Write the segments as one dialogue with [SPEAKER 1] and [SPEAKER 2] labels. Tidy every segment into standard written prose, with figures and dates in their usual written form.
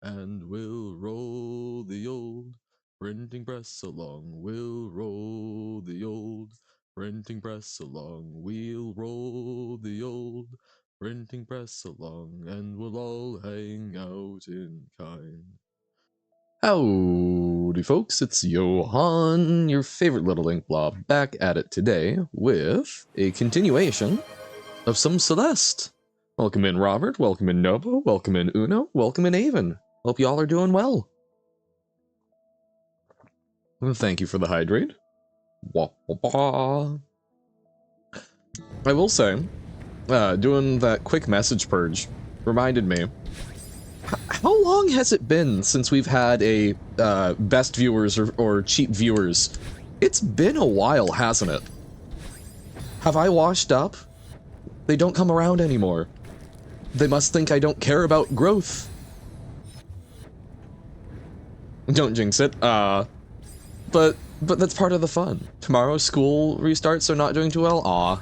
[SPEAKER 1] and we'll roll the old printing press along. We'll roll the old printing press along. We'll roll the old printing press along, and we'll all hang out in kind. Howdy, folks, it's Johan, your favorite little ink blob, back at it today with a continuation of some Celeste. Welcome in, Robert. Welcome in, Nobo. Welcome in, Uno. Welcome in, Avon. Hope y'all are doing well. And thank you for the hydrate. Wah, wah, wah. I will say, doing that quick message purge reminded me, how long has it been since we've had a best viewers or cheap viewers? It's been a while, hasn't it? Have I washed up? They don't come around anymore. They must think I don't care about growth. Don't jinx it. But that's part of the fun. Tomorrow school restarts, so not doing too well? Aw.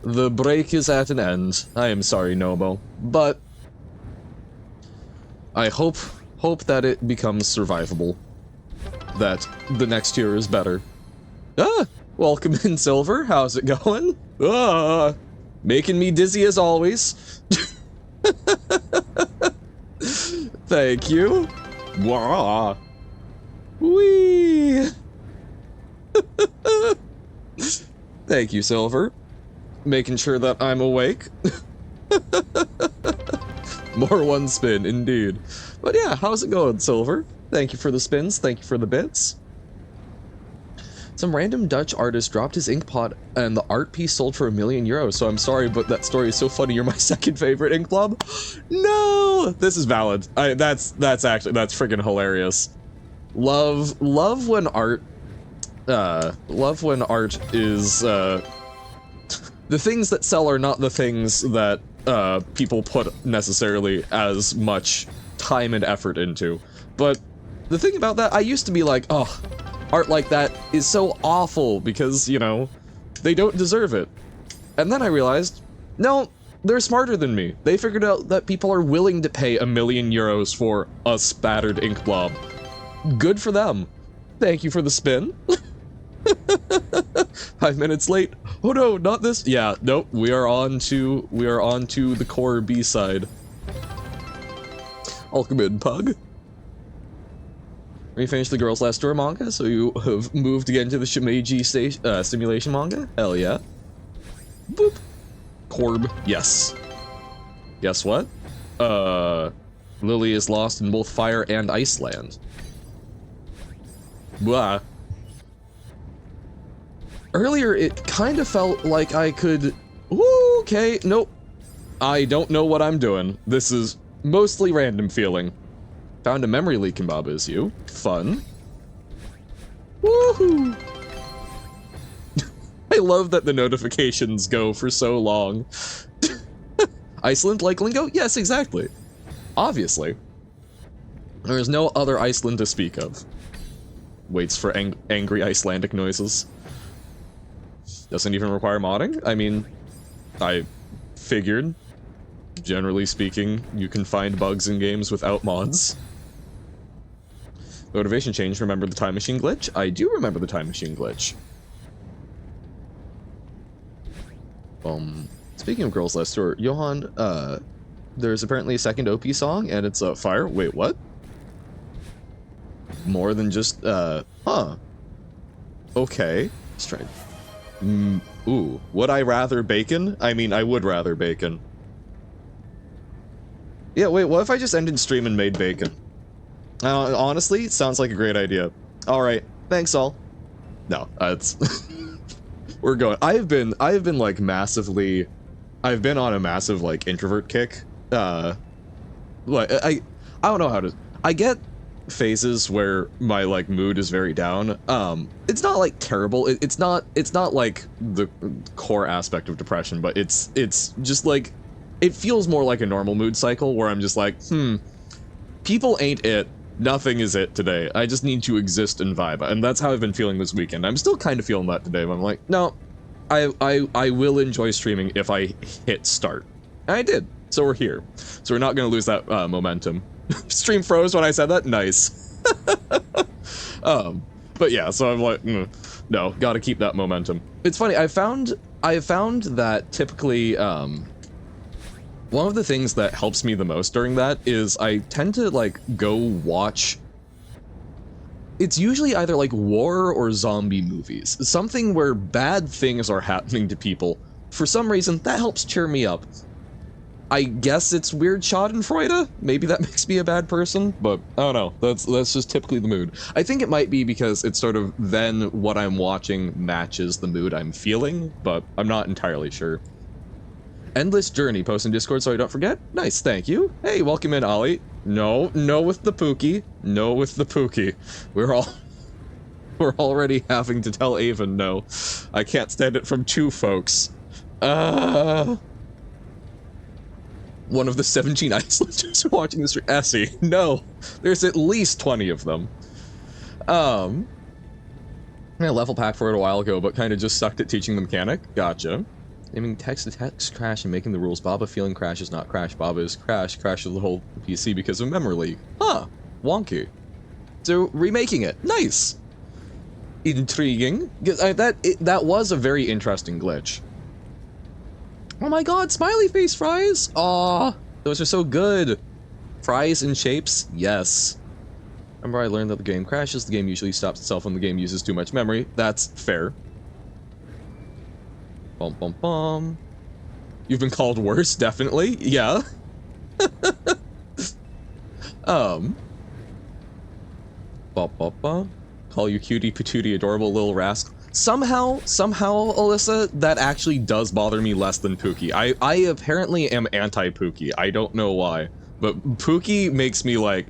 [SPEAKER 1] The break is at an end. I am sorry, Nobo. But I hope that it becomes survivable. That the next year is better. Ah! Welcome in, Silver. How's it going? Ah! Making me dizzy as always. Thank you. Wah! Whee! Thank you, Silver. Making sure that I'm awake. More one spin, indeed. But yeah, how's it going, Silver? Thank you for the spins, thank you for the bits. Some random Dutch artist dropped his ink pot and the art piece sold for €1 million, so I'm sorry, but that story is so funny. You're my second favorite ink blob. No! This is valid. That's freaking hilarious. Love when art is the things that sell are not the things that people put necessarily as much time and effort into. But the thing about that, I used to be like, oh, art like that is so awful because, you know, they don't deserve it. And then I realized, no, they're smarter than me. They figured out that people are willing to pay €1 million for a spattered ink blob. Good for them. Thank you for the spin. 5 minutes late. Oh no, not this. Yeah, nope. We are on to the core B side. Welcome in, Pug. You finished the Girls Last Tour manga, so you have moved again to the Shimeji simulation manga? Hell yeah. Boop. Corb, yes. Guess what? Lily is lost in both fire and Iceland. Blah. Earlier, it kind of felt like I could... Ooh, okay, nope. I don't know what I'm doing. This is mostly random feeling. Found a memory leak in Baba Is You. Fun. Woohoo! I love that the notifications go for so long. Iceland like lingo? Yes, exactly. Obviously. There is no other Iceland to speak of. Waits for angry Icelandic noises. Doesn't even require modding? I mean, I figured, generally speaking, you can find bugs in games without mods. Motivation change, remember the time machine glitch? I do remember the time machine glitch. Speaking of Girls Last Tour, Johan, there's apparently a second OP song, and it's fire. Wait, what? More than just, huh. Okay. Let's try. Ooh, would I rather bacon? I mean, I would rather bacon. Yeah, wait, what if I just ended stream and made bacon? Honestly, it sounds like a great idea. Alright, thanks all. No, it's... We're going. I've been like massively... I've been on a massive, like, introvert kick. Like, I don't know how to... I get phases where my, like, mood is very down. It's not, like, terrible. It's not like the core aspect of depression, but it's just, like... It feels more like a normal mood cycle where I'm just like, people ain't it. Nothing is it today. I just need to exist and vibe. And that's how I've been feeling this weekend. I'm still kind of feeling that today, but I'm like, no, I will enjoy streaming if I hit start. And I did. So we're here. So we're not going to lose that momentum. Stream froze when I said that? Nice. But yeah, so I'm like, no, gotta keep that momentum. It's funny, I found that typically, one of the things that helps me the most during that is I tend to, like, go watch... It's usually either, like, war or zombie movies. Something where bad things are happening to people. For some reason, that helps cheer me up. I guess it's weird schadenfreude? Maybe that makes me a bad person, but I don't know. That's just typically the mood. I think it might be because it's sort of then what I'm watching matches the mood I'm feeling, but I'm not entirely sure. Endless Journey, post in Discord so I don't forget. Nice, thank you. Hey, welcome in, Ollie. No with the Pookie. No with the Pookie. We're already having to tell Avon no. I can't stand it from two folks. One of the 17 Icelanders watching this. Essie, no. There's at least 20 of them. I level pack for it a while ago, but kind of just sucked at teaching the mechanic. Gotcha. Naming text-to-text crash and making the rules. Baba feeling crash is not crash. Baba is crash. Crash of the whole PC because of memory leak. Huh. Wonky. So, remaking it. Nice. Intriguing. That was a very interesting glitch. Oh my god, smiley face fries! Aw, those are so good. Fries and shapes? Yes. Remember I learned that the game crashes, the game usually stops itself when the game uses too much memory. That's fair. Bum bum bum. You've been called worse, definitely. Yeah. Bum bum bum. Call you cutie patootie adorable little rascal. Somehow, Alyssa, that actually does bother me less than Pookie. I apparently am anti-Pookie. I don't know why. But Pookie makes me like,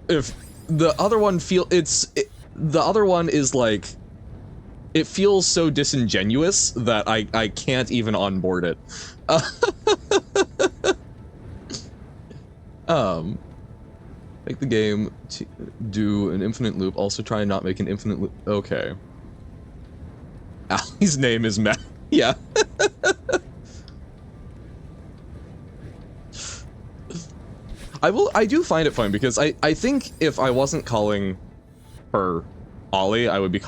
[SPEAKER 1] If the other one the other one is like, it feels so disingenuous that I can't even onboard it. Make the game do an infinite loop, also try and not make an infinite loop. Okay. Allie's name is Matt. Yeah. I do find it fun because I think if I wasn't calling her Ollie, I would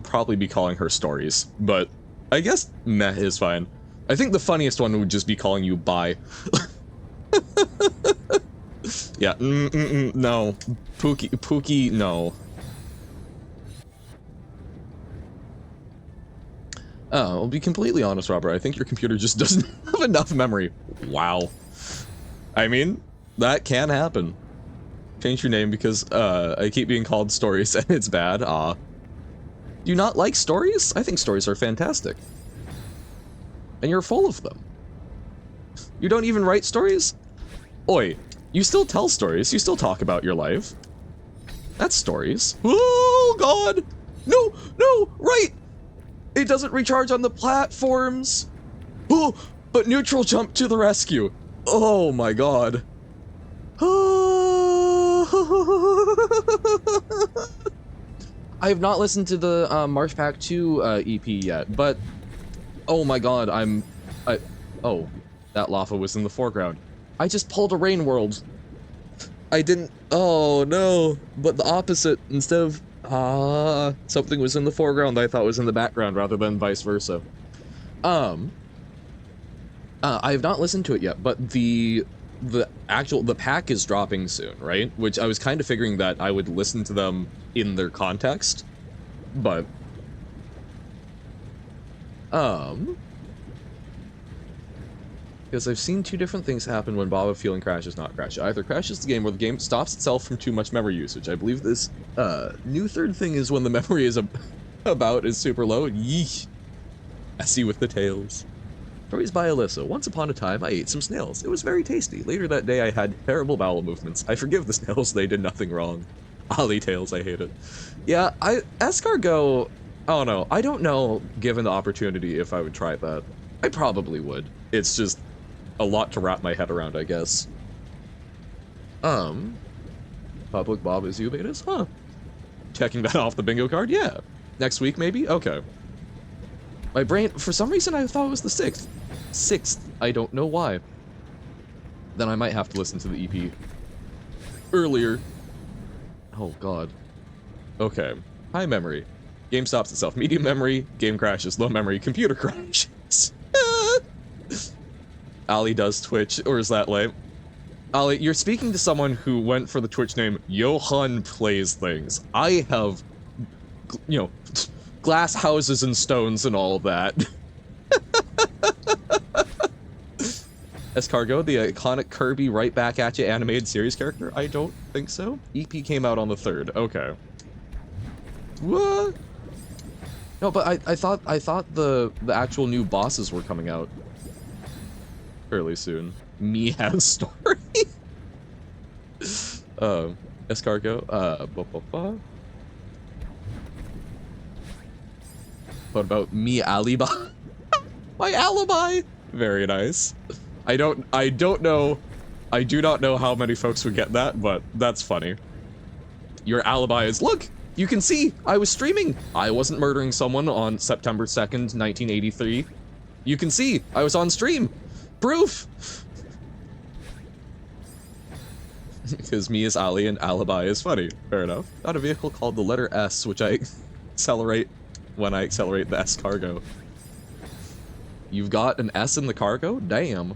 [SPEAKER 1] probably be calling her Stories. But I guess meh is fine. I think the funniest one would just be calling you Bye. Yeah, no. Pookie, no. I'll be completely honest, Robert. I think your computer just doesn't have enough memory. Wow. I mean, that can happen. Change your name because, I keep being called Stories and it's bad. Do you not like stories? I think stories are fantastic. And you're full of them. You don't even write stories? Oi. You still tell stories, you still talk about your life. That's stories. Oh, God! No, right! It doesn't recharge on the platforms! Oh, but neutral jump to the rescue. Oh my God. I have not listened to the March Pack 2 EP yet, but oh my God, oh, that lava was in the foreground. I just pulled a Rain World. I didn't. Oh no! But the opposite. Instead of something was in the foreground, I thought was in the background rather than vice versa. I have not listened to it yet, but the pack is dropping soon, right? Which I was kind of figuring that I would listen to them in their context, but because I've seen two different things happen when Baba feeling crashes, not crash. It either crashes the game or the game stops itself from too much memory usage. I believe this new third thing is when the memory is about is super low. Yeesh. Essie with the tails. Stories by Alyssa. Once upon a time, I ate some snails. It was very tasty. Later that day, I had terrible bowel movements. I forgive the snails. They did nothing wrong. Ollie tails. I hate it. Yeah, escargot. Oh no, I don't know. Given the opportunity, if I would try that, I probably would. It's just a lot to wrap my head around, I guess. Public Bob is you betas? Huh. Checking that off the bingo card? Yeah. Next week, maybe? Okay. My brain, for some reason, I thought it was the 6th. 6th. I don't know why. then I might have to listen to the EP earlier. Oh god. Okay. High memory. Game stops itself. Medium memory, game crashes. Low memory, computer crashes. Ali does Twitch, or is that lame? Ali, you're speaking to someone who went for the Twitch name Johan Plays Things. I have, you know, glass houses and stones and all of that. Escargot, the iconic Kirby right back at you animated series character? I don't think so. EP came out on the 3rd. Okay. What? No, but I thought the actual new bosses were coming out fairly soon. Me has story. Escargot. What about me alibi? My alibi. Very nice. I do not know how many folks would get that, but that's funny. Your alibi is, look, you can see, I was streaming. I wasn't murdering someone on September 2nd, 1983. You can see, I was on stream. Proof! Because me is Ali and alibi is funny. Fair enough. Got a vehicle called the letter S, which I accelerate when I accelerate the S cargo. You've got an S in the cargo? Damn.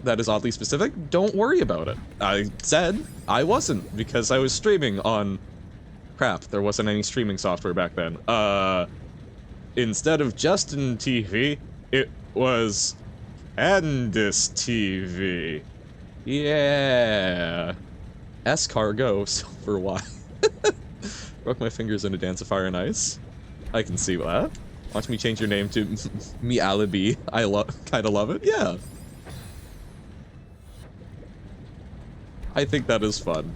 [SPEAKER 1] That is oddly specific. Don't worry about it. I said I wasn't, because I was streaming on... Crap, there wasn't any streaming software back then. Instead of Justin TV, it was Candice TV. Yeah. S-Cargo, Silver Y. Broke my fingers in a dance of fire and ice. I can see that. Watch me change your name to Me Alibi. I kinda love it. Yeah. I think that is fun.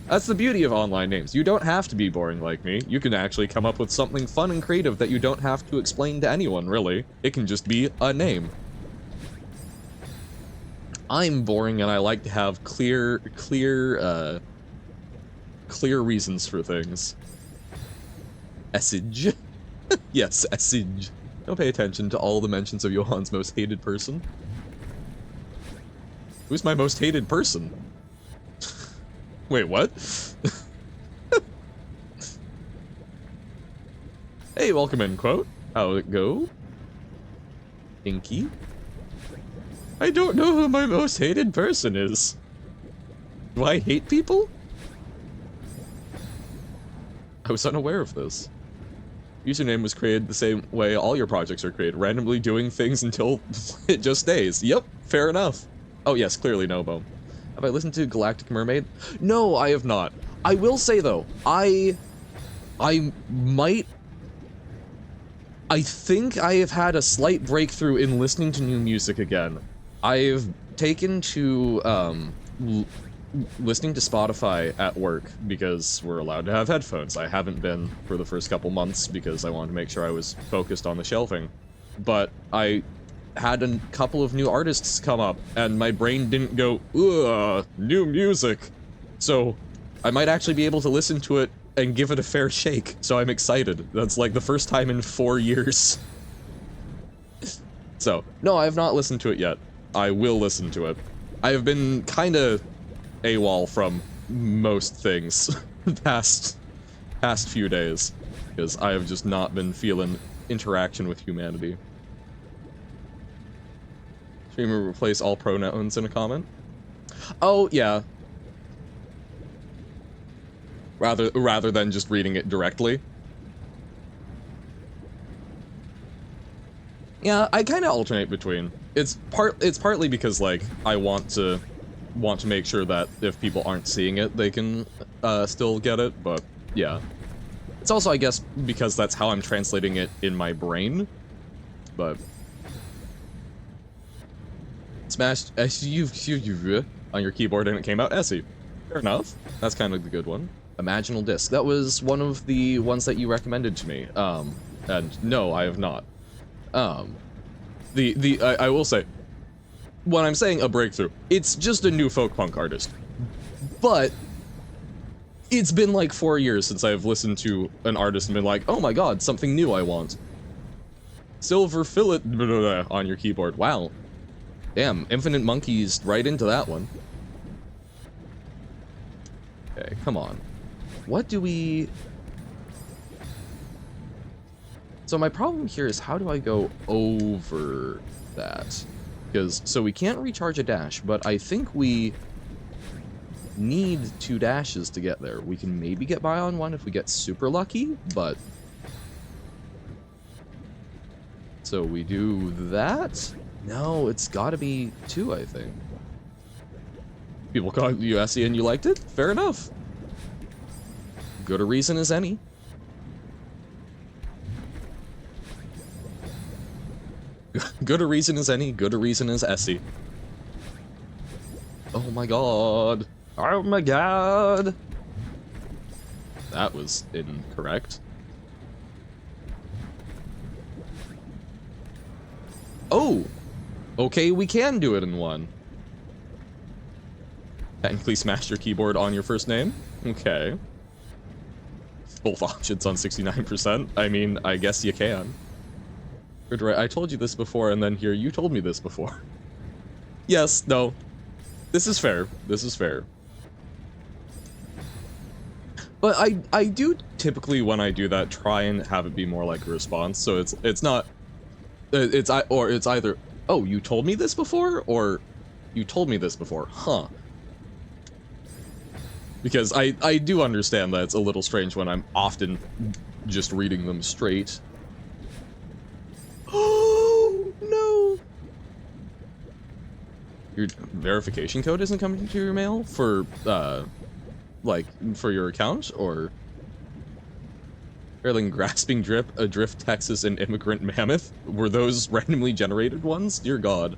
[SPEAKER 1] That's the beauty of online names. You don't have to be boring like me. You can actually come up with something fun and creative that you don't have to explain to anyone, really. It can just be a name. I'm boring and I like to have clear reasons for things. Essage. Yes, Essage. Don't pay attention to all the mentions of Johan's most hated person. Who's my most hated person? Wait, what? Hey, welcome in, quote. How'd it go? Inky? I don't know who my most hated person is. Do I hate people? I was unaware of this. Username was created the same way all your projects are created, randomly doing things until it just stays. Yep, fair enough. Oh yes, clearly Nobo. Have I listened to Galactic Mermaid? No, I have not. I will say though, I think I have had a slight breakthrough in listening to new music again. I've taken to listening to Spotify at work because we're allowed to have headphones. I haven't been for the first couple months because I wanted to make sure I was focused on the shelving. But I had a couple of new artists come up, and my brain didn't go, ugh, new music. So I might actually be able to listen to it and give it a fair shake, so I'm excited. That's like the first time in 4 years. So, no, I have not listened to it yet. I will listen to it. I have been kinda AWOL from most things the past few days, because I have just not been feeling interaction with humanity. Streamer replace all pronouns in a comment? Oh, yeah. Rather than just reading it directly. Yeah, I kind of alternate between. It's partly because like I want to make sure that if people aren't seeing it, they can still get it, but yeah. It's also, I guess, because that's how I'm translating it in my brain, but smashed SU on your keyboard and it came out Essie. Fair enough. That's kind of the good one. Imaginal Disc. That was one of the ones that you recommended to me. And no, I have not. I will say, when I'm saying a breakthrough, it's just a new folk punk artist. But it's been like 4 years since I've listened to an artist and been like, oh my god, something new I want. Silver fillet on your keyboard. Wow. Damn, infinite monkeys right into that one. Okay, come on. What do we... So my problem here is how do I go over that? Because, so we can't recharge a dash, but I think we need 2 dashes to get there. We can maybe get by on 1 if we get super lucky, but... So we do that? No, it's gotta be 2, I think. People called you Essie and you liked it? Fair enough. Good a reason as any. Good a reason as any, good a reason as Essie. Oh my god. Oh my god. That was incorrect. Oh! Okay, we can do it in 1. Technically smash your keyboard on your first name? Okay. Both options on 69%. I mean, I guess you can. I told you this before, and then here, you told me this before. Yes, no. This is fair. This is fair. But I do typically, when I do that, try and have it be more like a response, so it's not... It's either, oh, you told me this before, or you told me this before, huh? Because I do understand that it's a little strange when I'm often just reading them straight. Oh, no! Your verification code isn't coming to your mail for, like, for your account, or... Erling Grasping Drip, Adrift Texas, and Immigrant Mammoth? Were those randomly generated ones? Dear God.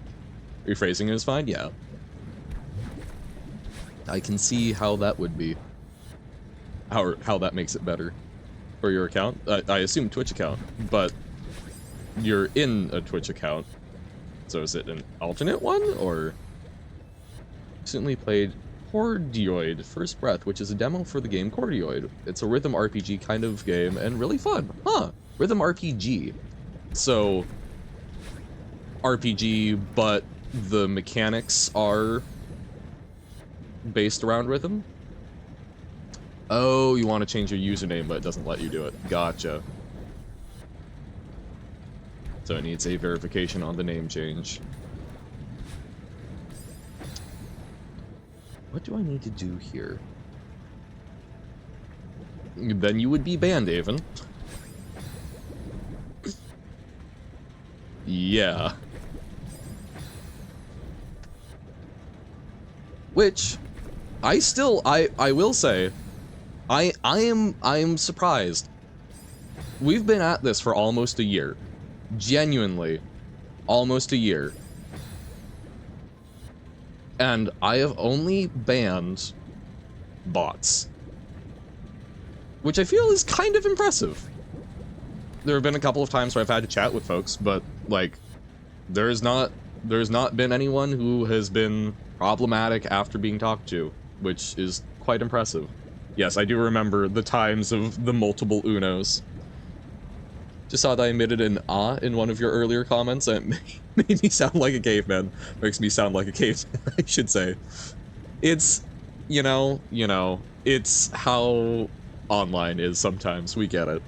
[SPEAKER 1] Rephrasing is fine? Yeah. I can see how that would be. How that makes it better. For your account? I assume Twitch account, but you're in a Twitch account. So is it an alternate one, or... Recently played Cordioid First Breath, which is a demo for the game Cordioid. It's a rhythm RPG kind of game, and really fun. Huh. Rhythm RPG. So... RPG, but the mechanics are... based around rhythm? Oh, you want to change your username, but it doesn't let you do it. Gotcha. So it needs a verification on the name change. What do I need to do here? Then you would be banned, Avon. Yeah. Which, I will say, I am surprised. We've been at this for almost a year. Genuinely, almost a year. And I have only banned bots. Which I feel is kind of impressive. There have been a couple of times where I've had to chat with folks, but, like, there's not been anyone who has been problematic after being talked to, which is quite impressive. Yes, I do remember the times of the multiple Unos. Just saw that I emitted an ah in one of your earlier comments, and it made me sound like a caveman. Makes me sound like a caveman, I should say. It's, you know, it's how online is sometimes, we get it.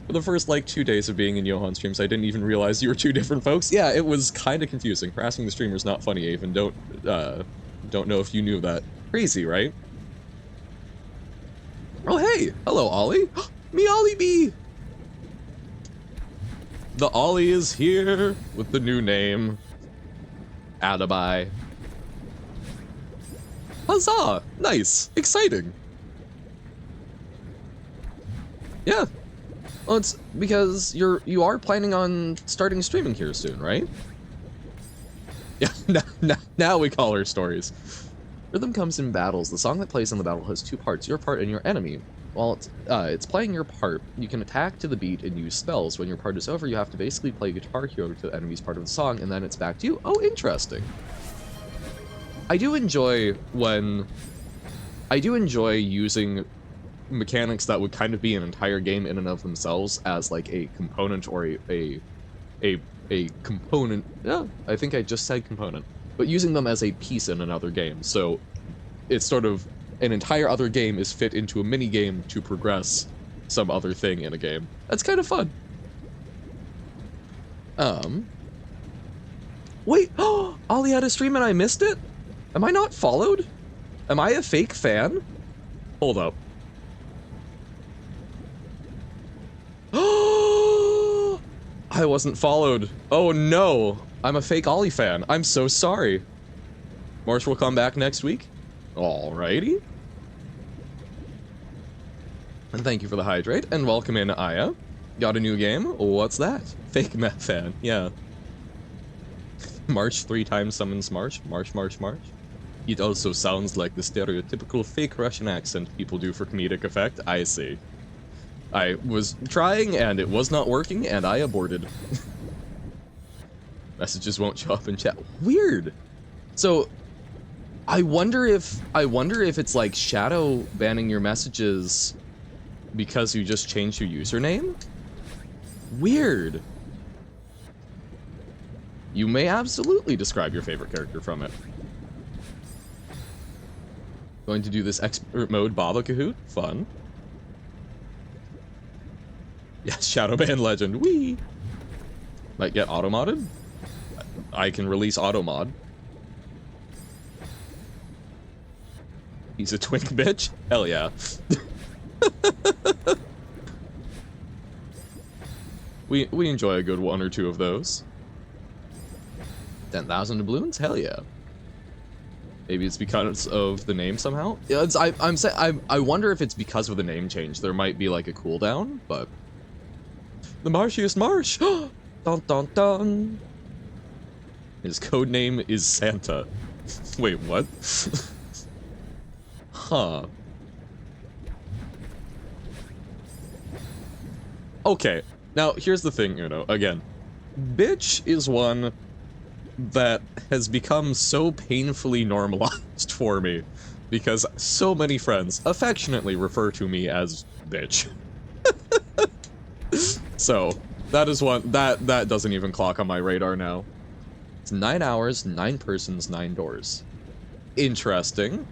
[SPEAKER 1] For the first, like, 2 days of being in Johan streams, I didn't even realize you were 2 different folks. Yeah, it was kind of confusing. Harassing the streamer's not funny, Avon. Don't know if you knew that. Crazy, right? Oh, hey! Hello, Ollie! Me, Ollie B! The Ollie is here with the new name. Adabai. Huzzah! Nice! Exciting! Yeah. Well, it's because you are planning on starting streaming here soon, right? Yeah, now we call her stories. Rhythm comes in battles. The song that plays in the battle has 2 parts, your part and your enemy. While it's playing your part, you can attack to the beat and use spells. When your part is over, you have to basically play Guitar Hero to the enemy's part of the song, and then it's back to you. Oh, interesting. I do enjoy using mechanics that would kind of be an entire game in and of themselves as like a component or a component. Yeah, I think I just said component. but using them as a piece in another game. So it's sort of an entire other game is fit into a mini game to progress some other thing in a game. That's kind of fun. Wait, Ollie had a stream and I missed it? Am I not followed? Am I a fake fan? Hold up. I wasn't followed. Oh no, I'm a fake Ollie fan. I'm so sorry. Marsh will come back next week. Alrighty. And thank you for the hydrate, and welcome in, Aya. Got a new game? What's that? Fake meth fan, yeah. March 3 times summons March. March. It also sounds like the stereotypical fake Russian accent people do for comedic effect. I see. I was trying, and it was not working, and I aborted. Messages won't show up in chat. Weird. So, I wonder if it's like shadow banning your messages because you just changed your username? Weird. You may absolutely describe your favorite character from it. Going to do this expert mode Baba Kahoot? Fun. Yes, Shadowban Legend. Whee! Might get auto-modded? I can release auto-mod. He's a twink bitch? Hell yeah. We enjoy a good one or two of those. 10,000 doubloons? Hell yeah. Maybe it's because of the name somehow? Yeah, I wonder if it's because of the name change. There might be like a cooldown, but... The Marshiest Marsh! Dun dun dun! His code name is Santa. Wait, what? Huh. Okay, now here's the thing, you know, again. Bitch is one that has become so painfully normalized for me because so many friends affectionately refer to me as bitch. So, that is one that doesn't even clock on my radar now. It's 9 hours, 9 persons, 9 doors. Interesting.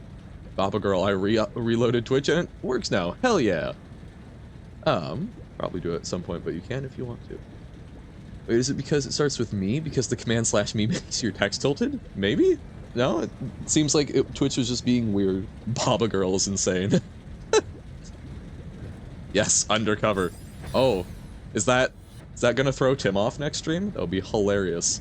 [SPEAKER 1] Baba Girl, I reloaded Twitch and it works now. Hell yeah. Probably do it at some point, but you can if you want to. Wait, is it because it starts with me? Because the command/me makes your text tilted? Maybe? No? It seems like Twitch was just being weird. Baba Girl is insane. Yes, undercover. Oh, is that gonna throw Tim off next stream? That would be hilarious.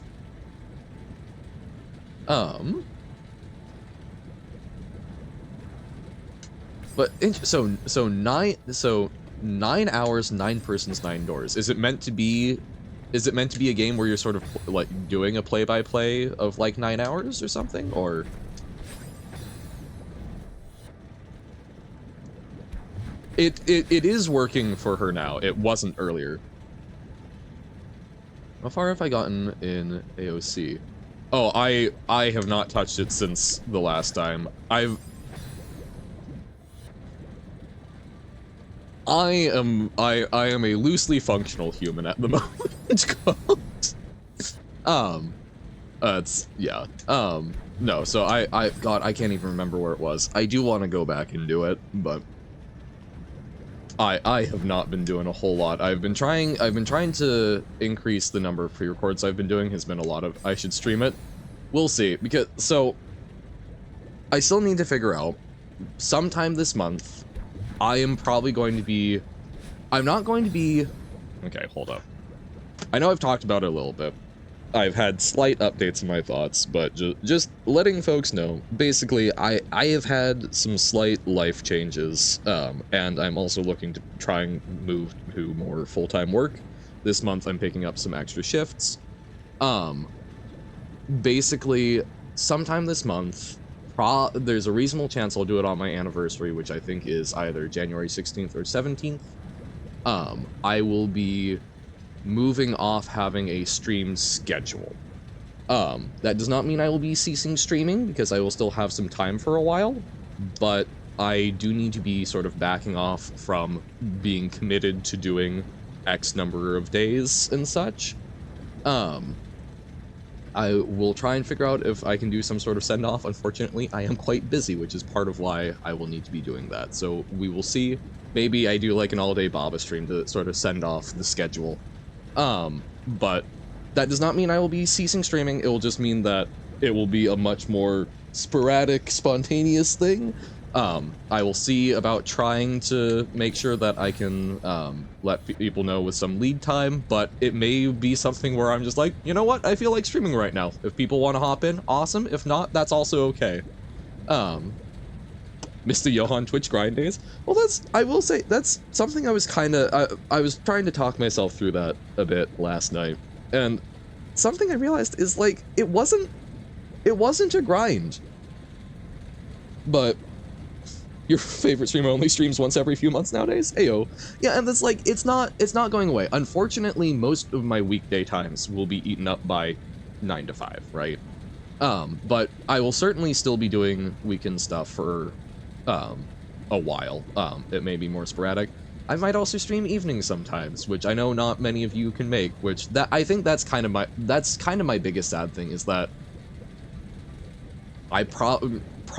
[SPEAKER 1] But so 9 hours, 9 persons, 9 doors. Is it meant to be a game where you're sort of like doing a play-by-play of like 9 hours or something, or? It is working for her now. It wasn't earlier. How far have I gotten in AOC? Oh, I have not touched it since the last time. I am a loosely functional human at the moment. It's yeah. No, so God, I can't even remember where it was. I do want to go back and do it, but I have not been doing a whole lot. I've been trying to increase the number of pre-records I've been doing. Has been a lot of I should stream it. We'll see, because so I still need to figure out sometime this month. I am probably going to be I'm not going to be okay, hold up. I know I've talked about it a little bit. I've had slight updates in my thoughts, but just letting folks know. Basically, I have had some slight life changes, and I'm also looking to try and move to more full-time work. This month, I'm picking up some extra shifts. Basically, sometime this month, there's a reasonable chance I'll do it on my anniversary, which I think is either January 16th or 17th. I will be moving off having a stream schedule. That does not mean I will be ceasing streaming, because I will still have some time for a while, but I do need to be sort of backing off from being committed to doing X number of days and such. I will try and figure out if I can do some sort of send-off. Unfortunately, I am quite busy, which is part of why I will need to be doing that. So we will see. Maybe I do like an all-day Baba stream to sort of send off the schedule. But that does not mean I will be ceasing streaming. It will just mean that it will be a much more sporadic, spontaneous thing. I will see about trying to make sure that I can let people know with some lead time, but it may be something where I'm just like, you know what, I feel like streaming right now. If people want to hop in, awesome. If not, that's also okay. Mr. Johan Twitch grind days. Well, I will say, that's something I was I was trying to talk myself through that a bit last night, and something I realized is, like, it wasn't a grind. But your favorite streamer only streams once every few months nowadays? Ayo. Yeah, and that's like, it's not going away. Unfortunately, most of my weekday times will be eaten up by 9 to 5, right? But I will certainly still be doing weekend stuff for a while. It may be more sporadic. I might also stream evenings sometimes, which I know not many of you can make, which I think that's kind of my biggest sad thing, is that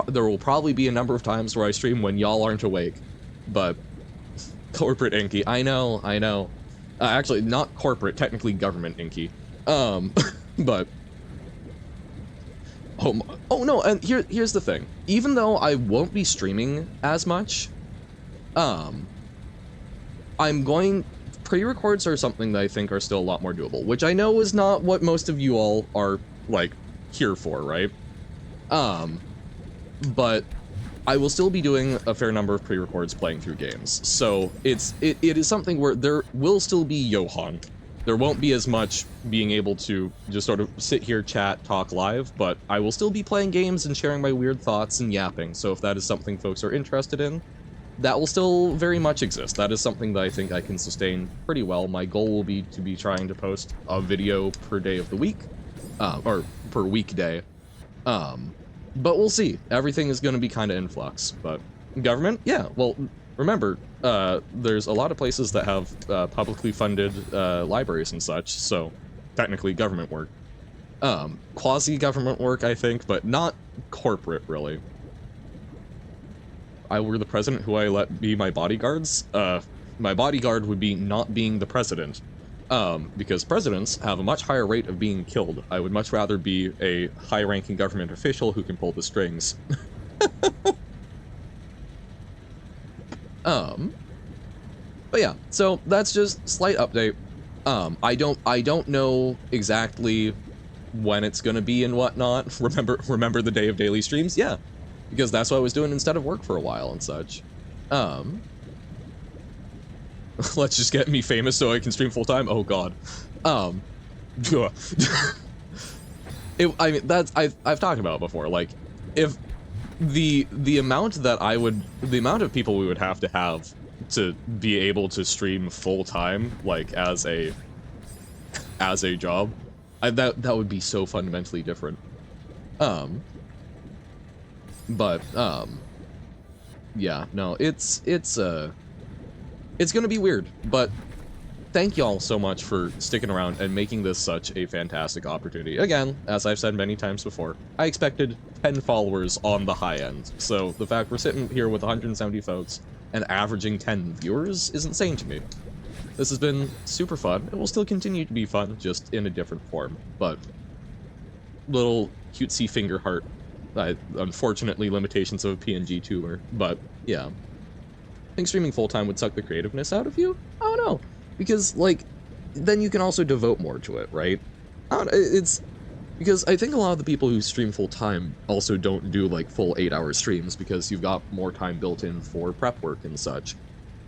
[SPEAKER 1] there will probably be a number of times where I stream when y'all aren't awake, but corporate Inky, I know. Actually, not corporate, technically government Inky. But oh no, and here's the thing. Even though I won't be streaming as much, pre-records are something that I think are still a lot more doable, which I know is not what most of you all are, like, here for, right? But I will still be doing a fair number of pre-records playing through games, so it is something where there will still be Johan. There won't be as much being able to just sort of sit here, chat, talk live, but I will still be playing games and sharing my weird thoughts and yapping, so if that is something folks are interested in, that will still very much exist. That is something that I think I can sustain pretty well. My goal will be to be trying to post a video per day of the week, or per weekday. But we'll see. Everything is going to be kind of in flux. But government, yeah. Well, remember, there's a lot of places that have publicly funded libraries and such, so technically government work. Quasi-government work, I think, but not corporate, really. I were the president who I let be my bodyguards. My bodyguard would be not being the president. Because presidents have a much higher rate of being killed. I would much rather be a high-ranking government official who can pull the strings. But yeah, so that's just slight update. I don't know exactly when it's gonna be and whatnot. Remember the day of daily streams? Yeah, because that's what I was doing instead of work for a while and such. Let's just get me famous so I can stream full-time? Oh god. I mean, I've talked about it before, like, if the amount of people we would have to be able to stream full-time, like, as a job, that would be so fundamentally different. Yeah, no, it's gonna be weird, but thank y'all so much for sticking around and making this such a fantastic opportunity. Again, as I've said many times before, I expected 10 followers on the high end, so the fact we're sitting here with 170 folks and averaging 10 viewers is insane to me. This has been super fun. It will still continue to be fun, just in a different form, but little cutesy finger heart. Unfortunately, limitations of a PNG tumor, but yeah. I think streaming full-time would suck the creativeness out of you? I don't know, because, like, then you can also devote more to it, right? I don't know, it's because I think a lot of the people who stream full-time also don't do, like, full 8-hour streams because you've got more time built in for prep work and such.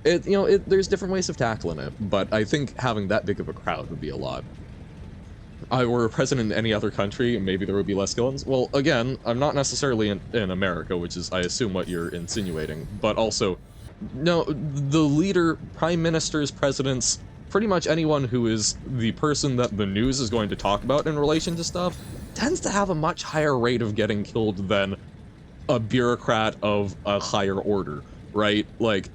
[SPEAKER 1] There's different ways of tackling it, but I think having that big of a crowd would be a lot. I were a president in any other country, maybe there would be less guns. Well, again, I'm not necessarily in America, which is, I assume, what you're insinuating, but also, no, the leader, prime ministers, presidents, pretty much anyone who is the person that the news is going to talk about in relation to stuff, tends to have a much higher rate of getting killed than a bureaucrat of a higher order, right? Like,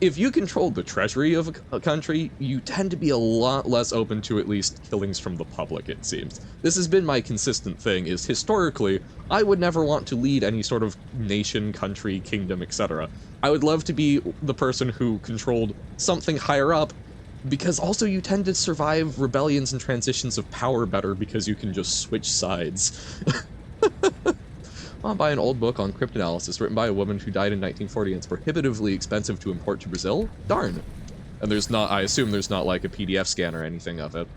[SPEAKER 1] if you control the treasury of a country, you tend to be a lot less open to at least killings from the public, it seems. This has been my consistent thing, is historically, I would never want to lead any sort of nation, country, kingdom, etc. I would love to be the person who controlled something higher up, because also you tend to survive rebellions and transitions of power better because you can just switch sides. I'll buy an old book on cryptanalysis written by a woman who died in 1940 and it's prohibitively expensive to import to Brazil? Darn. And there's not, I assume there's not like a PDF scan or anything of it.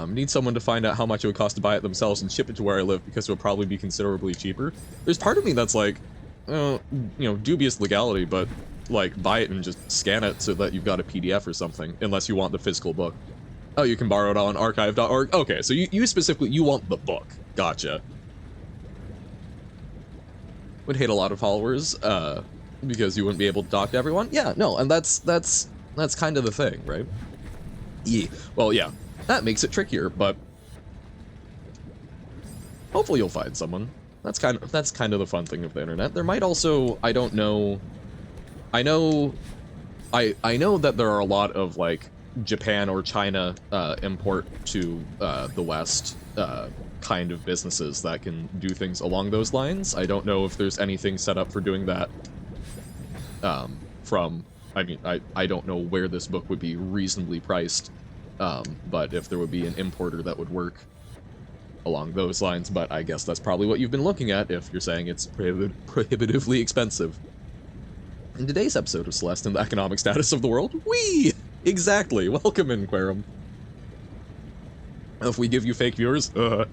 [SPEAKER 1] Need someone to find out how much it would cost to buy it themselves and ship it to where I live because it would probably be considerably cheaper. There's part of me that's like, you know, dubious legality, but like buy it and just scan it so that you've got a PDF or something, unless you want the physical book. Oh, you can borrow it on archive.org? Okay, so you specifically, you want the book. Gotcha. Would hate a lot of followers, because you wouldn't be able to talk to everyone. Yeah, no, and that's kind of the thing, right? Yeah. Well, yeah, that makes it trickier, but hopefully you'll find someone. That's kind of the fun thing of the internet. There might also, I don't know, I know that there are a lot of like Japan or China import to the West kind of businesses that can do things along those lines. I don't know if there's anything set up for doing that from, I mean, I don't know where this book would be reasonably priced, but if there would be an importer that would work along those lines, but I guess that's probably what you've been looking at if you're saying it's prohibitively expensive. In today's episode of Celeste and the economic status of the world, whee! Exactly, welcome in, Quarum. If we give you fake viewers, but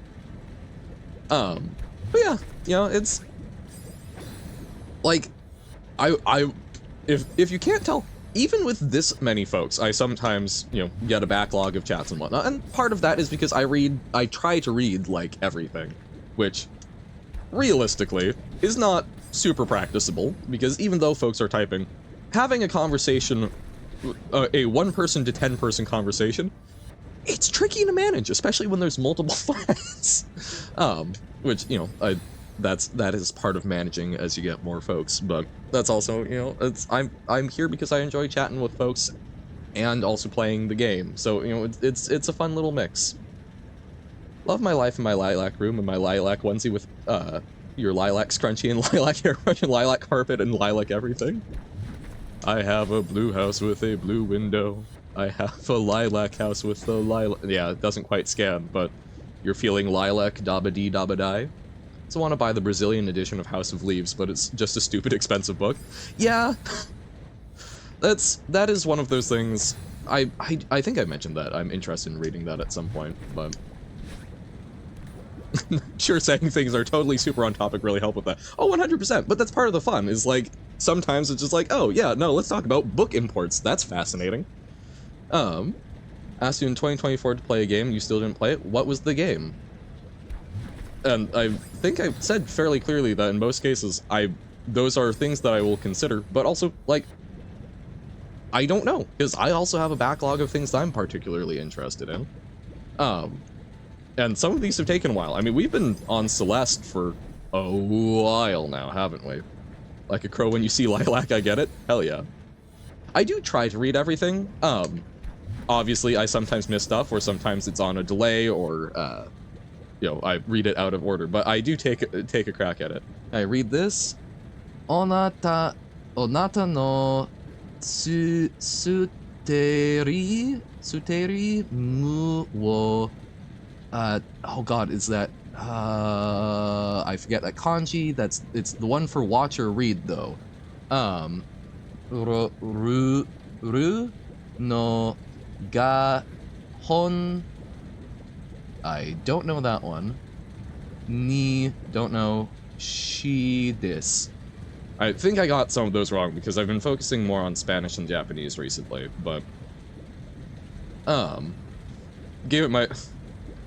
[SPEAKER 1] yeah, you know, it's like, if you can't tell, even with this many folks, I sometimes, you know, get a backlog of chats and whatnot, and part of that is because I try to read, like, everything, which, realistically, is not super practicable, because even though folks are typing, having a conversation, a 1-person to 10-person conversation, it's tricky to manage, especially when there's multiple threads. Which, you know, that is part of managing as you get more folks, but that's also, you know, I'm here because I enjoy chatting with folks and also playing the game. So, you know, it's a fun little mix. Love my life in my lilac room and my lilac onesie with your lilac scrunchie and lilac hairbrush and lilac carpet and lilac everything. I have a blue house with a blue window. I have a lilac house with a lilac... Yeah, it doesn't quite scan, but you're feeling lilac dabba-dee dabba-die. So I want to buy the Brazilian edition of House of Leaves, but it's just a stupid expensive book. Yeah, that is one of those things. I think I mentioned that. I'm interested in reading that at some point, but... Sure, saying things are totally super on topic really help with that. Oh, 100%, but that's part of the fun, is like, sometimes it's just like, oh yeah, no, let's talk about book imports. That's fascinating. Asked you in 2024 to play a game, you still didn't play it. What was the game? And I think I said fairly clearly that in most cases, those are things that I will consider, but also, like, I don't know, because I also have a backlog of things that I'm particularly interested in. And some of these have taken a while. I mean, we've been on Celeste for a while now, haven't we? Like a crow when you see lilac, I get it. Hell yeah. I do try to read everything. Obviously, I sometimes miss stuff, or sometimes it's on a delay, or, you know, I read it out of order, but I do take a crack at it. I read this. Onata no suteri mu wo. Oh god, is that, I forget that kanji, it's the one for watch or read, though. Ru no ga hon. I don't know that one. Ni, don't know. Shi this. I think I got some of those wrong because I've been focusing more on Spanish and Japanese recently, but... Gave it my...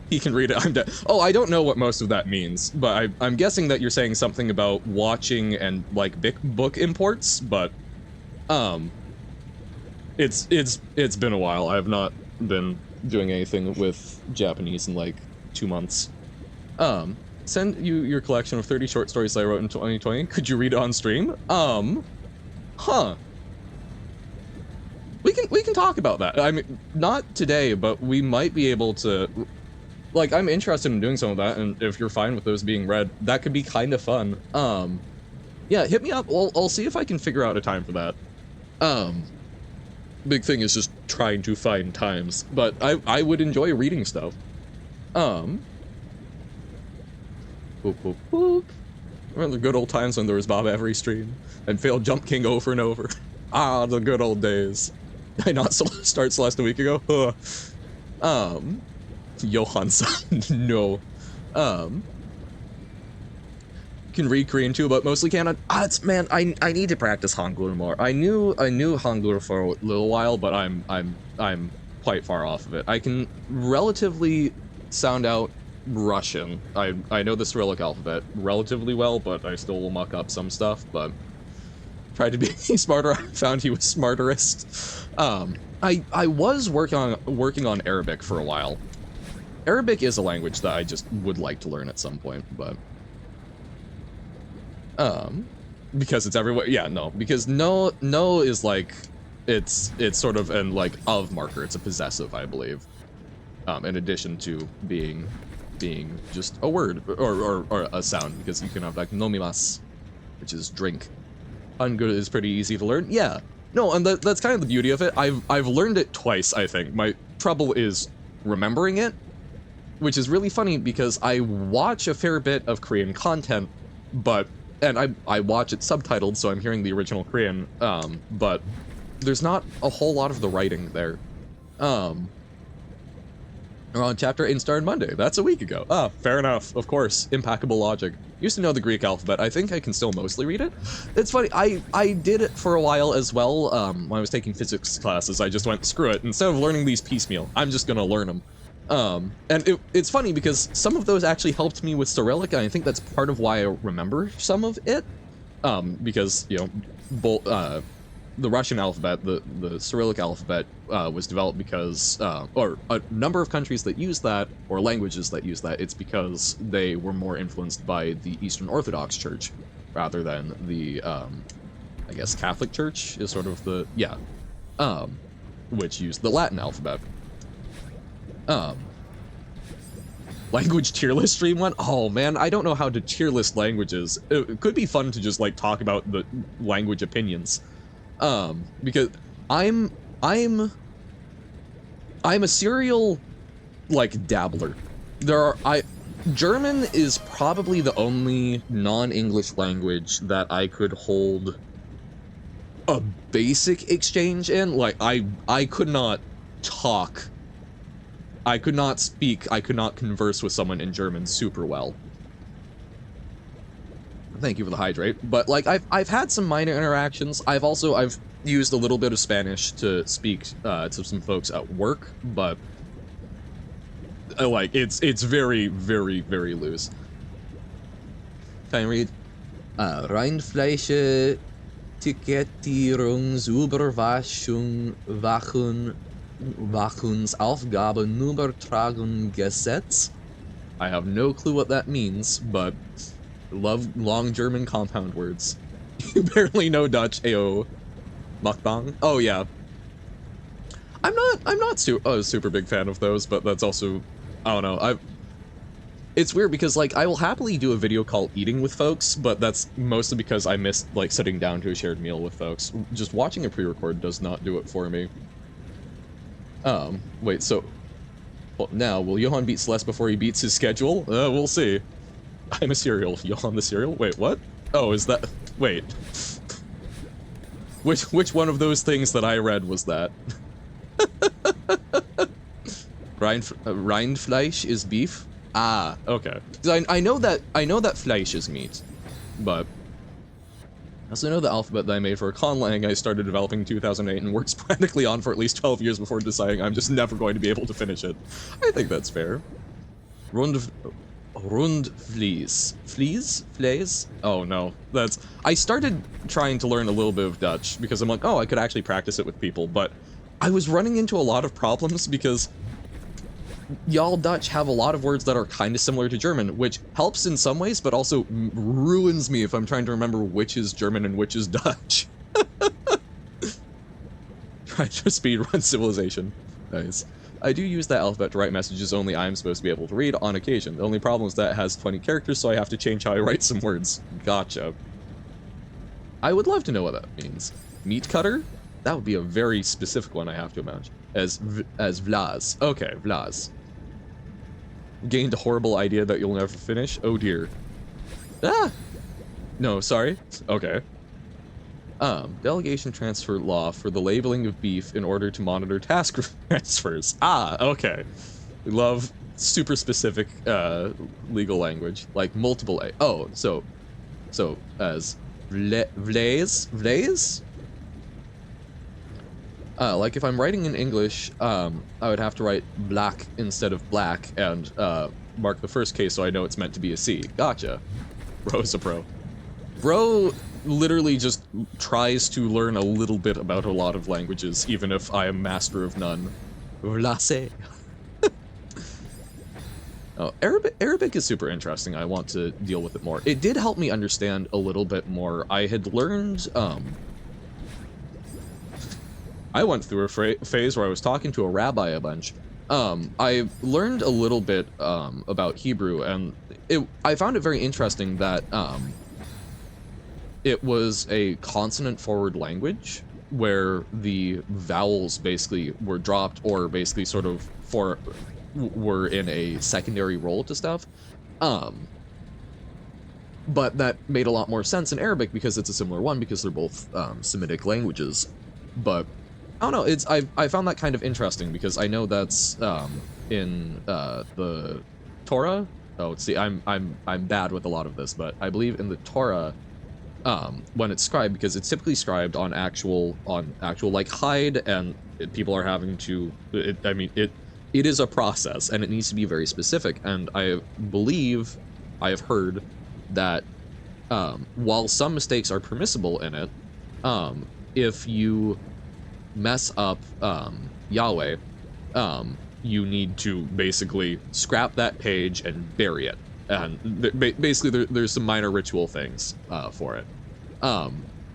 [SPEAKER 1] He can read it, I'm dead. Oh, I don't know what most of that means, but I'm guessing that you're saying something about watching and, like, book imports, but... It's been a while. I have not been doing anything with Japanese in, like, 2 months. Send you your collection of 30 short stories I wrote in 2020. Could you read it on stream? Huh. We can talk about that. I mean, not today, but we might be able to. Like, I'm interested in doing some of that, and if you're fine with those being read, that could be kind of fun. Yeah, hit me up. I'll see if I can figure out a time for that. Big thing is just trying to find times, but I would enjoy reading stuff. Boop, boop, boop. Remember the good old times when there was Bob every stream and failed Jump King over and over. Ah, the good old days. Did I not start Celeste a week ago? Johansson, no. Can read Korean too, but mostly cannot. Man, I need to practice Hangul more. I knew Hangul for a little while, but I'm quite far off of it. I can relatively sound out Russian. I know the Cyrillic alphabet relatively well, but I still will muck up some stuff. But tried to be smarter. I found he was smarterist. I was working on Arabic for a while. Arabic is a language that I just would like to learn at some point, but because it's everywhere. Yeah, no, because no is like it's sort of an like of marker. It's a possessive, I believe. In addition to being just a word or a sound, because you can have like nomimas, which is drink. Hangul is pretty easy to learn. Yeah, no, and that's kind of the beauty of it. I've learned it twice. I think my trouble is remembering it, which is really funny because I watch a fair bit of Korean content, and I watch it subtitled, so I'm hearing the original Korean, but there's not a whole lot of the writing there. We're on chapter 8 started Monday. That's a week ago. Ah, fair enough. Of course. Impeccable logic. Used to know the Greek alphabet. I think I can still mostly read it. It's funny. I did it for a while as well. When I was taking physics classes, I just went, screw it. Instead of learning these piecemeal, I'm just gonna learn them. And it's funny because some of those actually helped me with Cyrillic, and I think that's part of why I remember some of it. Because, you know, the Russian alphabet, the Cyrillic alphabet, was developed because, or a number of countries that use that, or languages that use that, it's because they were more influenced by the Eastern Orthodox Church, rather than the, I guess, Catholic Church is sort of the, yeah, which used the Latin alphabet. Language tier list stream one? Oh man, I don't know how to tier list languages. It could be fun to just like talk about the language opinions. Because I'm a serial like dabbler. German is probably the only non-English language that I could hold a basic exchange in. Like I could not talk. I could not speak, I could not converse with someone in German super well. Thank you for the hydrate. But like I've had some minor interactions. I've used a little bit of Spanish to speak to some folks at work, but like it's very, very, very loose. Can I read? Rindfleisch Tiketierungsüberwachung Wachungsaufgabenübertragung Gesetz. I have no clue what that means, but love long German compound words. You barely know Dutch. Ayo. Mukbang? Oh yeah. I'm not a super big fan of those, but that's also, I don't know. It's weird because like I will happily do a video call eating with folks, but that's mostly because I miss like sitting down to a shared meal with folks. Just watching a pre-record does not do it for me. Wait, so well, now will Johan beat Celeste before he beats his schedule? We'll see. I'm a cereal. Johan the cereal? Wait, what? Oh, is that, wait. Which one of those things that I read was that? Rindfleisch is beef? Ah, okay. I know that Fleisch is meat, but I also know the alphabet that I made for a conlang I started developing in 2008 and worked sporadically on for at least 12 years before deciding I'm just never going to be able to finish it. I think that's fair. Rundvlies. Flees? Oh no, I started trying to learn a little bit of Dutch because I'm like, oh, I could actually practice it with people, but I was running into a lot of problems because y'all Dutch have a lot of words that are kind of similar to German, which helps in some ways, but also ruins me if I'm trying to remember which is German and which is Dutch. Try to speedrun Civilization. Nice. I do use that alphabet to write messages only I'm supposed to be able to read on occasion. The only problem is that it has 20 characters, so I have to change how I write some words. Gotcha. I would love to know what that means. Meat cutter? That would be a very specific one, I have to imagine. As Vlas. Okay, Vlas. Gained a horrible idea that you'll never finish? Oh dear. Ah! No, sorry. Okay. Delegation transfer law for the labeling of beef in order to monitor task transfers. Ah, okay. We love super specific legal language, like multiple A. Oh, so as Vlaze? Like if I'm writing in English, I would have to write black instead of black and mark the first case so I know it's meant to be a C. Gotcha. Bro's a pro. Bro literally just tries to learn a little bit about a lot of languages, even if I am master of none. Vlase. Oh, Arabic is super interesting. I want to deal with it more. It did help me understand a little bit more. I had learned, I went through a phase where I was talking to a rabbi a bunch. I learned a little bit about Hebrew, and I found it very interesting that it was a consonant-forward language where the vowels basically were dropped or basically sort of were in a secondary role to stuff. But that made a lot more sense in Arabic because it's a similar one because they're both Semitic languages. But I don't know, I found that kind of interesting because I know that's in the Torah. Oh, see, I'm bad with a lot of this, but I believe in the Torah, when it's scribed, because it's typically scribed on actual like hide, and people are having to. It is a process, and it needs to be very specific. And I believe I have heard that while some mistakes are permissible in it, if you mess up Yahweh, you need to basically scrap that page and bury it. And basically there's some minor ritual things for it.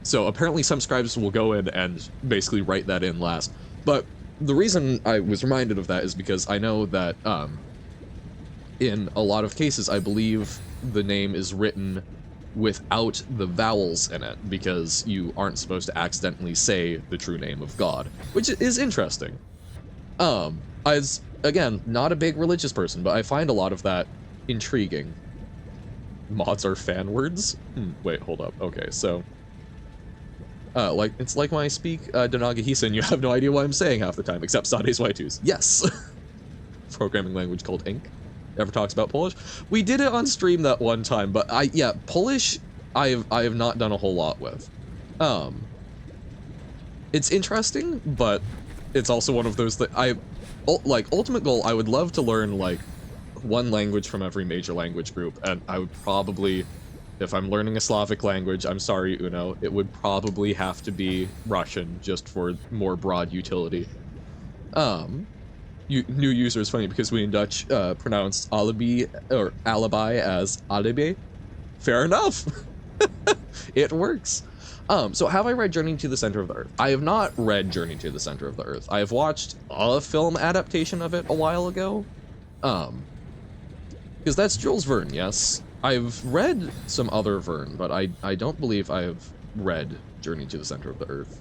[SPEAKER 1] So apparently some scribes will go in and basically write that in last. But the reason I was reminded of that is because I know that in a lot of cases, I believe the name is written without the vowels in it, because you aren't supposed to accidentally say the true name of God, which is interesting. As, again, not a big religious person, but I find a lot of that intriguing. Mods are fan words? Wait, hold up. Okay, so like, it's like when I speak Donagahisa and you have no idea what I'm saying half the time, except Sade's Y2s. Yes! Programming language called Ink. Ever talks about Polish? We did it on stream that one time, but yeah, Polish I have not done a whole lot with. It's interesting, but it's also one of those that like, ultimate goal, I would love to learn like one language from every major language group, and I would probably, if I'm learning a Slavic language, I'm sorry, Uno, it would probably have to be Russian, just for more broad utility. New user is funny because we in Dutch pronounce alibi or alibi as alibi. Fair enough. It works. So have I read Journey to the Center of the Earth? I have not read Journey to the Center of the Earth. I have watched a film adaptation of it a while ago. Because that's Jules Verne, yes. I've read some other Verne, but I don't believe I have read Journey to the Center of the Earth.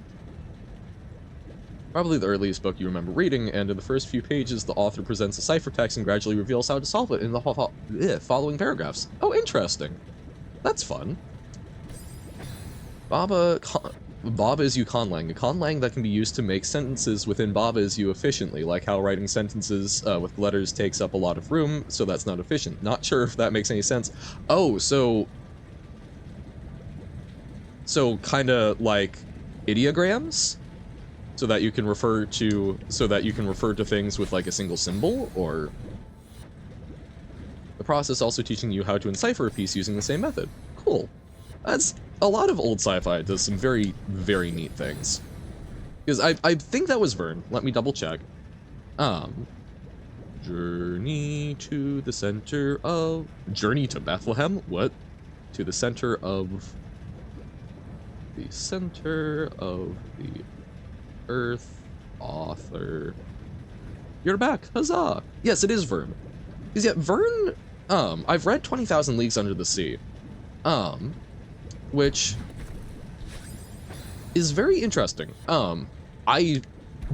[SPEAKER 1] Probably the earliest book you remember reading, and in the first few pages, the author presents a ciphertext and gradually reveals how to solve it in the following paragraphs. Oh, interesting. That's fun. Baba is you conlang, a conlang that can be used to make sentences within Baba is you efficiently, like how writing sentences with letters takes up a lot of room, so that's not efficient. Not sure if that makes any sense. Oh, so kinda like ideograms? So that you can refer to things with like a single symbol, or the process also teaching you how to encipher a piece using the same method. Cool. That's a lot of old sci-fi does some very, very neat things. Because I think that was Verne. Let me double check. Journey to the center of... Journey to Bethlehem? What? To the center of... The center of the Earth. Author. You're back. Huzzah! Yes, it is Vern. Because yeah, Vern, I've read 20,000 Leagues Under the Sea. Which is very interesting. I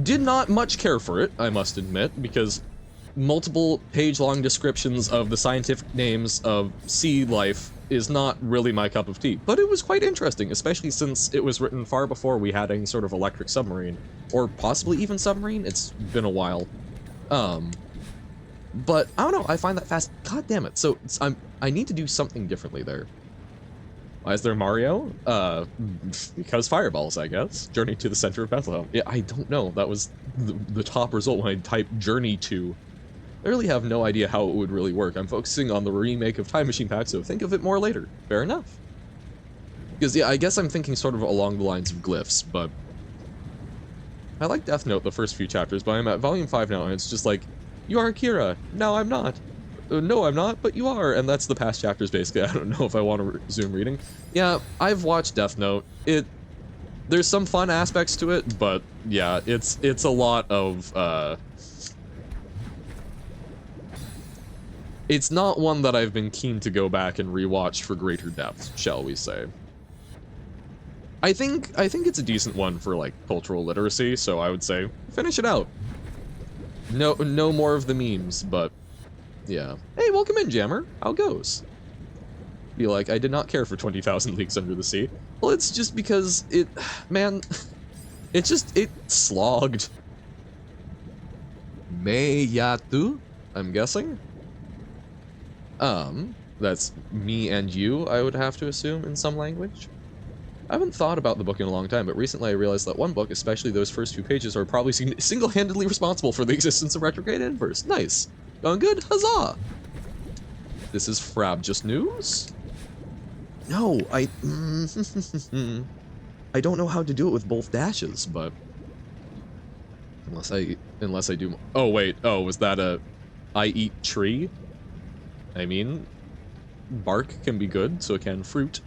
[SPEAKER 1] did not much care for it, I must admit, because multiple page-long descriptions of the scientific names of sea life is not really my cup of tea. But it was quite interesting, especially since it was written far before we had any sort of electric submarine, or possibly even submarine. It's been a while. But I don't know, I find that fast. God damn it. So I need to do something differently there. Why is there Mario? Because fireballs, I guess. Journey to the Center of Bethlehem. Yeah, I don't know. That was the top result when I typed Journey to. I really have no idea how it would really work. I'm focusing on the remake of Time Machine Pack, so think of it more later. Fair enough. Because, yeah, I guess I'm thinking sort of along the lines of glyphs, but I like Death Note the first few chapters, but I'm at volume 5 now, and it's just like, you are Akira. No, I'm not. No, I'm not, but you are, and that's the past chapters, basically. I don't know if I want to resume reading. Yeah, I've watched Death Note. There's some fun aspects to it, but yeah, it's a lot of, it's not one that I've been keen to go back and rewatch for greater depth, shall we say. I think it's a decent one for, like, cultural literacy, so I would say, finish it out. No more of the memes, but yeah. Hey, welcome in, Jammer. How goes? Be like, I did not care for 20,000 Leagues Under the Sea. Well, it's just because man, it slogged. Meyatu, I'm guessing. That's me and you, I would have to assume, in some language. I haven't thought about the book in a long time, but recently I realized that one book, especially those first few pages, are probably single-handedly responsible for the existence of Retrograde Inverse. Nice. Going good? Huzzah! This is Frabjous News? No, I don't know how to do it with both dashes, but unless I do. Oh wait, was that a I eat tree? I mean, bark can be good, so can fruit.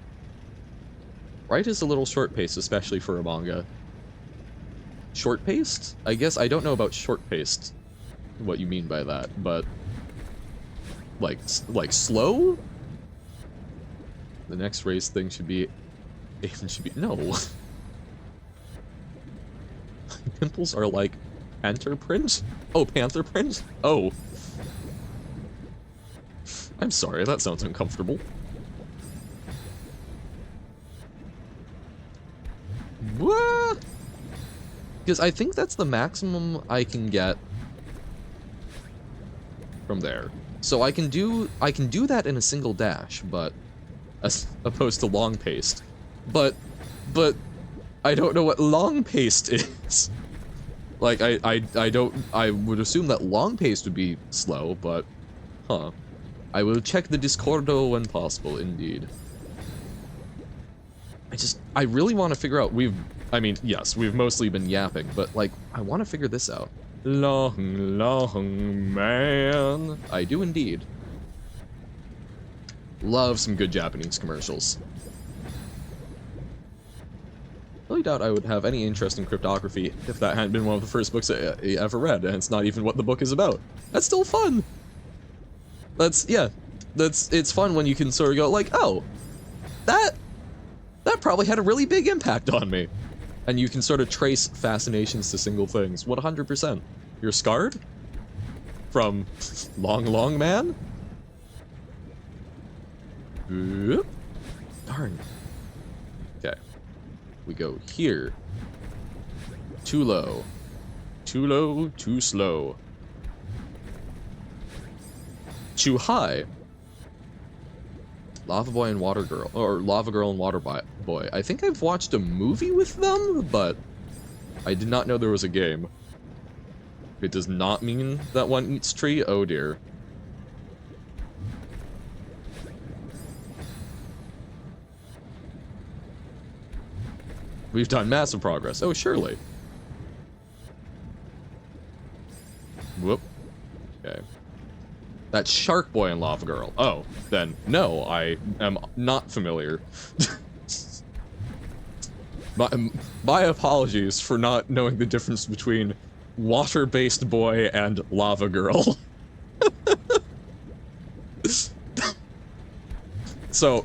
[SPEAKER 1] Right is a little short-paced, especially for a manga. Short-paced? I guess I don't know about short-paced, what you mean by that, but like slow? The next race thing should be no. Pimples are like panther print? Oh, panther print? Oh. I'm sorry, that sounds uncomfortable. What? Because I think that's the maximum I can get from there. So I can do that in a single dash, but as opposed to long paced. But I don't know what long paced is. Like I would assume that long paced would be slow, but huh. I will check the Discordo when possible, indeed. I really want to figure out, I mean, yes, we've mostly been yapping, but, like, I want to figure this out. Long man. I do indeed. Love some good Japanese commercials. Really doubt I would have any interest in cryptography if that hadn't been one of the first books I ever read, and it's not even what the book is about. That's still fun! It's fun when you can sort of go, like, oh, that probably had a really big impact on me. And you can sort of trace fascinations to single things. 100%. You're scarred? From Long Man? Oop. Darn. Okay. We go here. Too low. Too low, too slow. Too high. Lava Boy and Water Girl, or Lava Girl and Water Boy. I think I've watched a movie with them, but I did not know there was a game. It does not mean that one eats tree? Oh dear. We've done massive progress. Oh, surely. Whoop. Okay. That's Shark Boy and Lava Girl. Oh, then no, I am not familiar. My apologies for not knowing the difference between water-based boy and lava girl. So,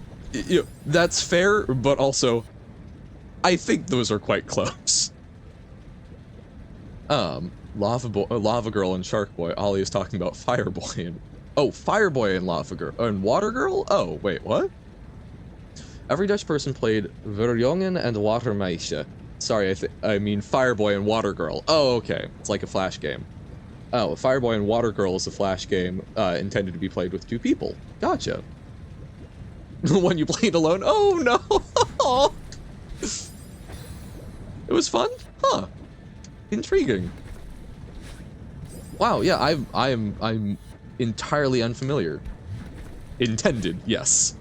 [SPEAKER 1] that's fair, but also, I think those are quite close. Lava girl and shark boy. Ollie is talking about fire boy and fire boy and lava girl and water girl. Oh wait, what? Every Dutch person played Verjongen and Watermeisje. Sorry, I mean Fireboy and Water Girl. Oh, okay. It's like a Flash game. Oh, Fireboy and Water Girl is a Flash game intended to be played with 2 people. Gotcha. One you played alone? Oh no! It was fun? Huh. Intriguing. Wow, yeah, I'm entirely unfamiliar. Intended, yes.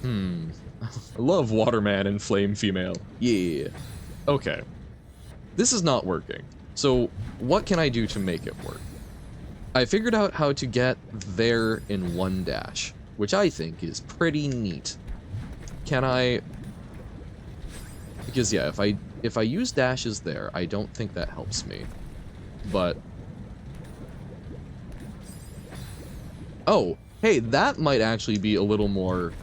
[SPEAKER 1] I love Waterman and Flame Female. Yeah. Okay. This is not working. So, what can I do to make it work? I figured out how to get there in 1 dash, which I think is pretty neat. Can I... Because, yeah, if I use dashes there, I don't think that helps me. But... Oh, hey, that might actually be a little more...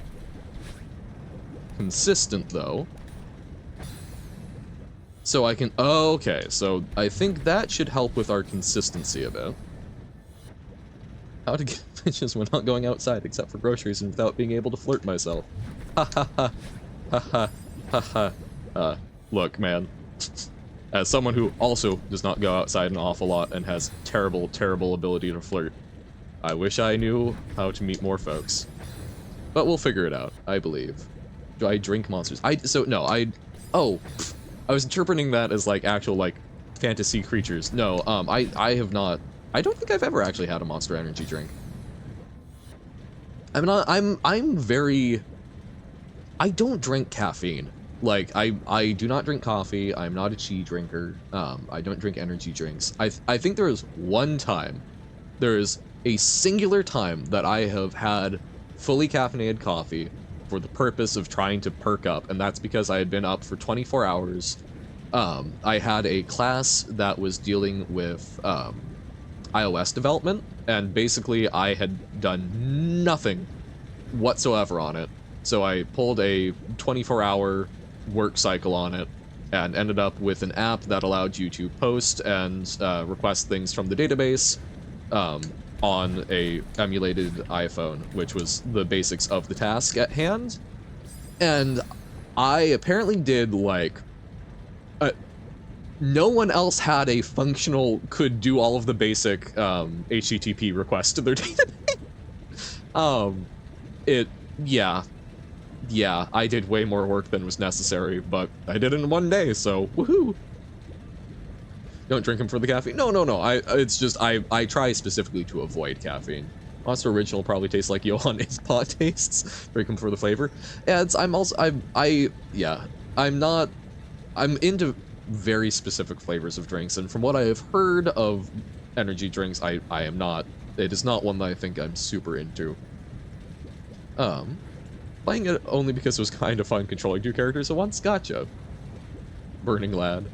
[SPEAKER 1] consistent, though. So I can... Oh, okay, so I think that should help with our consistency a bit. How to get bitches when not going outside except for groceries and without being able to flirt myself. Ha ha ha. Ha ha. Ha ha. Look, man. As someone who also does not go outside an awful lot and has terrible, terrible ability to flirt, I wish I knew how to meet more folks. But we'll figure it out, I believe. Do I drink monsters? I was interpreting that as like actual like fantasy creatures. No, I have not. I don't think I've ever actually had a Monster Energy drink. I'm very... I don't drink caffeine. Like, I do not drink coffee. I'm not a tea drinker. I don't drink energy drinks. I think there is one time, there is a singular time that I have had fully caffeinated coffee for the purpose of trying to perk up, and that's because I had been up for 24 hours. I had a class that was dealing with iOS development, and basically I had done nothing whatsoever on it. So I pulled a 24-hour work cycle on it, and ended up with an app that allowed you to post and request things from the database on a emulated iPhone, which was the basics of the task at hand. And I apparently did like no one else had a functional, could do all of the basic HTTP requests to their database. Yeah, I did way more work than was necessary, but I did it in 1 day, so woohoo! Don't drink them for the caffeine. No. It's just I try specifically to avoid caffeine. Monster Original probably tastes like Johann pot tastes. Drink them for the flavor. Yeah, I'm into very specific flavors of drinks, and from what I have heard of energy drinks, I am not. It is not one that I think I'm super into. Playing it only because it was kind of fun controlling 2 characters at once. Gotcha. Burning Lad.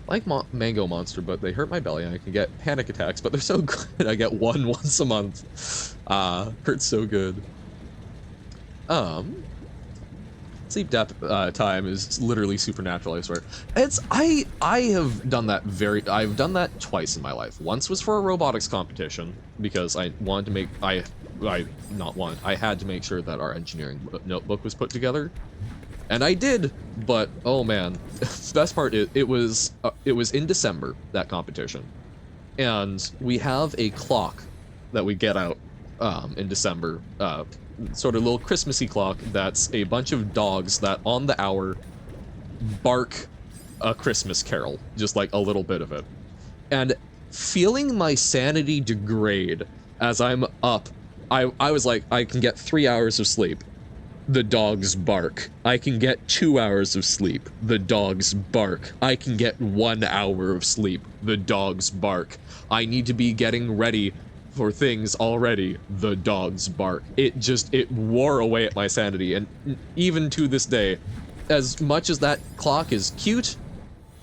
[SPEAKER 1] Like Mango Monster, but they hurt my belly and I can get panic attacks, but they're so good. I get one once a month. Hurts so good. Sleep depth time is literally supernatural, I swear. I have done that I've done that twice in my life. Once was for a robotics competition because I wanted to make I had to make sure that our engineering notebook was put together. And I did, but oh man, best part is it was in December, that competition. And we have a clock that we get out in December, sort of little Christmassy clock that's a bunch of dogs that on the hour bark a Christmas carol, just like a little bit of it. And feeling my sanity degrade as I'm up, I was like, I can get 3 hours of sleep. The dogs bark. I can get 2 hours of sleep. The dogs bark. I can get 1 hour of sleep. The dogs bark. I need to be getting ready for things already, the dog's bark. It wore away at my sanity, and even to this day, as much as that clock is cute,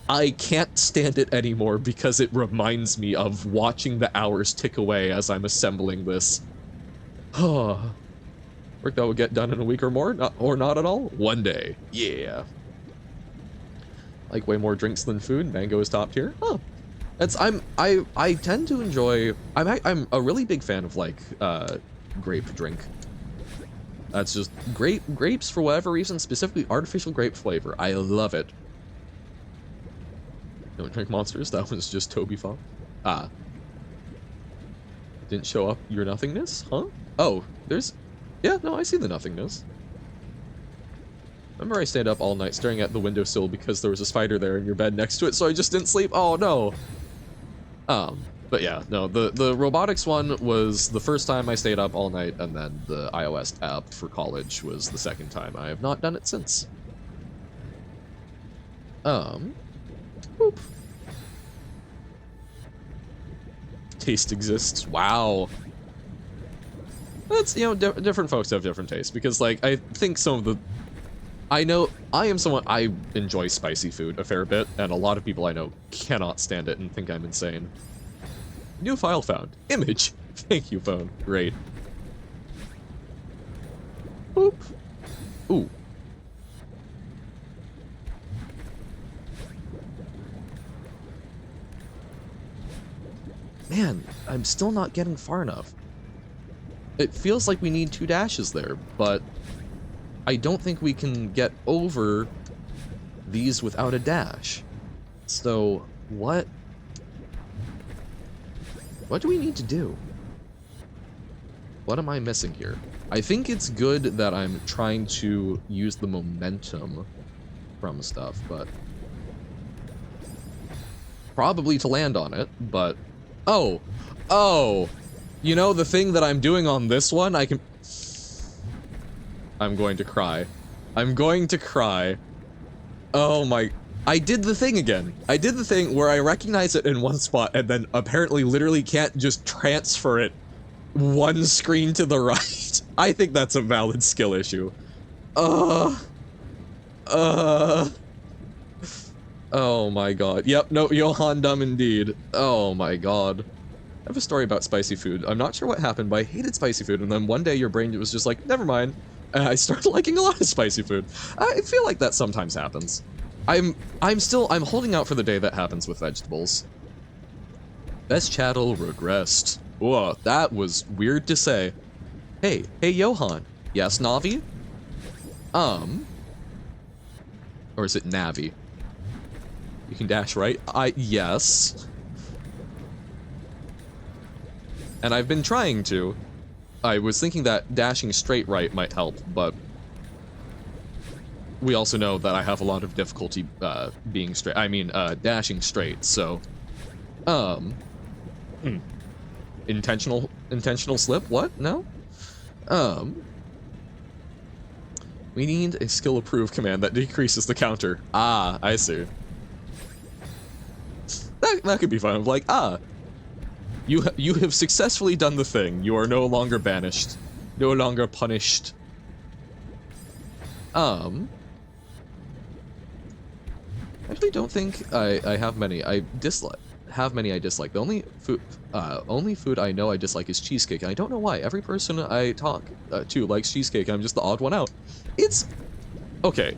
[SPEAKER 1] I can't stand it anymore because it reminds me of watching the hours tick away as I'm assembling this. Work that would get done in a week or more, or not at all? One day. Yeah. Like way more drinks than food. Mango is top tier. Huh. I tend to enjoy. I'm a really big fan of like grape drink. That's just grapes for whatever reason, specifically artificial grape flavor. I love it. Don't drink monsters. That one's just Toby Fong. Ah. Didn't show up your nothingness, huh? Oh, there's. Yeah, no, I see the nothingness. Remember I stayed up all night staring at the windowsill because there was a spider there in your bed next to it, so I just didn't sleep? Oh, no. But yeah, no, the robotics one was the first time I stayed up all night, and then the iOS app for college was the second time. I have not done it since. Boop. Taste exists. Wow. That's, you know, different folks have different tastes, because, like, I think some of the... I know, I am someone, I enjoy spicy food a fair bit, and a lot of people I know cannot stand it and think I'm insane. New file found. Image. Thank you, phone. Great. Boop. Ooh. Man, I'm still not getting far enough. It feels like we need 2 dashes there, but I don't think we can get over these without a dash. So, what do we need to do? What am I missing here? I think it's good that I'm trying to use the momentum from stuff, but probably to land on it, but oh, you know, the thing that I'm doing on this one, I'm going to cry. I'm going to cry. Oh my, I did the thing again. I did the thing where I recognize it in one spot and then apparently literally can't just transfer it one screen to the right. I think that's a valid skill issue. Oh my god. Yep, no, Johann dumb indeed. Oh my god. I have a story about spicy food. I'm not sure what happened, but I hated spicy food, and then one day your brain was just like, never mind. And I started liking a lot of spicy food. I feel like that sometimes happens. I'm holding out for the day that happens with vegetables. Best chattel regressed. Whoa, that was weird to say. Hey, Johann. Yes, Navi? Or is it Navi? You can dash right? Yes. And I've been trying to. I was thinking that dashing straight right might help, but we also know that I have a lot of difficulty being straight. I mean, dashing straight. So, intentional slip. What? No. We need a skill approve command that decreases the counter. Ah, I see. That could be fun. Like, you have successfully done the thing. You are no longer banished. No longer punished. I actually don't think I have many I dislike. I dislike. The only food I know I dislike is cheesecake, and I don't know why. Every person I talk to likes cheesecake, and I'm just the odd one out. It's okay.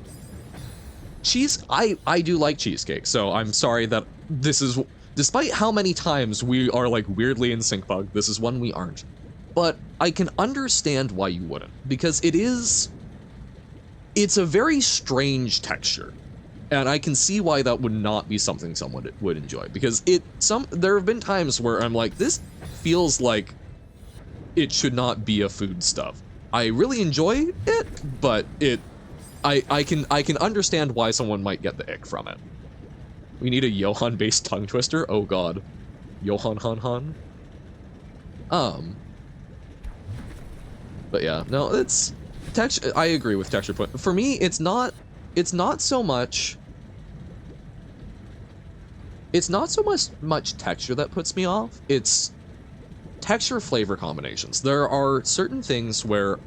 [SPEAKER 1] I do like cheesecake, so I'm sorry that this is, despite how many times we are like weirdly in sync bug, this is one we aren't. But I can understand why you wouldn't, because it's a very strange texture. And I can see why that would not be something someone would enjoy, because there have been times where I'm like, this feels like it should not be a food stuff. I really enjoy it, but I can understand why someone might get the ick from it. We need a Johann-based tongue twister? Oh god. Johann Han. But yeah, no, it's texture. I agree with texture point. For me, it's not so much texture that puts me off. It's texture flavor combinations. There are certain things where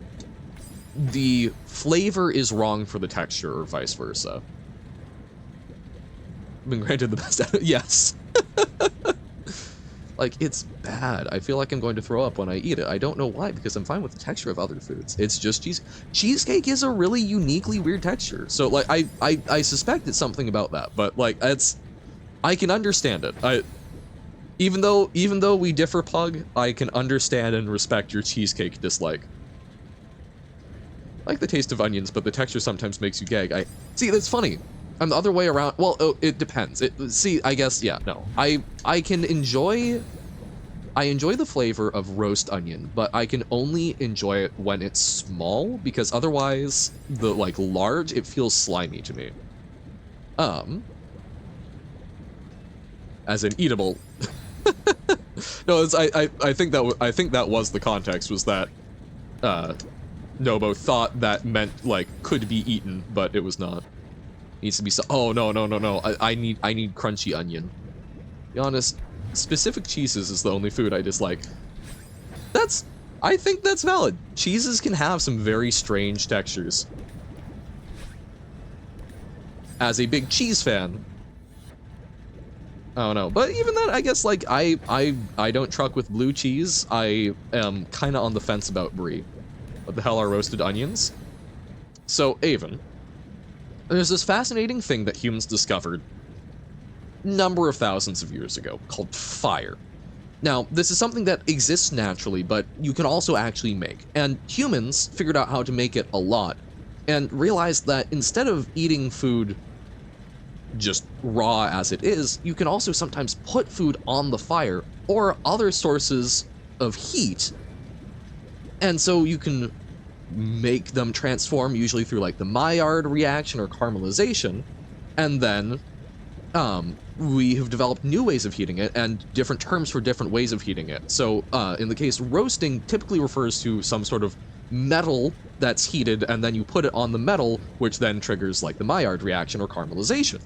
[SPEAKER 1] the flavor is wrong for the texture or vice versa. Been granted the best yes. Like, it's bad. I feel like I'm going to throw up when I eat it. I don't know why, because I'm fine with the texture of other foods. It's just cheesecake is a really uniquely weird texture. So like I suspect it's something about that, but like I can understand it. Even though we differ, Pug, I can understand and respect your cheesecake dislike. I like the taste of onions, but the texture sometimes makes you gag. See, that's funny. I'm the other way around. Well, it depends. See, I guess, yeah, no. I enjoy the flavor of roast onion, but I can only enjoy it when it's small, because otherwise, the, like, large, it feels slimy to me. As in eatable. No, I think that was the context, was that, Nobo thought that meant, like, could be eaten, but it was not. Needs to be oh, no. I need crunchy onion. To be honest, specific cheeses is the only food I dislike. I think that's valid. Cheeses can have some very strange textures. As a big cheese fan, I don't know. But even then, I guess, like, I don't truck with blue cheese. I am kind of on the fence about brie. What the hell are roasted onions? So, Avon. There's this fascinating thing that humans discovered number of thousands of years ago called fire. Now, this is something that exists naturally, but you can also actually make. And humans figured out how to make it a lot and realized that instead of eating food just raw as it is, you can also sometimes put food on the fire or other sources of heat. And so you can make them transform, usually through like the Maillard reaction or caramelization, and then we have developed new ways of heating it and different terms for different ways of heating it. So in the case, roasting typically refers to some sort of metal that's heated, and then you put it on the metal, which then triggers like the Maillard reaction or caramelization.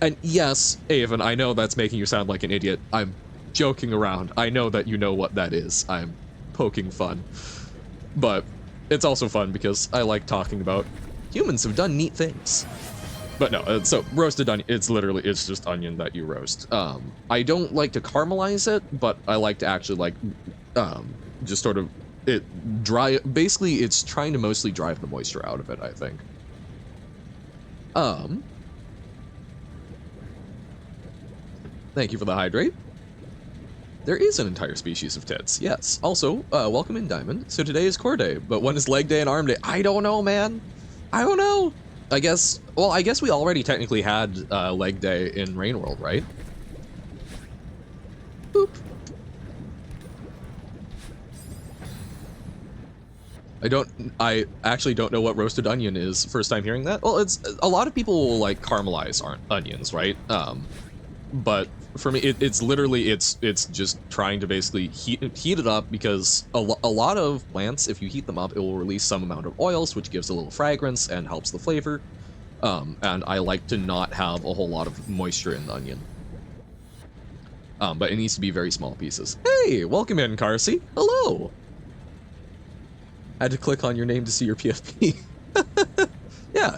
[SPEAKER 1] And yes, Avon, I know that's making you sound like an idiot. I'm joking around. I know that you know what that is. I'm poking fun. But it's also fun because I like talking about humans have done neat things. But no, so roasted onion, it's just onion that you roast. I don't like to caramelize it, but I like to actually like, just sort of basically it's trying to mostly drive the moisture out of it, I think. Thank you for the hydrate. There is an entire species of tits, yes. Also, welcome in, Diamond. So today is core day, but when is leg day and arm day? I don't know, man. I don't know. I guess we already technically had leg day in Rain World, right? Boop. I actually don't know what roasted onion is. First time hearing that. Well, it's a lot of people will like caramelize onions, right? But for me, it's literally it's just trying to basically heat it up, because a lot of plants, if you heat them up, it will release some amount of oils, which gives a little fragrance and helps the flavor. And I like to not have a whole lot of moisture in the onion. But it needs to be very small pieces. Hey, welcome in, Carsey. Hello. I had to click on your name to see your PFP. Yeah.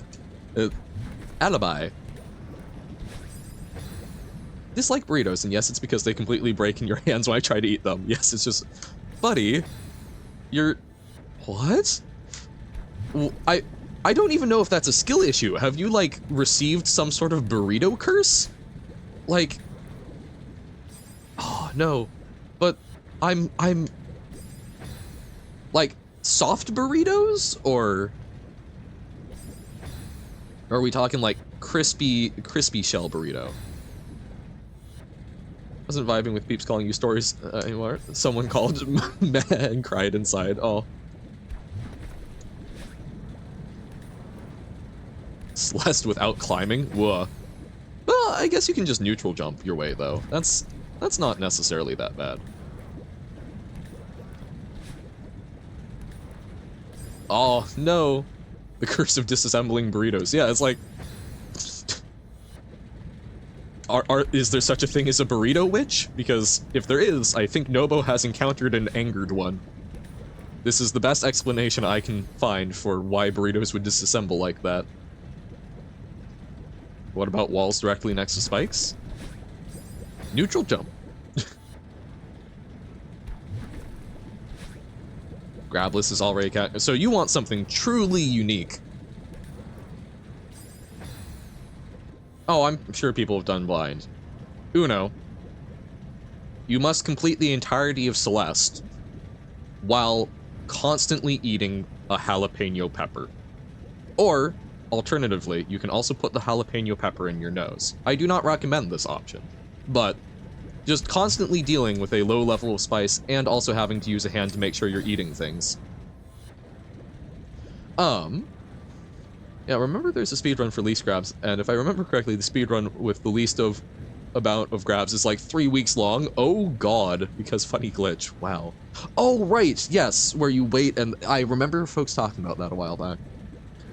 [SPEAKER 1] Alibi. Dislike burritos, and yes, it's because they completely break in your hands when I try to eat them. Yes, it's just, buddy, you're, what? Well, I don't even know if that's a skill issue. Have you, like, received some sort of burrito curse? Like, oh, no, but I'm, like, soft burritos, or are we talking, like, crispy shell burrito? Wasn't vibing with peeps calling you stories anymore. Someone called and cried inside. Oh. Celeste without climbing? Whoa. Well, I guess you can just neutral jump your way, though. That's not necessarily that bad. Oh, no. The curse of disassembling burritos. Yeah, it's like... Is there such a thing as a burrito witch? Because if there is, I think Nobo has encountered an angered one. This is the best explanation I can find for why burritos would disassemble like that. What about walls directly next to spikes? Neutral jump. Grabless is already so you want something truly unique. Oh, I'm sure people have done blind. Uno. You must complete the entirety of Celeste while constantly eating a jalapeno pepper. Or, alternatively, you can also put the jalapeno pepper in your nose. I do not recommend this option, but just constantly dealing with a low level of spice and also having to use a hand to make sure you're eating things. Yeah, remember there's a speedrun for least grabs, and if I remember correctly, the speedrun with the least amount of grabs is like 3 weeks long. Oh god, because funny glitch. Wow. Oh, right, yes, where you wait, and I remember folks talking about that a while back.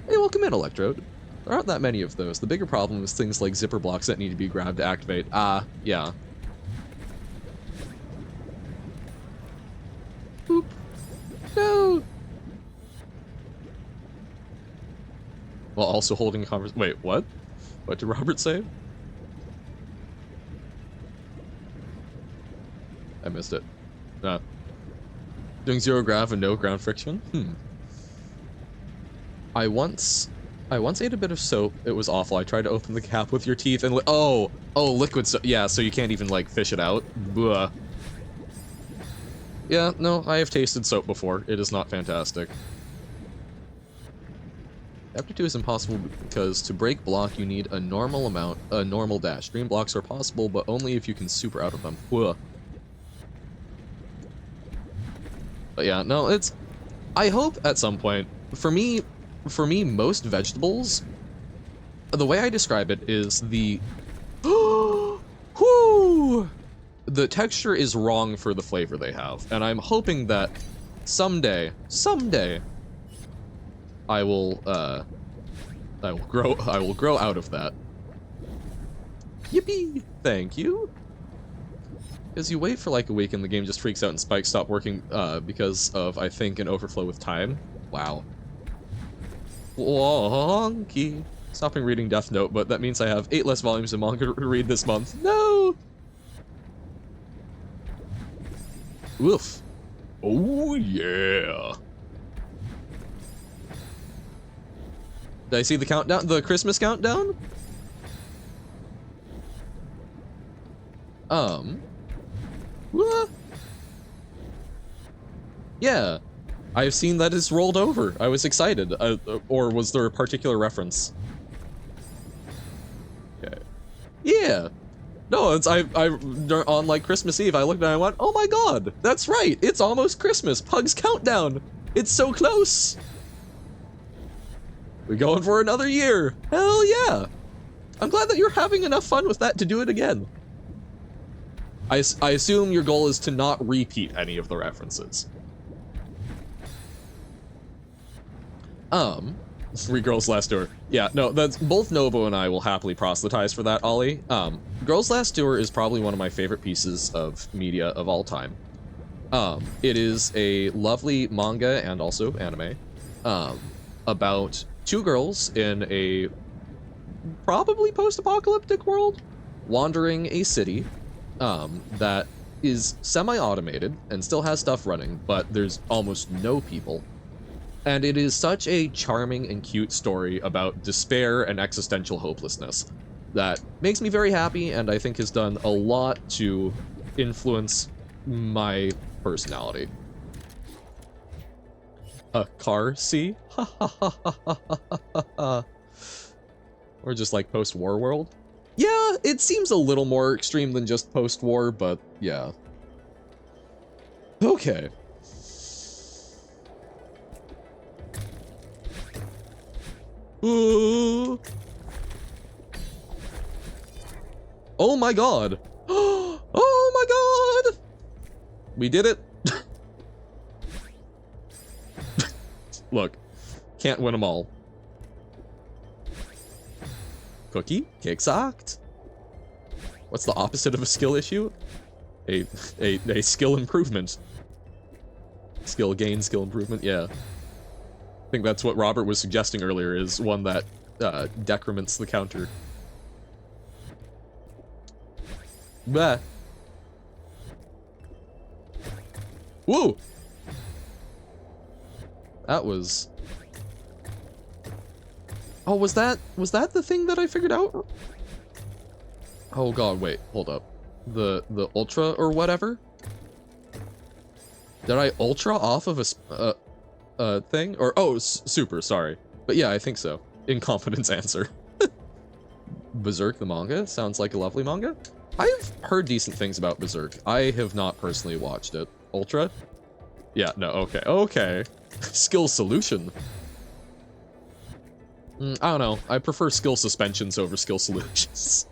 [SPEAKER 1] Hey, welcome in, Electrode. There aren't that many of those. The bigger problem is things like zipper blocks that need to be grabbed to activate. Yeah. Boop. No! While also holding a conversation. Wait, what? What did Robert say? I missed it. Doing 0 grav and no ground friction? I once ate a bit of soap. It was awful. I tried to open the cap with your teeth and oh, liquid soap. Yeah, so you can't even like fish it out. Blah. Yeah, no, I have tasted soap before. It is not fantastic. Chapter 2 is impossible because to break block you need a normal dash. Dream blocks are possible, but only if you can super out of them. Blah. But yeah, no, it's... I hope at some point, for me, most vegetables, the way I describe it is the... Whoo! The texture is wrong for the flavor they have, and I'm hoping that someday, I will grow out of that. Yippee! Thank you. Because you wait for like a week and the game just freaks out and spikes stop working because of, I think, an overflow with time. Wow. Wonky. Stopping reading Death Note, but that means I have 8 less volumes of manga to read this month. No! Oof. Oh yeah. Did I see the countdown? The Christmas countdown? What? Yeah. I've seen that it's rolled over. I was excited. Or was there a particular reference? Okay. Yeah. No, it's on like Christmas Eve, I looked and I went, oh my god, that's right, it's almost Christmas. Pug's Countdown. It's so close. We're going for another year. Hell yeah. I'm glad that you're having enough fun with that to do it again. I assume your goal is to not repeat any of the references. Three Girls Last Tour. Yeah, no, that's both Nobo and I will happily proselytize for that, Ollie. Girls Last Tour is probably one of my favorite pieces of media of all time. It is a lovely manga and also anime about 2 girls in a probably post-apocalyptic world wandering a city that is semi-automated and still has stuff running, but there's almost no people. And it is such a charming and cute story about despair and existential hopelessness that makes me very happy and I think has done a lot to influence my personality. A car C? Or just like post-war world? Yeah, it seems a little more extreme than just post-war, but yeah. Okay. Ooh. Oh my god! Oh my god! We did it! Look, can't win them all. Cookie? Kicksagt? What's the opposite of a skill issue? A skill improvement. Skill gain, skill improvement, yeah. I think that's what Robert was suggesting earlier, is one that decrements the counter. Bah. Woo! That was... Oh, was that the thing that I figured out? Oh god, wait, hold up. The ultra or whatever? Did I ultra off of a thing? Or, oh, super, sorry. But yeah, I think so. Incompetence answer. Berserk the manga? Sounds like a lovely manga. I've heard decent things about Berserk. I have not personally watched it. Ultra? Yeah, no, okay. Okay. Skill solution. I don't know. I prefer skill suspensions over skill solutions.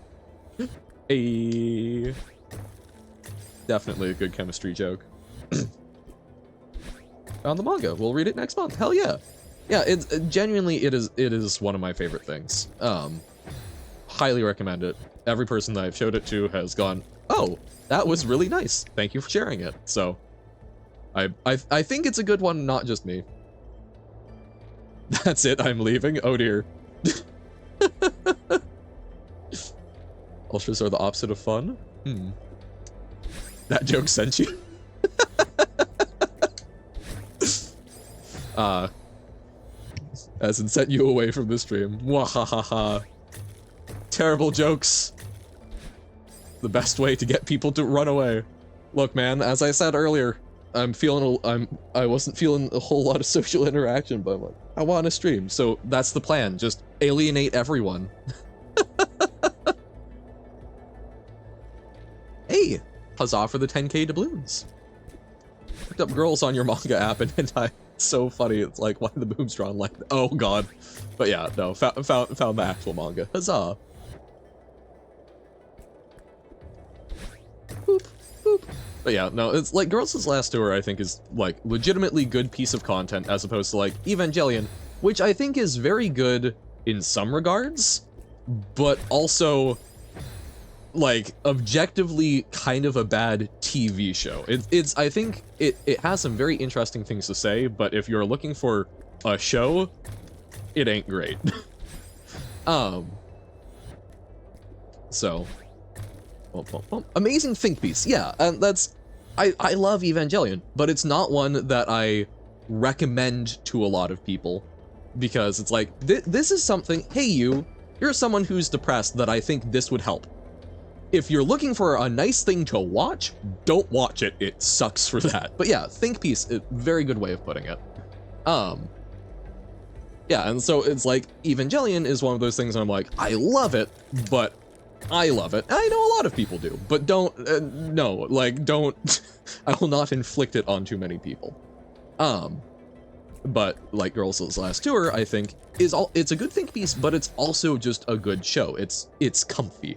[SPEAKER 1] Definitely a good chemistry joke. On the manga. We'll read it next month. Hell yeah. Yeah, it's genuinely it is one of my favorite things. Highly recommend it. Every person that I've showed it to has gone, "Oh, that was really nice. Thank you for sharing it." So I think it's a good one, not just me. That's it, I'm leaving. Oh dear. Ultras are the opposite of fun? That joke sent you? As in sent you away from the stream. Wahahaha. Terrible jokes. The best way to get people to run away. Look, man, as I said earlier, I wasn't feeling a whole lot of social interaction, but I'm like, I want to stream, so that's the plan. Just alienate everyone. Hey, huzzah for the 10k doubloons. Looked up girls on your manga app and hentai. It's so funny. It's like, why are the boobs drawn like that? Oh god. But yeah, no, found the actual manga. Huzzah. Boop, boop. But yeah, no, it's like Girls' Last Tour, I think, is like legitimately good piece of content as opposed to like Evangelion, which I think is very good in some regards, but also like objectively kind of a bad TV show. I think it has some very interesting things to say, but if you're looking for a show, it ain't great. So amazing think piece, yeah, and that's I love Evangelion, but it's not one that I recommend to a lot of people because it's like this is something, hey you're someone who's depressed that I think this would help. If you're looking for a nice thing to watch, don't watch it. It sucks for that. But yeah, think piece, very good way of putting it. Yeah, and so it's like Evangelion is one of those things I'm like, I love it, but I love it. I know a lot of people do, but don't, no, like, don't, I will not inflict it on too many people. But like Girls' Last Tour, I think, it's a good think piece, but it's also just a good show. It's comfy.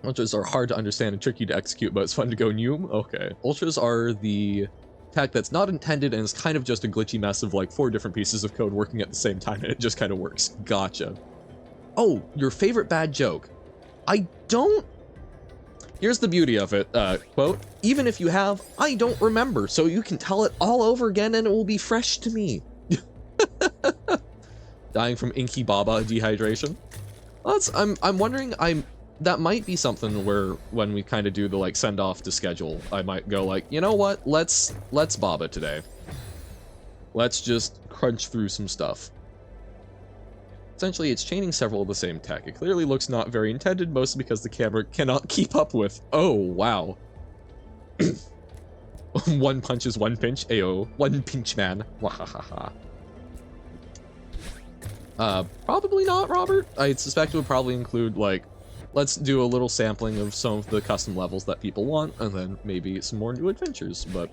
[SPEAKER 1] Ultras are hard to understand and tricky to execute, but it's fun to go Noom. Okay. Ultras are the tech that's not intended and is kind of just a glitchy mess of like 4 different pieces of code working at the same time, and it just kind of works. Gotcha. Oh, your favorite bad joke. I don't... Here's the beauty of it, quote, even if you have, I don't remember, so you can tell it all over again and it will be fresh to me. Dying from inky baba dehydration. Well, I'm wondering, that might be something where when we kind of do the like send off to schedule, I might go like, you know what, let's baba today. Let's just crunch through some stuff. Essentially, it's chaining several of the same tech. It clearly looks not very intended, mostly because the camera cannot keep up with. Oh, wow. One punch is one pinch. Ayo, one pinch man. Wahahaha. Probably not, Robert. I suspect it would probably include, like, let's do a little sampling of some of the custom levels that people want, and then maybe some more new adventures, but...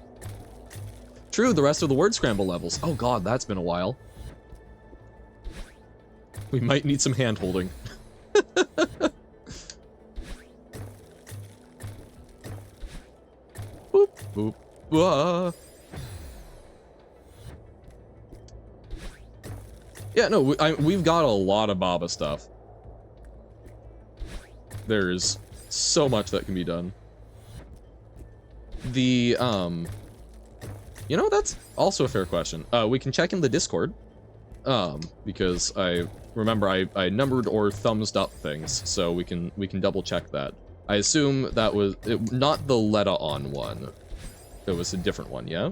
[SPEAKER 1] True, the rest of the word scramble levels. Oh god, that's been a while. We might need some hand-holding. Boop, boop, wah. Yeah, no, we've got a lot of Baba stuff. There's so much that can be done. The, you know, that's also a fair question. We can check in the Discord, because I remember I numbered or thumbs up things, so we can double check that. I assume that was not the Letta on one. It was a different one, yeah?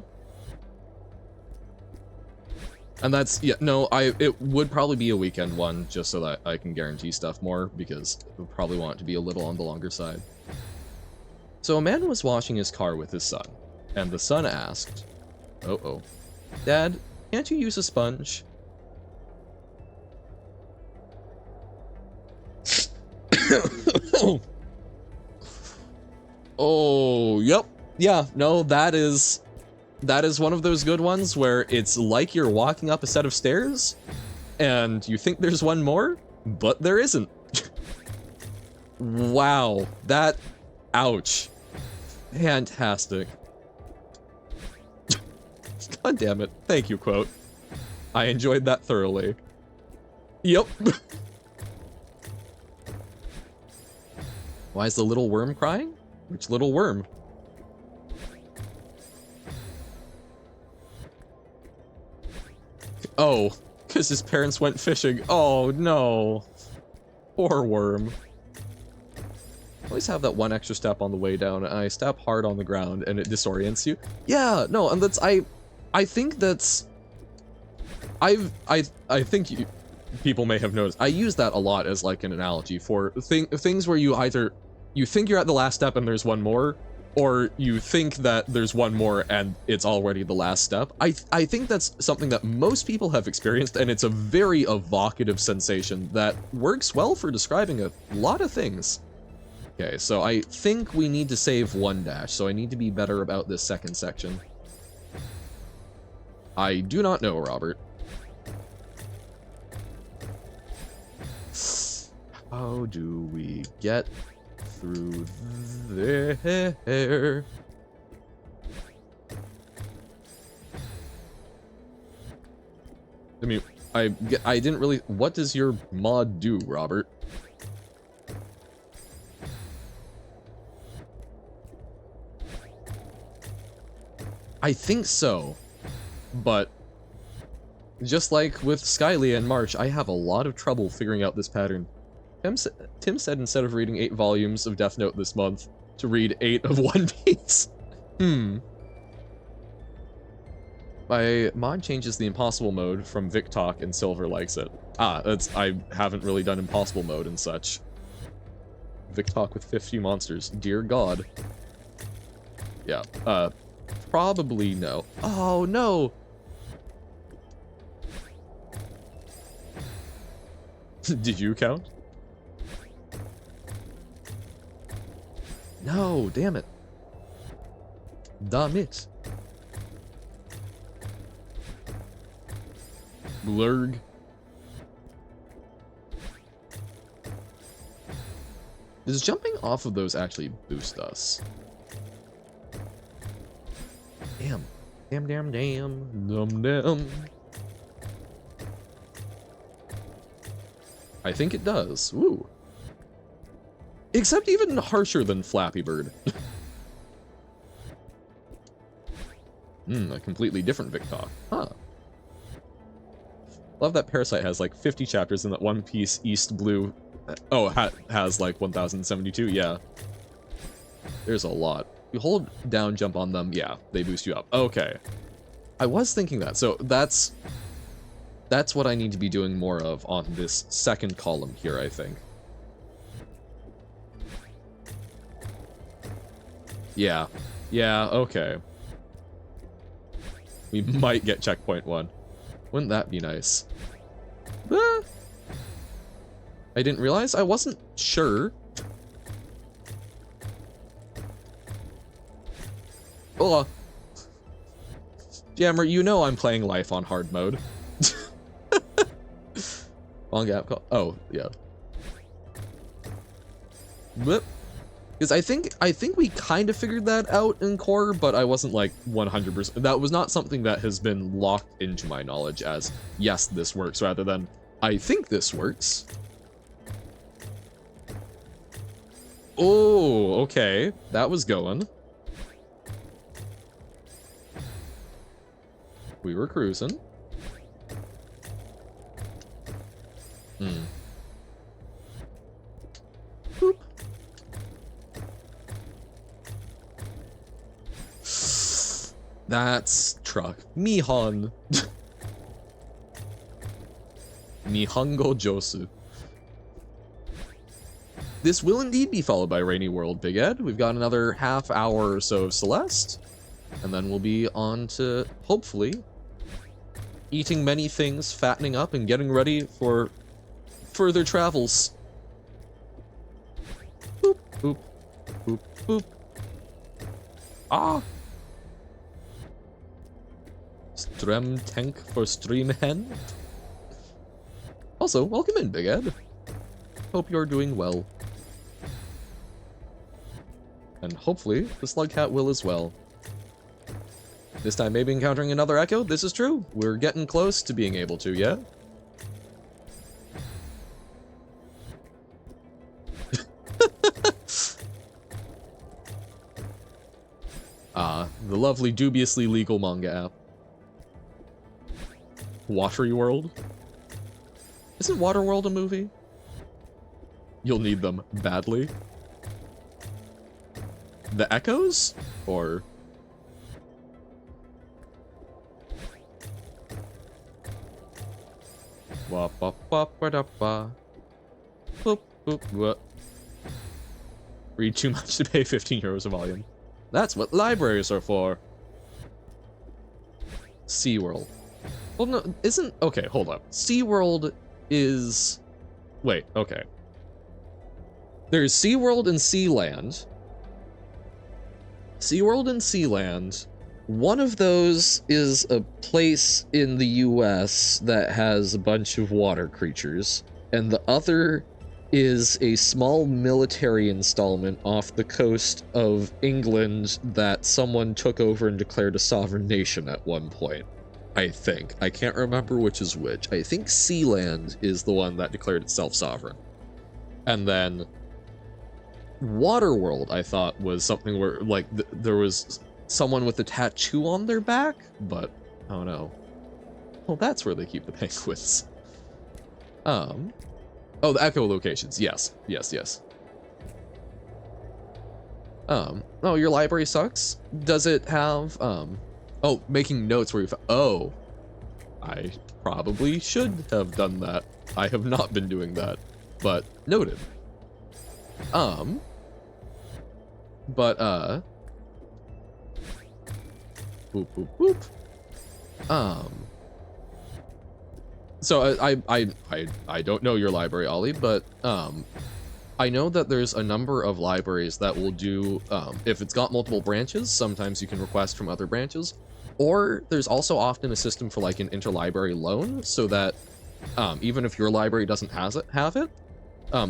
[SPEAKER 1] And that's, yeah, no, it would probably be a weekend one, just so that I can guarantee stuff more, because I would probably want it to be a little on the longer side. So a man was washing his car with his son, and the son asked, "Uh-oh, Dad, can't you use a sponge?" Oh, yep. Yeah, no, that is one of those good ones where it's like you're walking up a set of stairs, and you think there's one more, but there isn't. Wow, that... ouch. Fantastic. God damn it. Thank you, quote. I enjoyed that thoroughly. Yep. Why is the little worm crying? Which little worm? Oh, because his parents went fishing. Oh, no. Poor worm. I always have that one extra step on the way down, and I step hard on the ground, and it disorients you. Yeah, no, and that's, I think that's... I think people may have noticed. I use that a lot as, like, an analogy for things where you either... you think you're at the last step and there's one more, or you think that there's one more and it's already the last step. I think that's something that most people have experienced, and it's a very evocative sensation that works well for describing a lot of things. Okay, so I think we need to save one dash, so I need to be better about this second section. I do not know, Robert. How do we get through there? I mean, I didn't really... What does your mod do, Robert? I think so, but just like with Skylia and March, I have a lot of trouble figuring out this pattern. Tim said instead of reading 8 volumes of Death Note this month, to read 8 of One Piece. My mod changes the impossible mode from Vic Talk, and Silver likes it. Ah, I haven't really done impossible mode and such. Vic Talk with 50 monsters. Dear God. Yeah, probably no. Oh, no! Did you count? No, damn it. Damn it. Blurg. Does jumping off of those actually boost us? Damn. Damn. I think it does. Ooh. Except even harsher than Flappy Bird. A completely different Vic Talk. Huh. Love that Parasite has like 50 chapters in that One Piece East Blue. Oh, has like 1072, yeah. There's a lot. You hold down, jump on them, yeah, they boost you up. Okay. I was thinking that, so that's what I need to be doing more of on this second column here, I think. Yeah. Yeah, okay. We might get checkpoint 1. Wouldn't that be nice? Ah. I didn't realize? I wasn't sure. Oh. Jammer, you know I'm playing life on hard mode. Long gap call. Oh, yeah. Because I think we kind of figured that out in core, but I wasn't like 100%. That was not something that has been locked into my knowledge as, yes, this works, rather than, I think this works. Oh, okay. That was going. We were cruising. Hmm. Boop. That's truck. Mihon. Nihongo Josu. This will indeed be followed by Rainy World, Big Ed. We've got another half hour or so of Celeste, and then we'll be on to, hopefully, eating many things, fattening up, and getting ready for further travels. Boop, boop, boop, boop. Ah! Strem tank for stream hen. Also, welcome in, Big Ed. Hope you're doing well. And hopefully, the Slugcat will as well. This time maybe encountering another Echo? This is true. We're getting close to being able to, yeah? The lovely, dubiously legal manga app. Watery World? Isn't Waterworld a movie? You'll need them badly. The Echoes? Or... Wah, ba, ba, ba, da, ba. Boop, boop, boop. Read too much to pay 15 euros a volume. That's what libraries are for. SeaWorld. Well, no, isn't... Okay, hold up. SeaWorld is... Wait, okay. There's SeaWorld and Sealand. SeaWorld and Sealand. One of those is a place in the US that has a bunch of water creatures, and the other is a small military installment off the coast of England that someone took over and declared a sovereign nation at one point. I think. I can't remember which is which. I think Sealand is the one that declared itself sovereign. And then Waterworld, I thought, was something where, like, there was someone with a tattoo on their back, but I don't know. Well, that's where they keep the penguins. Oh, the echolocations. Yes, yes, yes. Oh, your library sucks? Does it have, oh, making notes where oh, I probably should have done that. I have not been doing that, but noted. Boop, boop, boop. So I don't know your library, Ollie, but I know that there's a number of libraries that will do, if it's got multiple branches, sometimes you can request from other branches, or there's also often a system for like an interlibrary loan, so that even if your library doesn't have it,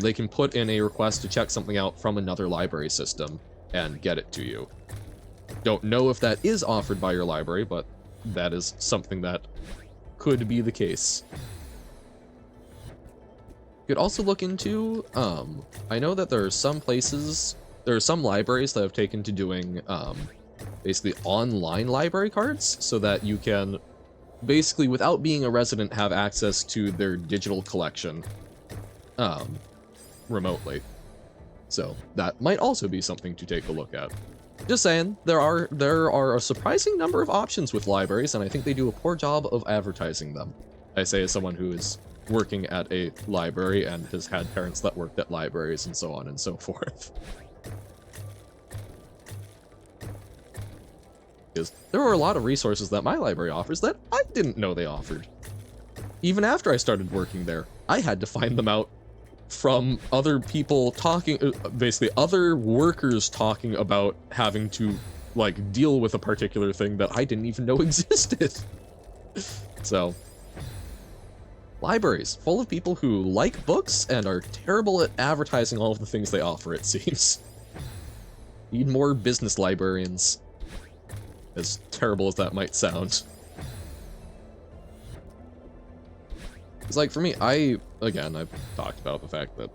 [SPEAKER 1] they can put in a request to check something out from another library system and get it to you. Don't know if that is offered by your library, but that is something that could be the case. You could also look into, I know that there are some libraries that have taken to doing, basically online library cards, so that you can, basically without being a resident, have access to their digital collection, remotely. So that might also be something to take a look at. Just saying, there are a surprising number of options with libraries, and I think they do a poor job of advertising them. I say as someone who is working at a library and has had parents that worked at libraries and so on and so forth. Because there are a lot of resources that my library offers that I didn't know they offered. Even after I started working there, I had to find them out from other people talking, basically other workers talking about having to, like, deal with a particular thing that I didn't even know existed. So, libraries, full of people who like books and are terrible at advertising all of the things they offer, it seems. Need more business librarians. As terrible as that might sound. It's like, for me, I've talked about the fact that,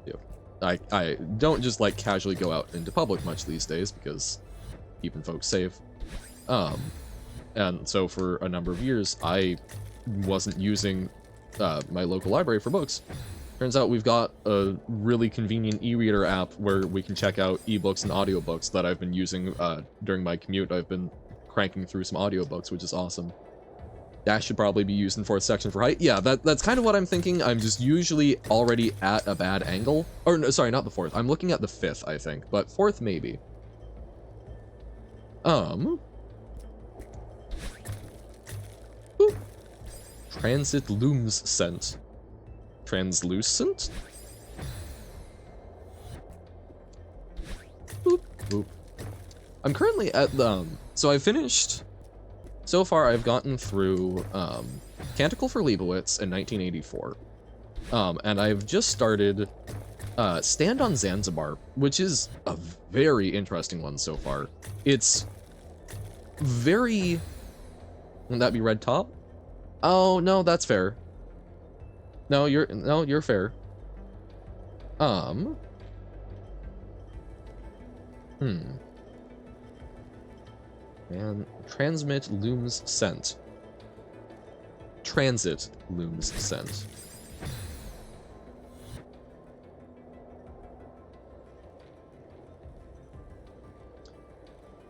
[SPEAKER 1] you I don't just like casually go out into public much these days because keeping folks safe. And so for a number of years, I wasn't using my local library for books. Turns out we've got a really convenient e-reader app where we can check out ebooks and audiobooks that I've been using during my commute. I've been cranking through some audiobooks, which is awesome. Dash should probably be used in 4th section for height. Yeah, that's kind of what I'm thinking. I'm just usually already at a bad angle. Or, no, sorry, not the 4th. I'm looking at the 5th, I think. But 4th, maybe. Ooh. Transit looms scent. Translucent? Boop, boop. I'm currently at the, so I finished, so far I've gotten through, Canticle for Leibowitz in 1984. And I've just started, Stand on Zanzibar, which is a very interesting one so far. It's very, wouldn't that be red top? Oh, no, that's fair. No, you're fair. And transmit looms scent. Transit looms scent.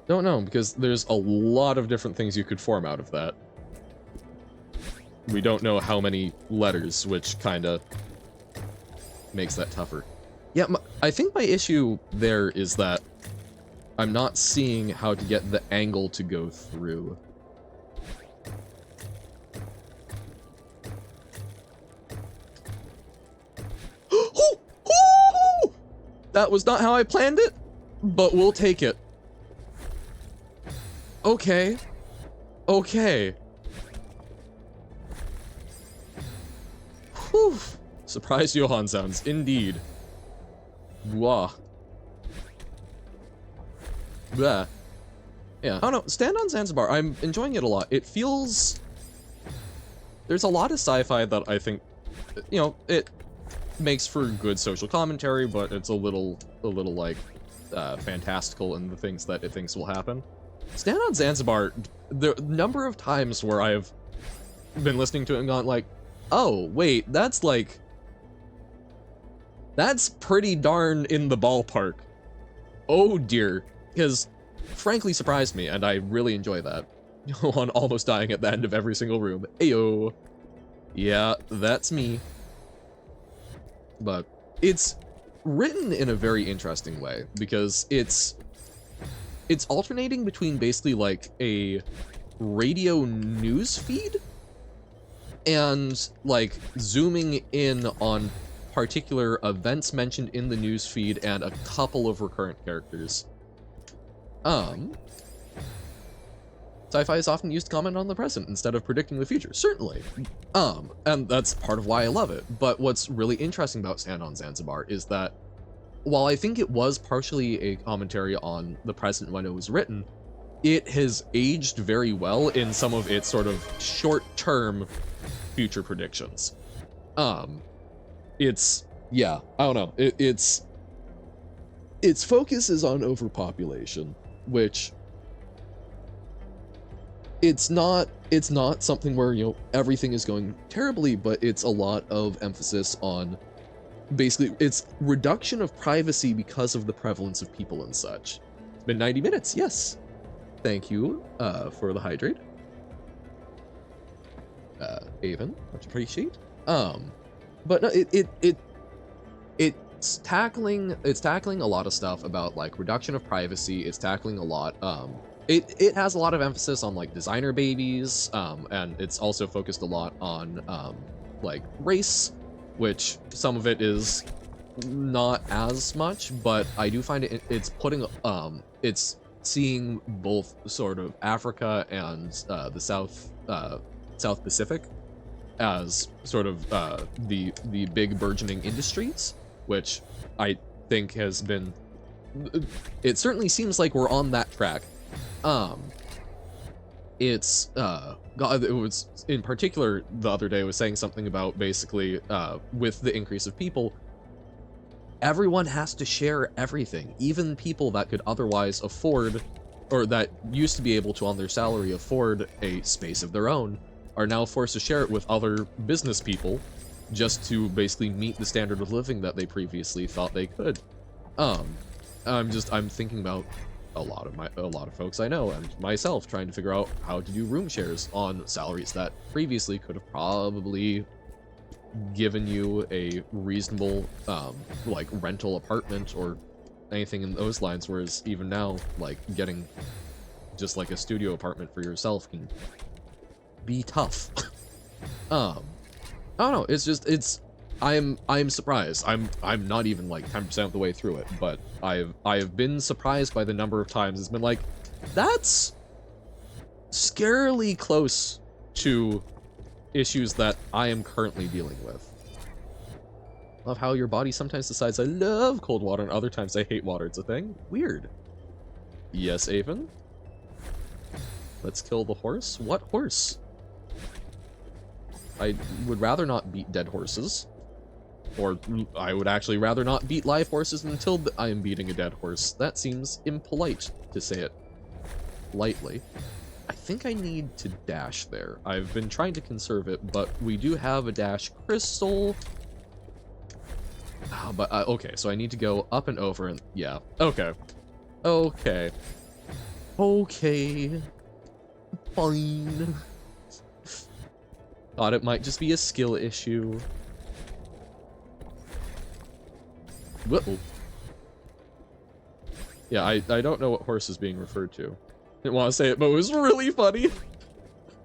[SPEAKER 1] Don't know, because there's a lot of different things you could form out of that. We don't know how many letters, which kinda makes that tougher. Yeah, I think my issue there is that I'm not seeing how to get the angle to go through. That was not how I planned it, but we'll take it. Okay. Okay. Whew. Surprise Johann sounds, indeed. Wah. Blah. Yeah. Oh no, Stand on Zanzibar, I'm enjoying it a lot. It feels... There's a lot of sci-fi that I think, you know, it makes for good social commentary, but it's a little like, fantastical in the things that it thinks will happen. Stand on Zanzibar, the number of times where I've been listening to it and gone like, oh, wait, that's like... That's pretty darn in the ballpark. Oh dear. Because, frankly, surprised me, and I really enjoy that. On almost dying at the end of every single room. Ayo. Yeah, that's me. But it's written in a very interesting way, because it's alternating between basically like a radio news feed and like zooming in on particular events mentioned in the news feed and a couple of recurrent characters. Sci-fi is often used to comment on the present instead of predicting the future, certainly. And that's part of why I love it. But what's really interesting about Stand on Zanzibar is that while I think it was partially a commentary on the present when it was written, it has aged very well in some of its sort of short-term future predictions. It's, yeah, I don't know. Its focus is on overpopulation, which it's not something where, you know, everything is going terribly, but it's a lot of emphasis on basically it's reduction of privacy because of the prevalence of people and such. It's been 90 minutes, yes. Thank you for the hydrate. Avon, much appreciate. But no, it's tackling a lot of stuff about like reduction of privacy. It's tackling a lot. It has a lot of emphasis on like designer babies, and it's also focused a lot on like race, which some of it is not as much, but I do find it's putting it's seeing both sort of Africa and the South Pacific as sort of the big burgeoning industries, which I think has been, it certainly seems like we're on that track. It was in particular the other day I was saying something about basically with the increase of people, Everyone has to share everything. Even people that could otherwise afford, or that used to be able to on their salary afford a space of their own, are now forced to share it with other business people just to basically meet the standard of living that they previously thought they could. I'm thinking about a lot of folks I know and myself trying to figure out how to do room shares on salaries that previously could have probably given you a reasonable like rental apartment or anything in those lines, whereas even now, like, getting just like a studio apartment for yourself can be tough. I don't know, I'm surprised. I'm not even like 10% of the way through it, but I have been surprised by the number of times it's been like, that's scarily close to issues that I am currently dealing with. Love how your body sometimes decides I love cold water and other times I hate water. It's a thing? Weird. Yes, Avon? Let's kill the horse? What horse? I would rather not beat dead horses. Or I would actually rather not beat live horses until I am beating a dead horse. That seems impolite, to say it lightly. I think I need to dash there. I've been trying to conserve it, but we do have a dash crystal. Okay, so I need to go up and over and... yeah, okay. Okay. Okay. Fine. Thought it might just be a skill issue. Whoa. Yeah, I don't know what horse is being referred to. Didn't want to say it, but it was really funny.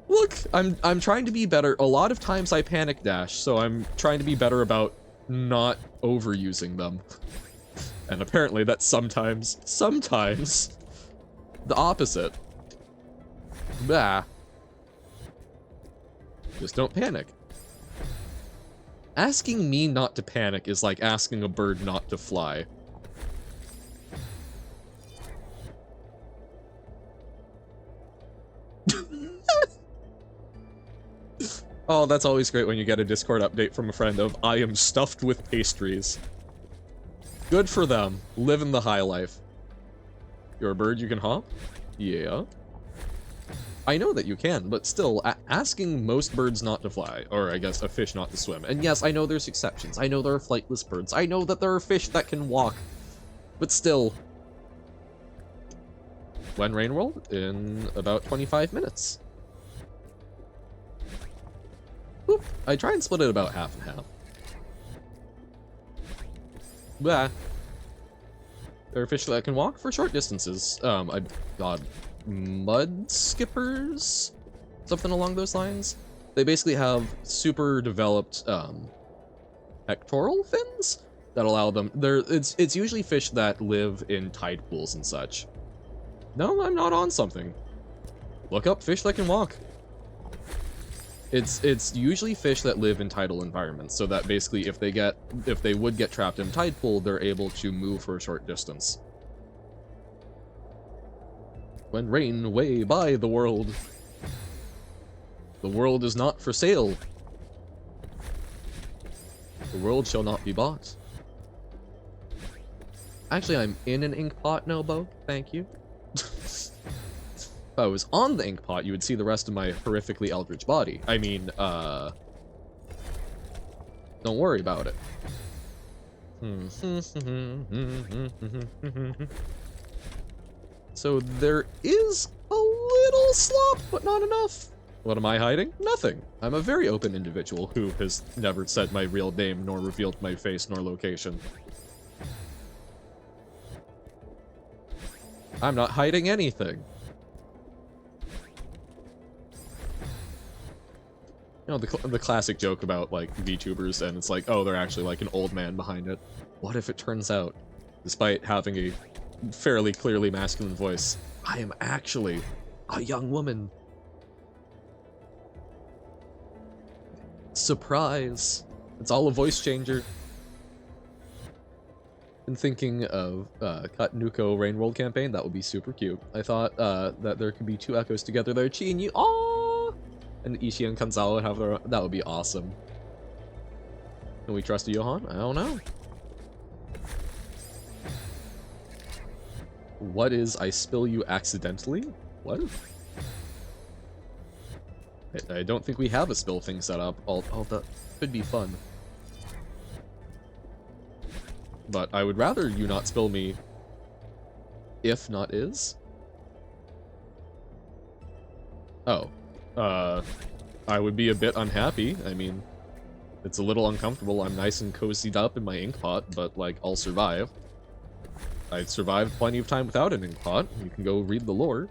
[SPEAKER 1] Look, I'm trying to be better. A lot of times I panic dash, so I'm trying to be better about not overusing them. And apparently that's sometimes the opposite. Bah. Just don't panic. Asking me not to panic is like asking a bird not to fly. Oh, that's always great when you get a Discord update from a friend of, I am stuffed with pastries. Good for them. Living the high life. You're a bird you can hop? Yeah. I know that you can, but still, asking most birds not to fly, or I guess a fish not to swim. And yes, I know there's exceptions. I know there are flightless birds. I know that there are fish that can walk. But still. When Rain World? In about 25 minutes. Oop, I try and split it about half and half. Bah. There are fish that can walk for short distances. I got mud skippers? Something along those lines. They basically have super developed pectoral fins that allow them. It's usually fish that live in tide pools and such. No, I'm not on something. Look up fish that can walk. It's usually fish that live in tidal environments, so that basically if they would get trapped in a tide pool, they're able to move for a short distance. When rain way by the world is not for sale. The world shall not be bought. Actually, I'm in an ink pot, Nobo. Thank you. If I was on the ink pot, you would see the rest of my horrifically eldritch body. I mean, don't worry about it. So there is a little slop, but not enough. What am I hiding? Nothing. I'm a very open individual who has never said my real name, nor revealed my face, nor location. I'm not hiding anything. You know, the classic joke about, like, VTubers, and it's like, oh, they're actually, like, an old man behind it. What if it turns out, despite having a fairly clearly masculine voice, I am actually a young woman? Surprise! It's all a voice changer. Been thinking of Cut Nuko Rain World campaign. That would be super cute. I thought that there could be two echoes together there. Chi and Yu. Aww! And Ishii and Kanzawa would have their own. That would be awesome. Can we trust a Johan? I don't know. What is I spill you accidentally? What? I don't think we have a spill thing set up. Oh, that could be fun. But I would rather you not spill me if not is. Oh. I would be a bit unhappy. I mean, it's a little uncomfortable. I'm nice and cozied up in my ink pot, but, like, I'll survive. I'd survived plenty of time without an ink pot. You can go read the lore.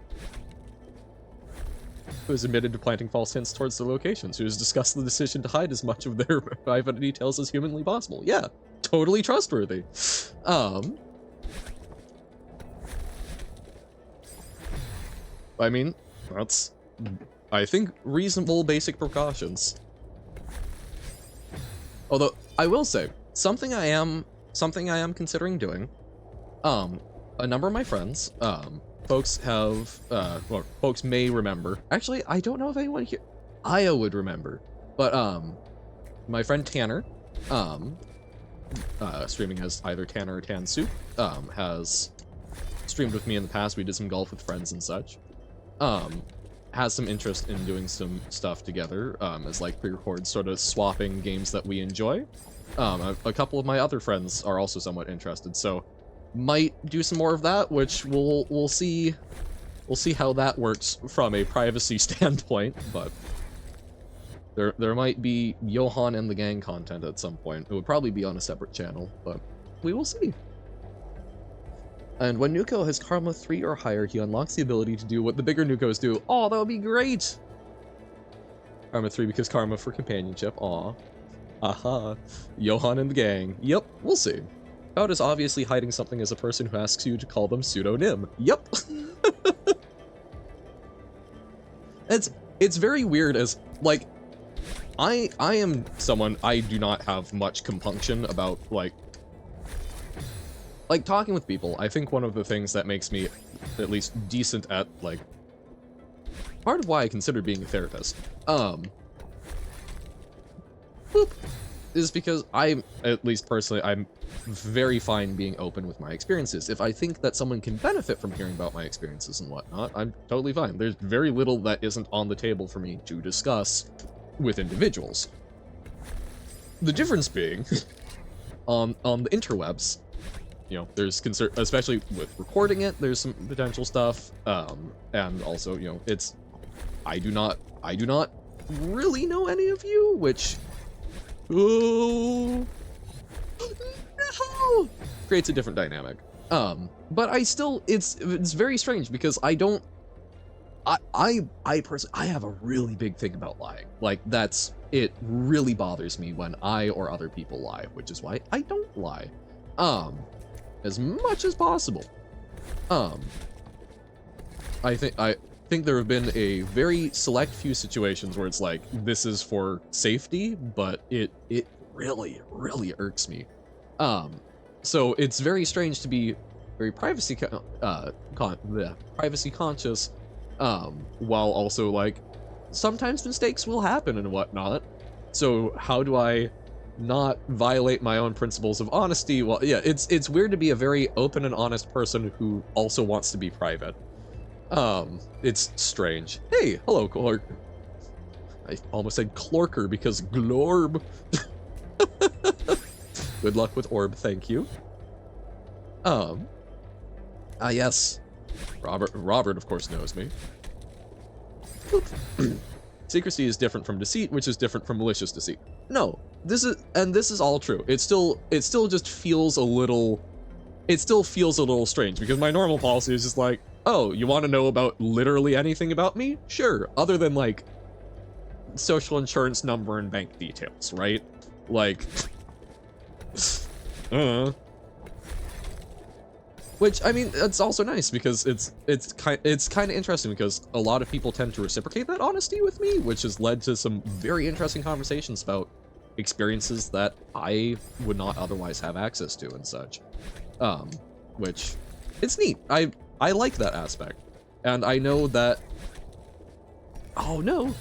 [SPEAKER 1] Who has admitted to planting false hints towards their locations, who has discussed the decision to hide as much of their private details as humanly possible. Yeah, totally trustworthy. I mean, that's, I think, reasonable basic precautions. Although, I will say, something I am considering doing, a number of my friends, folks have, or folks may remember. Actually, I don't know if anyone here, Aya would remember, but, my friend Tanner, streaming as either Tanner or Tan Soup, has streamed with me in the past. We did some golf with friends and such. Has some interest in doing some stuff together, as like pre-record, sort of swapping games that we enjoy. A couple of my other friends are also somewhat interested, so might do some more of that, which we'll see how that works from a privacy standpoint, but there might be Johan and the gang content at some point. It would probably be on a separate channel, but we will see. And when Nuko has Karma 3 or higher, he unlocks the ability to do what the bigger Nukos do. Oh, that would be great! Karma 3 because Karma for companionship. Aw. Aha. Johan and the gang. Yep, we'll see. Cloud is obviously hiding something as a person who asks you to call them pseudonym. Yep. It's very weird as, like, I am someone, I do not have much compunction about, like talking with people. I think one of the things that makes me at least decent at, like, part of why I consider being a therapist, is because I'm, at least personally, I'm very fine being open with my experiences. If I think that someone can benefit from hearing about my experiences and whatnot, I'm totally fine. There's very little that isn't on the table for me to discuss with individuals. The difference being, on the interwebs, you know, there's concern, especially with recording it, there's some potential stuff, and also, you know, it's, I do not really know any of you, which, oh, no, creates a different dynamic. But I still, it's very strange because I personally, I have a really big thing about lying. Like, it really bothers me when I or other people lie, which is why I don't lie. As much as possible. I think there have been a very select few situations where it's like, this is for safety, but it really, really irks me. So it's very strange to be very privacy conscious, while also, like, sometimes mistakes will happen and whatnot. So how do I not violate my own principles of honesty? Well, yeah, it's weird to be a very open and honest person who also wants to be private. It's strange. Hey, hello, Clork. I almost said Clorker because Glorb. Good luck with Orb, thank you. Yes. Robert, of course, knows me. Secrecy is different from deceit, which is different from malicious deceit. No, this is all true. It still just feels a little, strange because my normal policy is just like, oh, you want to know about literally anything about me? Sure, other than, like, social insurance number and bank details, right? Like, which, I mean, it's also nice because it's kind of interesting because a lot of people tend to reciprocate that honesty with me, which has led to some very interesting conversations about experiences that I would not otherwise have access to and such. Which, it's neat. I like that aspect. And I know that, oh no,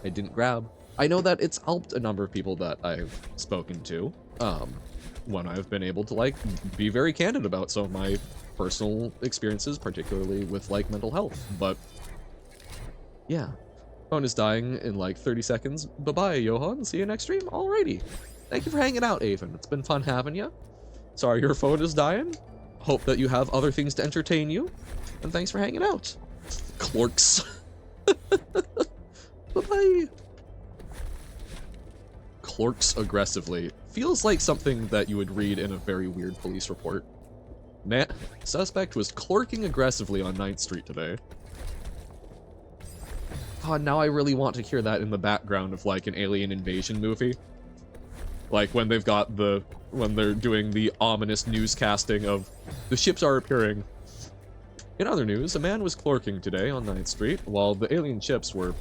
[SPEAKER 1] I didn't grab. I know that it's helped a number of people that I've spoken to, when I've been able to, like, be very candid about some of my personal experiences, particularly with, like, mental health, but yeah. Phone is dying in, like, 30 seconds. Bye-bye, Johan. See you next stream. Alrighty. Thank you for hanging out, Avon. It's been fun having you. Sorry your phone is dying. Hope that you have other things to entertain you. And thanks for hanging out. Clerks. Bye-bye. Clerks aggressively. Feels like something that you would read in a very weird police report. Suspect was clerking aggressively on 9th Street today. God, now I really want to hear that in the background of, like, an alien invasion movie. Like, when they've got when they're doing the ominous newscasting of, the ships are appearing. In other news, a man was clerking today on 9th Street, while the alien ships were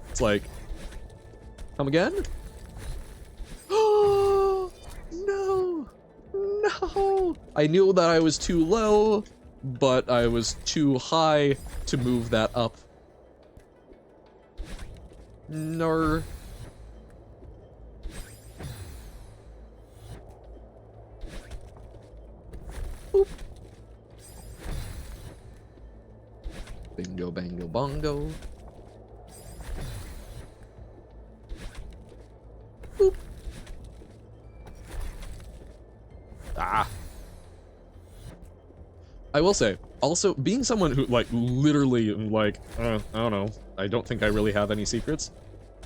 [SPEAKER 1] It's like, come again? Oh, no, no. I knew that I was too low, but I was too high to move that up. No. Boop. Bingo, bango, bongo. Boop. Ah. I will say, also, being someone who, like, literally, like, I don't know, I don't think I really have any secrets,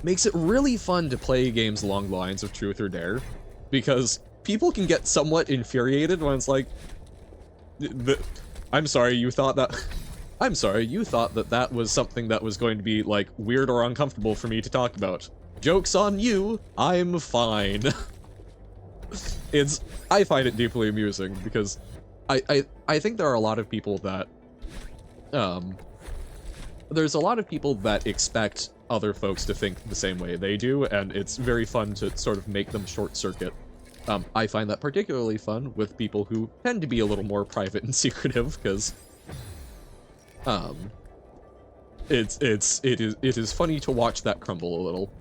[SPEAKER 1] makes it really fun to play games along the lines of Truth or Dare, because people can get somewhat infuriated when it's like, I'm sorry, you thought that... I'm sorry, you thought that that was something that was going to be, like, weird or uncomfortable for me to talk about. Joke's on you, I'm fine. I find it deeply amusing, because I think there are a lot of people that, there's a lot of people that expect other folks to think the same way they do, and it's very fun to sort of make them short-circuit. I find that particularly fun with people who tend to be a little more private and secretive, because, it is funny to watch that crumble a little.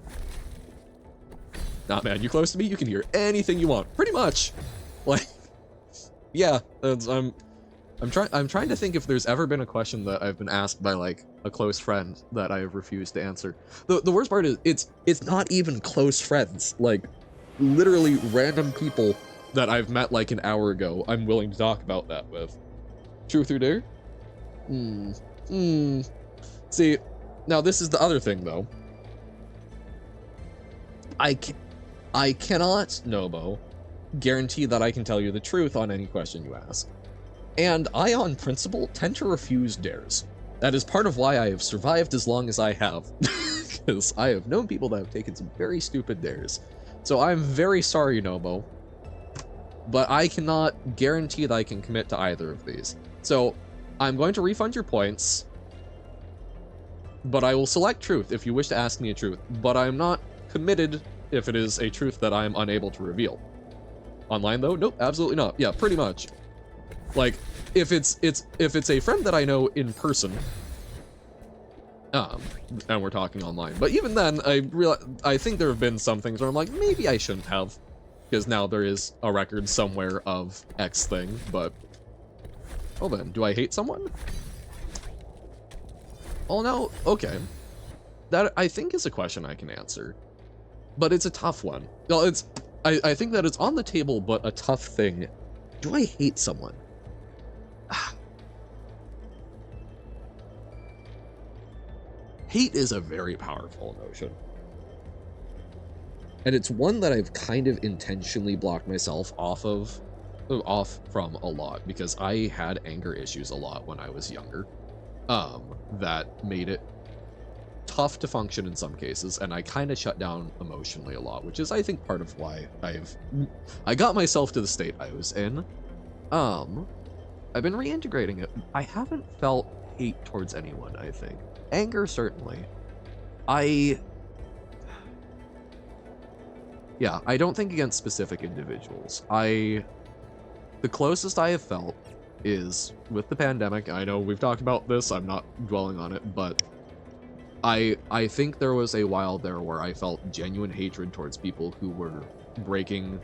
[SPEAKER 1] Nah, man, you close to me, you can hear anything you want, pretty much. Like, yeah, I'm trying to think if there's ever been a question that I've been asked by, like, a close friend that I have refused to answer. The worst part is, it's not even close friends. Like, literally random people that I've met, like, an hour ago, I'm willing to talk about that with. Truth or Dare? See, now this is the other thing, though. I cannot, Nobo, guarantee that I can tell you the truth on any question you ask. And I, on principle, tend to refuse dares. That is part of why I have survived as long as I have. Because I have known people that have taken some very stupid dares. So I'm very sorry, Nobo. But I cannot guarantee that I can commit to either of these. So I'm going to refund your points. But I will select truth if you wish to ask me a truth. But I'm not committed if it is a truth that I am unable to reveal. Online, though? Nope, absolutely not. Yeah, pretty much. Like, if it's a friend that I know in person, and we're talking online. But even then, I think there have been some things where I'm like, maybe I shouldn't have, because now there is a record somewhere of X thing, but... Oh then, do I hate someone? Oh no, okay. That, I think, is a question I can answer. But it's a tough one. Well, I think that it's on the table, but a tough thing. Do I hate someone? Hate is a very powerful emotion. And it's one that I've kind of intentionally blocked myself off from a lot, because I had anger issues a lot when I was younger. That made it tough to function in some cases, and I kind of shut down emotionally a lot, which is, I think, part of why I got myself to the state I was in. I've been reintegrating it. I haven't felt hate towards anyone, I think. Anger, certainly. Yeah, I don't think against specific individuals. The closest I have felt is with the pandemic. I know we've talked about this, I'm not dwelling on it, but I think there was a while there where I felt genuine hatred towards people who were breaking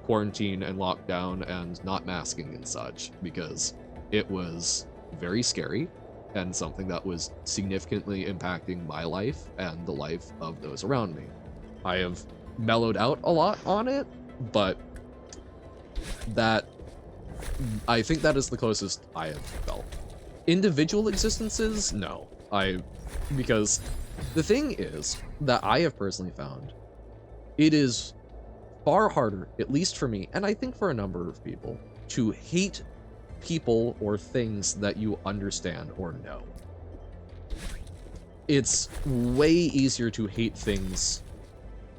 [SPEAKER 1] quarantine and lockdown and not masking and such, because it was very scary and something that was significantly impacting my life and the life of those around me. I have mellowed out a lot on it, but that, I think that is the closest I have felt. Individual existences, no. Because the thing is that I have personally found, it is far harder, at least for me, and I think for a number of people, to hate people or things that you understand or know. It's way easier to hate things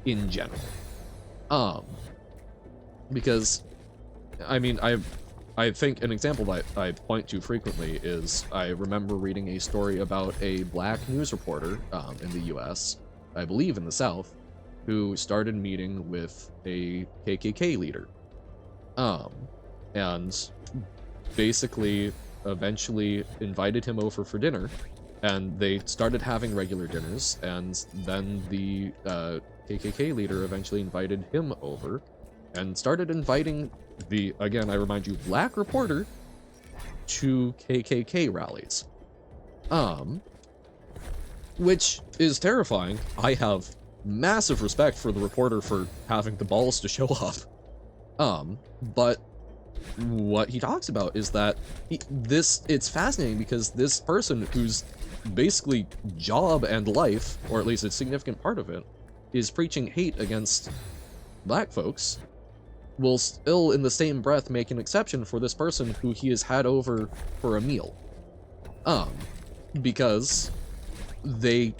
[SPEAKER 1] in general. Because, I mean, I think an example that I point to frequently is I remember reading a story about a black news reporter in the US, I believe in the South, who started meeting with a KKK leader. And basically eventually invited him over for dinner, and they started having regular dinners, and then the KKK leader eventually invited him over and started inviting the, again, I remind you, black reporter to KKK rallies. Which is terrifying. I have massive respect for the reporter for having the balls to show up. But what he talks about is that it's fascinating because this person whose basically job and life, or at least a significant part of it, is preaching hate against black folks, will still in the same breath make an exception for this person who he has had over for a meal. Because they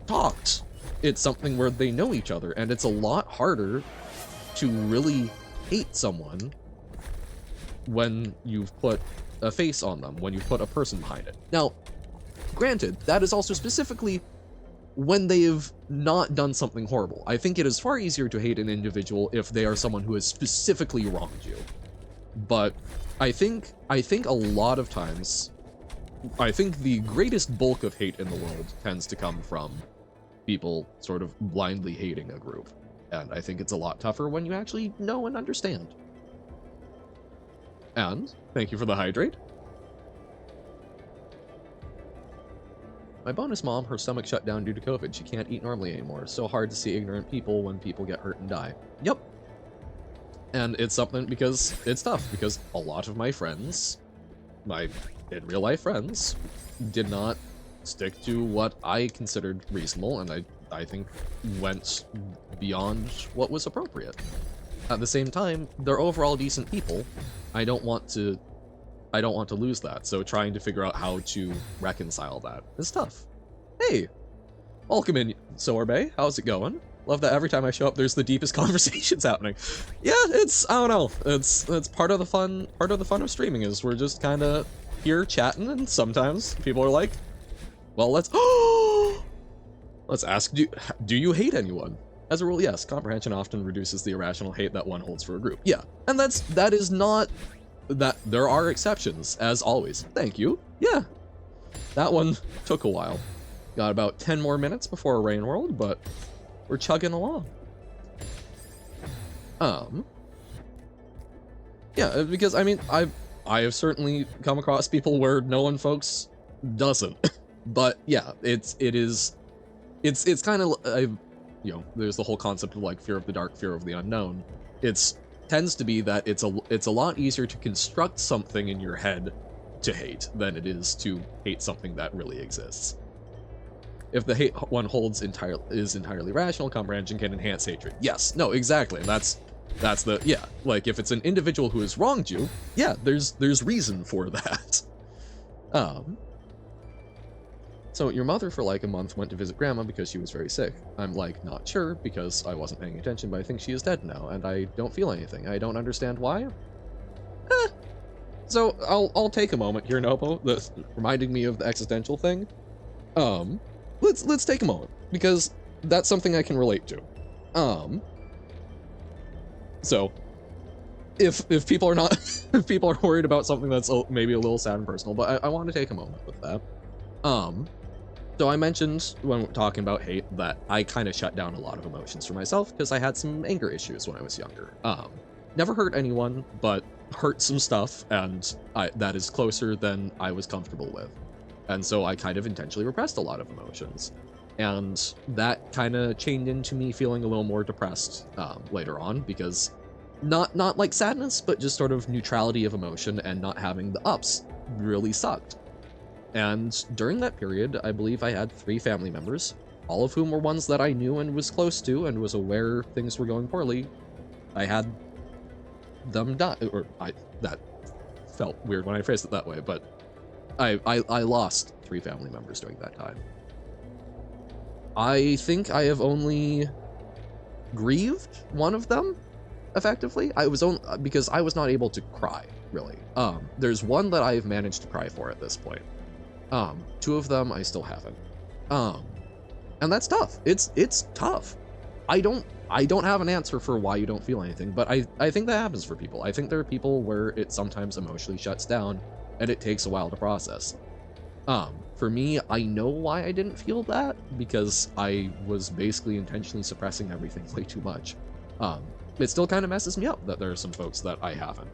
[SPEAKER 1] talked. It's something where they know each other, and it's a lot harder to really hate someone when you've put a face on them, when you put a person behind it. Now, granted, that is also specifically when they've not done something horrible. I think it is far easier to hate an individual if they are someone who has specifically wronged you. But I think a lot of times, I think the greatest bulk of hate in the world tends to come from people sort of blindly hating a group. And I think it's a lot tougher when you actually know and understand. And thank you for the hydrate. My bonus mom, her stomach shut down due to COVID. She can't eat normally anymore. So hard to see ignorant people when people get hurt and die. Yep. And it's something because it's tough, because a lot of my friends, my in real life friends, did not stick to what I considered reasonable, and I think went beyond what was appropriate. At the same time, they're overall decent people. I don't want to lose that, so trying to figure out how to reconcile that is tough. Hey, welcome in, Sorbet. How's it going? Love that every time I show up, there's the deepest conversations happening. Yeah, I don't know. It's part of the fun of streaming is we're just kind of here chatting, and sometimes people are like, well, let's ask, do you hate anyone? As a rule, yes. Comprehension often reduces the irrational hate that one holds for a group. Yeah, and that is not. That there are exceptions, as always. Thank you. Yeah. That one took a while. Got about 10 more minutes before Rain World, but we're chugging along. Yeah, because I mean, I have certainly come across people where no one folks doesn't. But yeah, it's kind of, you know, there's the whole concept of like fear of the dark, fear of the unknown. Tends to be that it's a lot easier to construct something in your head to hate than it is to hate something that really exists. If the hate one holds is entirely rational, comprehension can enhance hatred. Yes, no, exactly. That's the, yeah, like if it's an individual who has wronged you, yeah, there's reason for that. So your mother for like a month went to visit grandma because she was very sick. I'm like, not sure because I wasn't paying attention, but I think she is dead now and I don't feel anything. I don't understand why. So I'll take a moment here, Nopo, that's reminding me of the existential thing. Let's take a moment because that's something I can relate to. So if people are not, if people are worried about something that's maybe a little sad and personal, but I want to take a moment with that. So I mentioned when talking about hate that I kind of shut down a lot of emotions for myself because I had some anger issues when I was younger. Never hurt anyone, but hurt some stuff, and that is closer than I was comfortable with. And so I kind of intentionally repressed a lot of emotions. And that kind of chained into me feeling a little more depressed later on, because not like sadness, but just sort of neutrality of emotion and not having the ups really sucked. And during that period, I believe I had 3 family members, all of whom were ones that I knew and was close to and was aware things were going poorly. I had them die, or that felt weird when I phrased it that way, but I lost 3 family members during that time. I think I have only grieved one of them, effectively. Because I was not able to cry, really. There's one that I've managed to cry for at this point. 2 of them I still haven't. And that's tough. It's tough. I don't have an answer for why you don't feel anything, but I think that happens for people. I think there are people where it sometimes emotionally shuts down and it takes a while to process. For me, I know why I didn't feel that, because I was basically intentionally suppressing everything way too much. It still kind of messes me up that there are some folks that I haven't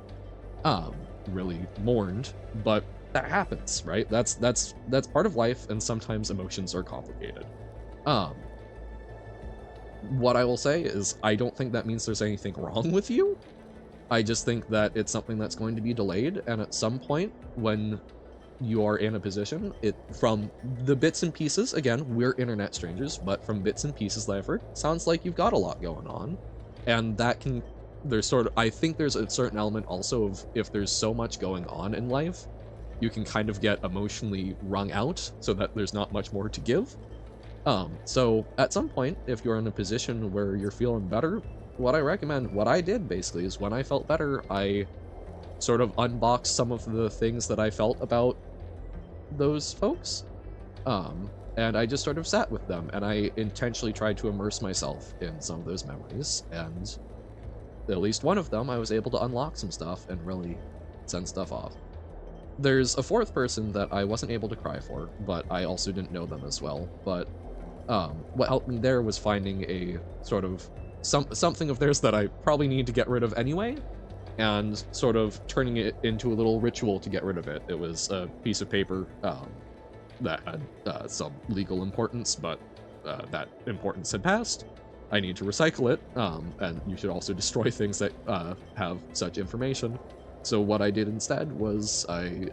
[SPEAKER 1] really mourned, but that happens, right? That's part of life, and sometimes emotions are complicated. What I will say is I don't think that means there's anything wrong with you. I just think that it's something that's going to be delayed, and at some point when you are in a position, from the bits and pieces, again, we're internet strangers, but from bits and pieces that I've heard, sounds like you've got a lot going on. And that can, I think there's a certain element also of, if there's so much going on in life, you can kind of get emotionally wrung out so that there's not much more to give. So at some point, if you're in a position where you're feeling better, what I did basically is, when I felt better, I sort of unboxed some of the things that I felt about those folks. And I just sort of sat with them, and I intentionally tried to immerse myself in some of those memories, and at least one of them I was able to unlock some stuff and really send stuff off. There's a 4th person that I wasn't able to cry for, but I also didn't know them as well. But what helped me there was finding a sort of something of theirs that I probably need to get rid of anyway, and sort of turning it into a little ritual to get rid of it. It was a piece of paper that had some legal importance, but that importance had passed. I need to recycle it, and you should also destroy things that have such information. So what I did instead was I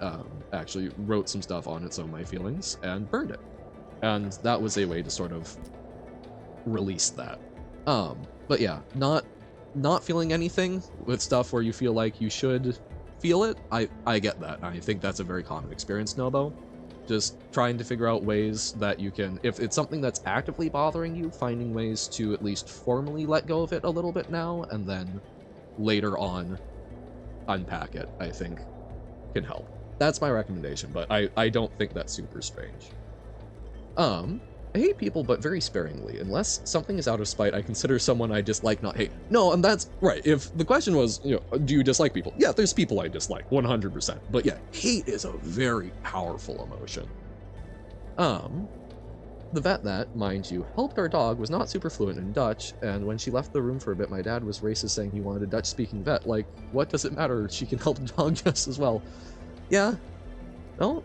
[SPEAKER 1] actually wrote some stuff on it, some of my feelings, and burned it. And that was a way to sort of release that. But yeah, not feeling anything with stuff where you feel like you should feel it, I get that. I think that's a very common experience, Nobo. Just trying to figure out ways that you can, if it's something that's actively bothering you, finding ways to at least formally let go of it a little bit now, and then later on unpack it, I think can help. That's my recommendation, but I don't think that's super strange. I hate people, but very sparingly. Unless something is out of spite, I consider someone I dislike not hate. No, and that's right. If the question was, do you dislike people? Yeah, there's people I dislike, 100%. But yeah, hate is a very powerful emotion. The vet that, mind you, helped our dog was not super fluent in Dutch, and when she left the room for a bit, my dad was racist saying he wanted a Dutch-speaking vet. Like, what does it matter? She can help the dog just as well. Yeah. No,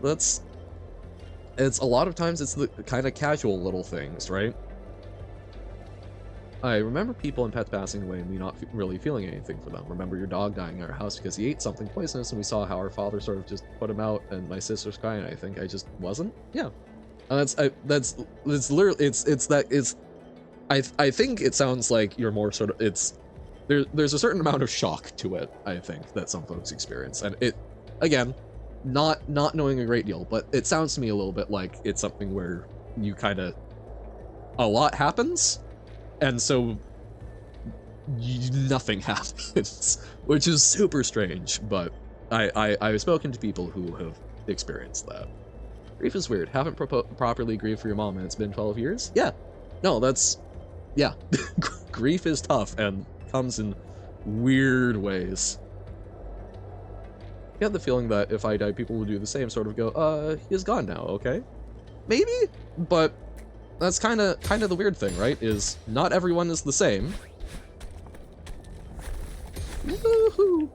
[SPEAKER 1] it's a lot of times it's the kind of casual little things, right? I remember people and pets passing away and me not really feeling anything for them. Remember your dog dying in our house because he ate something poisonous, and we saw how our father sort of just put him out, and my sister's crying. I think I just wasn't. Yeah, that's literally I think it sounds like you're more sort of there's a certain amount of shock to it. I think that some folks experience, and it again. Not knowing a great deal, but it sounds to me a little bit like it's something where you kind of, a lot happens, and so nothing happens, which is super strange, but I've spoken to people who have experienced that. Grief is weird. Haven't properly grieved for your mom and it's been 12 years? Yeah. No, yeah. Grief is tough and comes in weird ways. I get the feeling that if I die, people will do the same, sort of go, he is gone now, okay? maybe, but that's kind of the weird thing, right? Is not everyone is the same. Woohoo!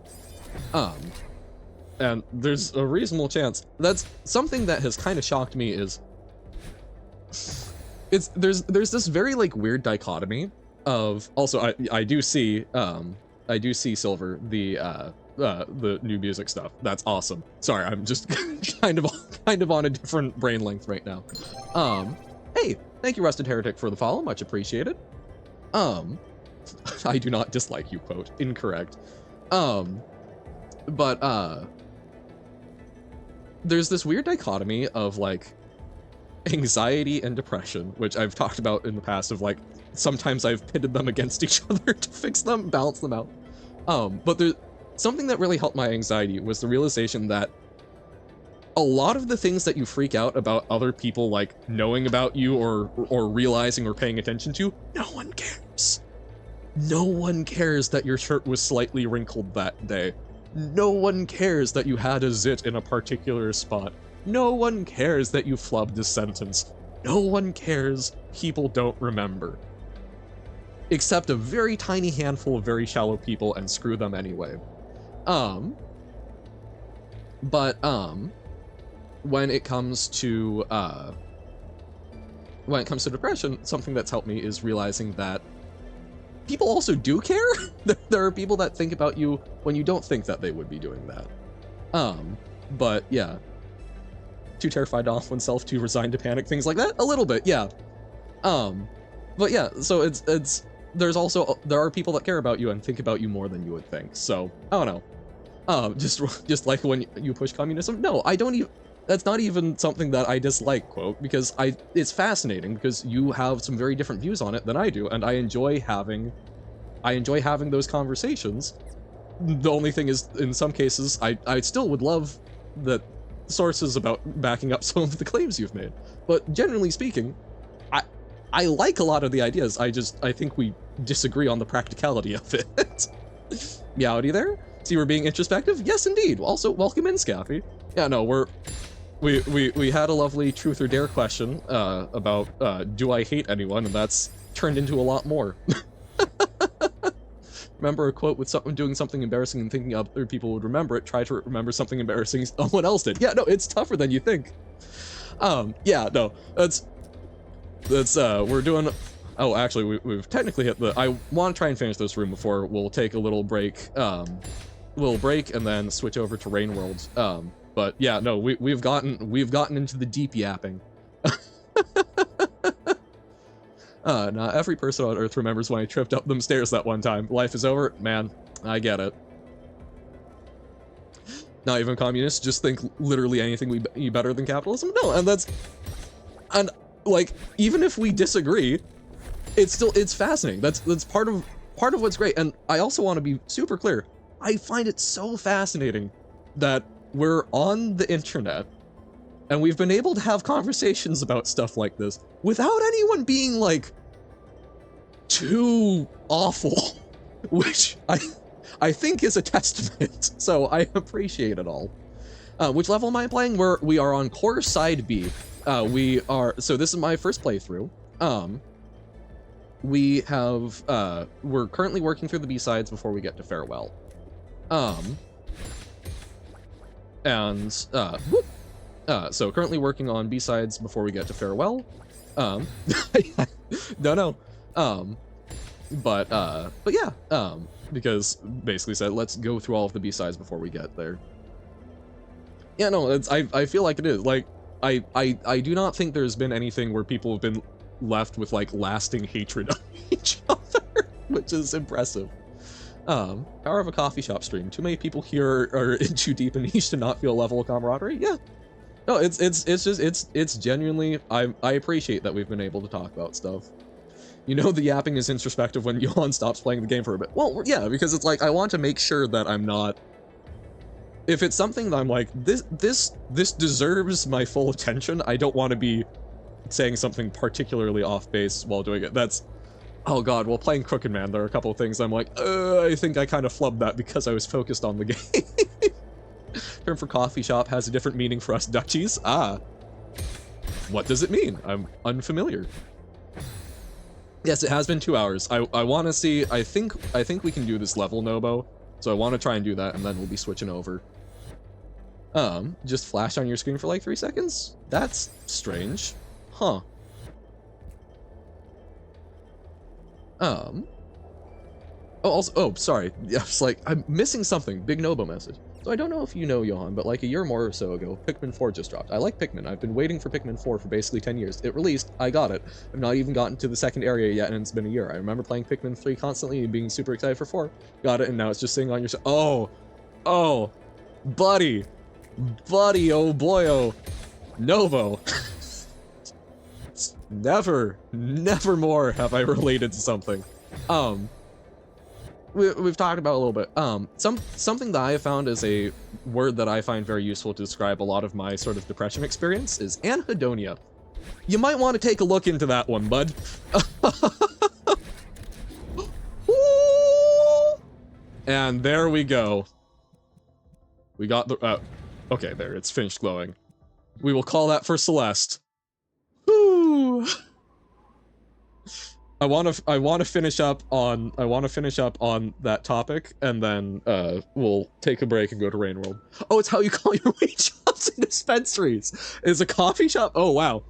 [SPEAKER 1] And there's a reasonable chance. That's something that has kind of shocked me is there's this very like weird dichotomy of also I do see Silver, the new music stuff. That's awesome. Sorry, I'm just kind of on a different brain length right now. Hey, thank you, Rusted Heretic, for the follow. Much appreciated. I do not dislike you, quote. Incorrect. But there's this weird dichotomy of like anxiety and depression, which I've talked about in the past of like sometimes I've pitted them against each other to fix them, balance them out. But there's something that really helped my anxiety was the realization that a lot of the things that you freak out about other people like knowing about you or realizing or paying attention to, no one cares. No one cares that your shirt was slightly wrinkled that day. No one cares that you had a zit in a particular spot. No one cares that you flubbed a sentence. No one cares. People don't remember. Except a very tiny handful of very shallow people, and screw them anyway. When it comes to depression, something that's helped me is realizing that people also do care. There are people that think about you when you don't think that they would be doing that. But yeah. Too terrified off oneself, too resigned to panic, things like that? A little bit, yeah. But yeah, so there are people that care about you and think about you more than you would think. So, I don't know. Just like when you push communism. No, I don't even, that's not even something that I dislike, quote, because it's fascinating because you have some very different views on it than I do, and I enjoy having those conversations. The only thing is, in some cases, I still would love the sources about backing up some of the claims you've made. But generally speaking, I like a lot of the ideas. I think we disagree on the practicality of it. Meowdy there? See, we're being introspective? Yes, indeed. Also, welcome in, Scaffy. Yeah, no, we had a lovely truth or dare question about do I hate anyone, and that's turned into a lot more. Remember a quote with someone doing something embarrassing and thinking other people would remember it, try to remember something embarrassing someone else did. Yeah, no, it's tougher than you think. Yeah, no, that's we're doing, oh, actually, we've technically hit the, I want to try and finish this room before we'll take a little break, and then switch over to Rain World. But yeah, no, we've gotten into the deep yapping. Not every person on Earth remembers when I tripped up them stairs that one time. Life is over? Man, I get it. Not even communists, just think literally anything would be better than capitalism? No, and like, even if we disagree, it's fascinating. That's part of what's great. And I also want to be super clear. I find it so fascinating that we're on the internet and we've been able to have conversations about stuff like this without anyone being like too awful, which I think is a testament. So I appreciate it all. Which level am I playing? We are on core side B. So this is my first playthrough. We're currently working through the B-sides before we get to Farewell. So currently working on B-sides before we get to Farewell. No. But yeah, because basically said, let's go through all of the B-sides before we get there. Yeah, no, I feel like it is. Like, I do not think there's been anything where people have been left with, like, lasting hatred of each other, which is impressive. Power of a coffee shop stream. Too many people here are in too deep and niche to not feel a level of camaraderie? Yeah. No, it's genuinely, I appreciate that we've been able to talk about stuff. You know, the yapping is introspective when Johan stops playing the game for a bit. Well, yeah, because it's like, I want to make sure that I'm not, if it's something that I'm like, this deserves my full attention, I don't want to be saying something particularly off base while doing it. That's, oh god, while playing Crooked Man, there are a couple of things I'm like, I think I kind of flubbed that because I was focused on the game. Term for coffee shop has a different meaning for us Dutchies. Ah. What does it mean? I'm unfamiliar. Yes, it has been 2 hours. I want to see. I think we can do this level, Nobo. So I want to try and do that, and then we'll be switching over. Just flash on your screen for like 3 seconds? That's strange. Huh. Oh, also, oh, sorry. Yeah, it's like, I'm missing something. Big Nobo message. So I don't know if you know, Johan, but like a year or more or so ago, Pikmin 4 just dropped. I like Pikmin. I've been waiting for Pikmin 4 for basically 10 years. It released, I got it. I've not even gotten to the second area yet, and it's been a year. I remember playing Pikmin 3 constantly and being super excited for 4. Got it, and now it's just sitting on your... Oh, buddy, oh boy, oh, Novo. Never more have I related to something. We've talked about a little bit. Something that I have found is a word that I find very useful to describe a lot of my sort of depression experience is anhedonia. You might want to take a look into that one, bud. And there we go. We got the, okay, there, it's finished glowing. We will call that for Celeste. Woo! I want to finish up on that topic, and then we'll take a break and go to Rain World. Oh, it's how you call your weed shops and dispensaries. Is a coffee shop? Oh wow.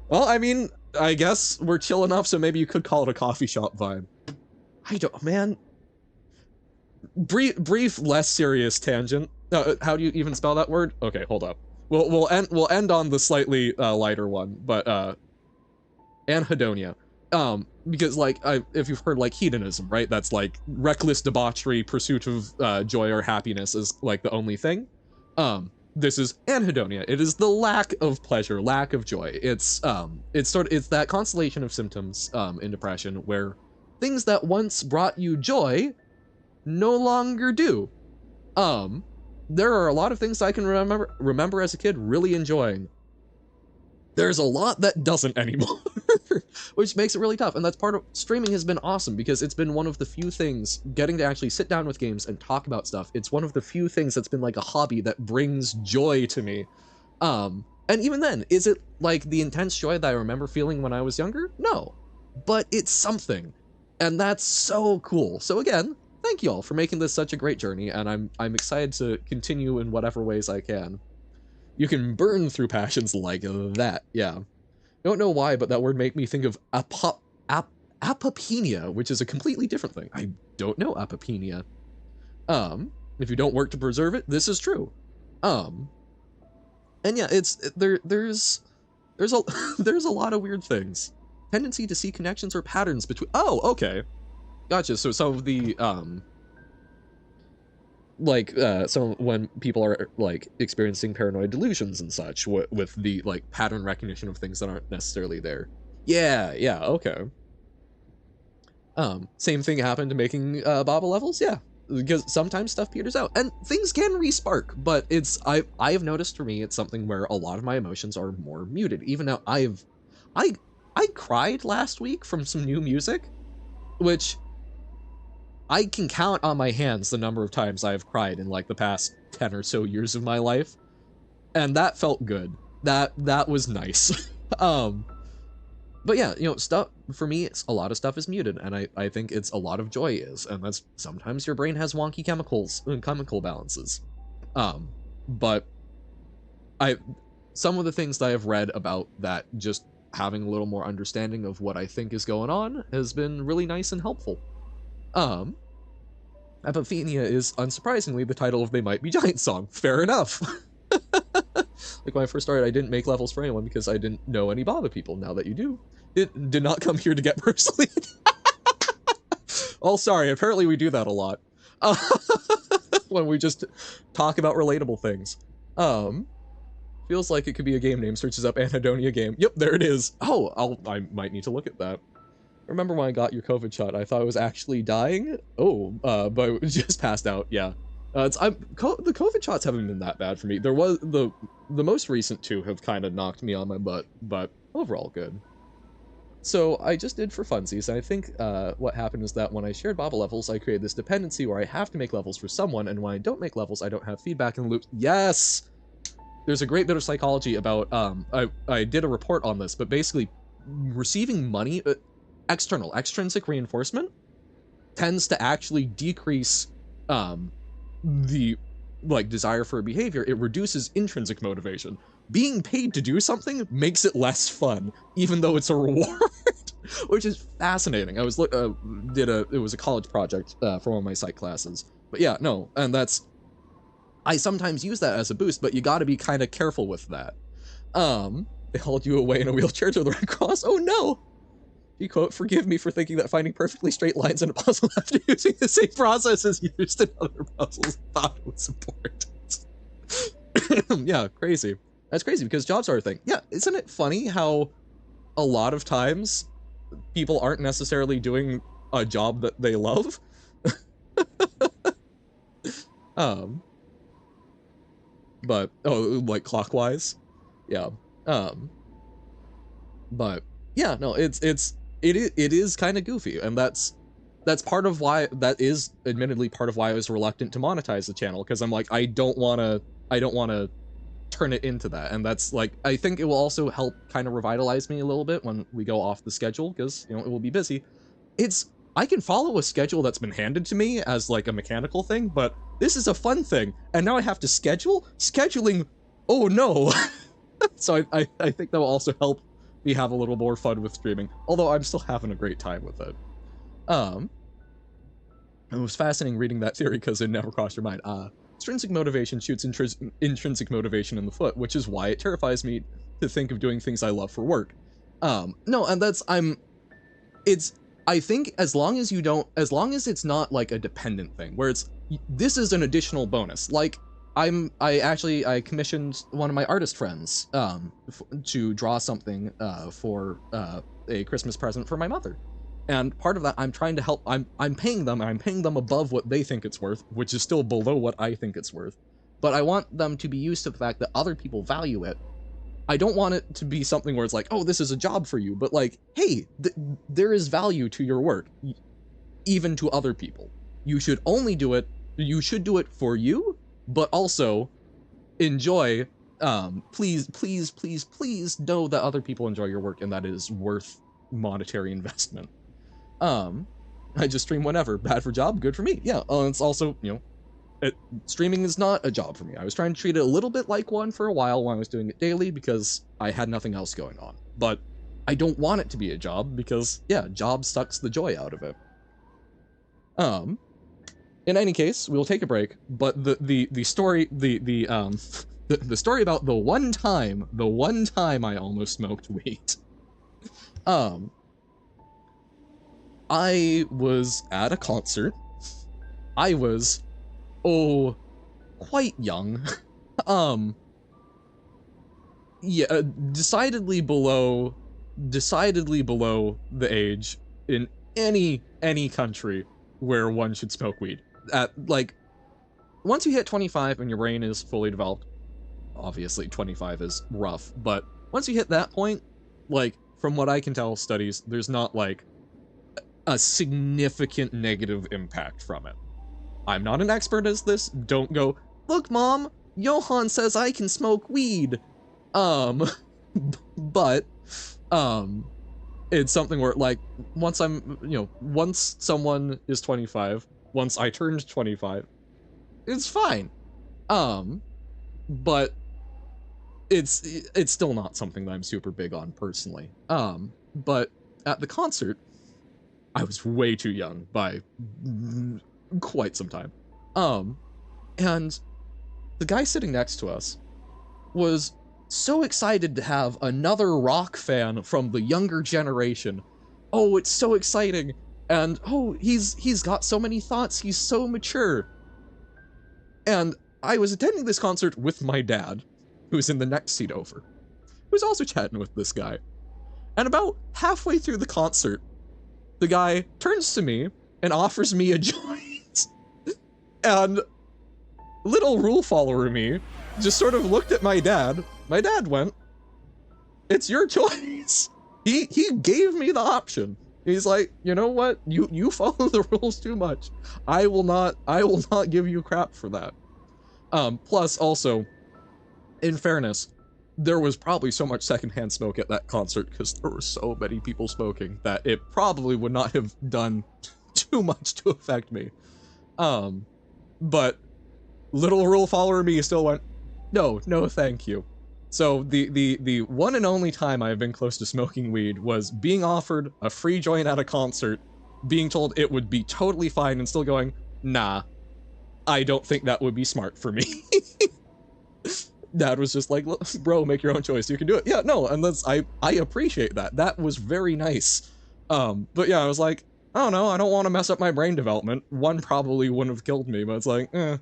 [SPEAKER 1] Well, I mean, I guess we're chill enough, so maybe you could call it a coffee shop vibe. I don't, man. Brief, less serious tangent. How do you even spell that word? Okay, hold up. We'll end on the slightly lighter one, but anhedonia. Because like if you've heard like hedonism, right? That's like reckless debauchery, pursuit of joy or happiness is like the only thing. This is anhedonia. It is the lack of pleasure, lack of joy. It's that constellation of symptoms in depression where things that once brought you joy no longer do. There are a lot of things I can remember as a kid really enjoying. There's a lot that doesn't anymore, which makes it really tough. And that's part of streaming has been awesome because it's been one of the few things getting to actually sit down with games and talk about stuff. It's one of the few things that's been like a hobby that brings joy to me. And even then, is it like the intense joy that I remember feeling when I was younger? No, but it's something, and that's so cool. So again, thank you all for making this such a great journey, and I'm excited to continue in whatever ways I can. You can burn through passions like that, yeah. Don't know why, but that word made me think of apopenia, which is a completely different thing. I don't know apopenia. If you don't work to preserve it, this is true. And yeah, there's a there's a lot of weird things. Tendency to see connections or patterns between. Oh, okay, gotcha. So some of the so when people are like experiencing paranoid delusions and such with the like pattern recognition of things that aren't necessarily there. Yeah, okay. Same thing happened to making Baba levels, yeah, because sometimes stuff peters out and things can respark, but I've noticed for me it's something where a lot of my emotions are more muted. Even now I cried last week from some new music, which I can count on my hands the number of times I've cried in like the past 10 or so years of my life. And that felt good. That was nice. But yeah, you know, stuff, for me, it's a lot of stuff is muted, and I think it's a lot of joy is, and that's sometimes your brain has wonky chemical balances. But some of the things that I've read about that, just having a little more understanding of what I think is going on has been really nice and helpful. Apophenia is, unsurprisingly, the title of They Might Be Giants song. Fair enough. Like, when I first started, I didn't make levels for anyone because I didn't know any Baba people. Now that you do, it did not come here to get personally. Oh, sorry, apparently we do that a lot. When we just talk about relatable things. Feels like it could be a game name. Searches up Anhedonia game. Yep, there it is. Oh, I might need to look at that. Remember when I got your COVID shot, I thought I was actually dying? Oh, but it just passed out, yeah. The COVID shots haven't been that bad for me. There was, the most recent two have kind of knocked me on my butt, but overall good. So I just did for funsies, and I think what happened is that when I shared Baba levels, I created this dependency where I have to make levels for someone, and when I don't make levels, I don't have feedback in the loop. Yes! there's a great bit of psychology about, I did a report on this, but basically receiving money, extrinsic reinforcement tends to actually decrease the like desire for a behavior. It reduces intrinsic motivation. Being paid to do something makes it less fun, even though it's a reward, which is fascinating. I was it was a college project for one of my psych classes, but yeah, no, and I sometimes use that as a boost, but you got to be kind of careful with that. They hauled you away in a wheelchair to the Red Cross. Oh no! You quote, "Forgive me for thinking that finding perfectly straight lines in a puzzle after using the same process as used in other puzzles thought was important." Yeah, crazy. That's crazy because jobs are a thing. Yeah, isn't it funny how a lot of times people aren't necessarily doing a job that they love? But, oh, like clockwise? Yeah. But yeah, no, it is kind of goofy, and that's part of why, that is admittedly part of why I was reluctant to monetize the channel, because I'm like, I don't want to turn it into that, and that's like, I think it will also help kind of revitalize me a little bit when we go off the schedule, because, you know, it will be busy. I can follow a schedule that's been handed to me as like a mechanical thing, but this is a fun thing, and now I have to scheduling, oh no. So I think that will also help me have a little more fun with streaming, although I'm still having a great time with it. It was fascinating reading that theory because it never crossed your mind. Extrinsic motivation shoots intrinsic motivation in the foot, which is why it terrifies me to think of doing things I love for work. No, and I think as long as it's not like a dependent thing, where this is an additional bonus. Like, I commissioned one of my artist friends to draw something for a Christmas present for my mother. And part of that, I'm trying to help, I'm paying them, and I'm paying them above what they think it's worth, which is still below what I think it's worth. But I want them to be used to the fact that other people value it. I don't want it to be something where it's like, oh, this is a job for you, but like, hey, there is value to your work, even to other people. You should do it for you, but also enjoy, please know that other people enjoy your work and that it is worth monetary investment. I just stream whenever. Bad for job, good for me. Yeah, it's also, you know, streaming is not a job for me. I was trying to treat it a little bit like one for a while when I was doing it daily because I had nothing else going on. But I don't want it to be a job because, yeah, job sucks the joy out of it. In any case, we'll take a break, but the story, the story about the one time I almost smoked weed. I was at a concert. I was, quite young. Yeah, decidedly below the age in any country where one should smoke weed. Like, once you hit 25 and your brain is fully developed, obviously 25 is rough, but once you hit that point, like, from what I can tell, studies, there's not like a significant negative impact from it. I'm not an expert as this. Don't go, look, Mom, Johan says I can smoke weed. But, it's something where, like, once someone is 25, once I turned 25, it's fine. But it's still not something that I'm super big on personally. But at the concert, I was way too young by quite some time. And the guy sitting next to us was so excited to have another rock fan from the younger generation. Oh, it's so exciting. And oh, he's got so many thoughts. He's so mature. And I was attending this concert with my dad, who's in the next seat over, who's also chatting with this guy. And about halfway through the concert, the guy turns to me and offers me a joint. And little rule follower me just sort of looked at my dad. My dad went, "It's your choice." He gave me the option. He's like, you know what? You follow the rules too much. I will not give you crap for that. Plus also, In fairness, there was probably so much secondhand smoke at that concert because there were so many people smoking that it probably would not have done too much to affect me. But little rule follower me still went, no, thank you. So the one and only time I've been close to smoking weed was being offered a free joint at a concert, being told it would be totally fine, and still going, nah, I don't think that would be smart for me. Dad was just like, bro, make your own choice. You can do it. Yeah, no, and I appreciate that. That was very nice. But yeah, I was like, I don't know, I don't want to mess up my brain development. One probably wouldn't have killed me, but it's like, I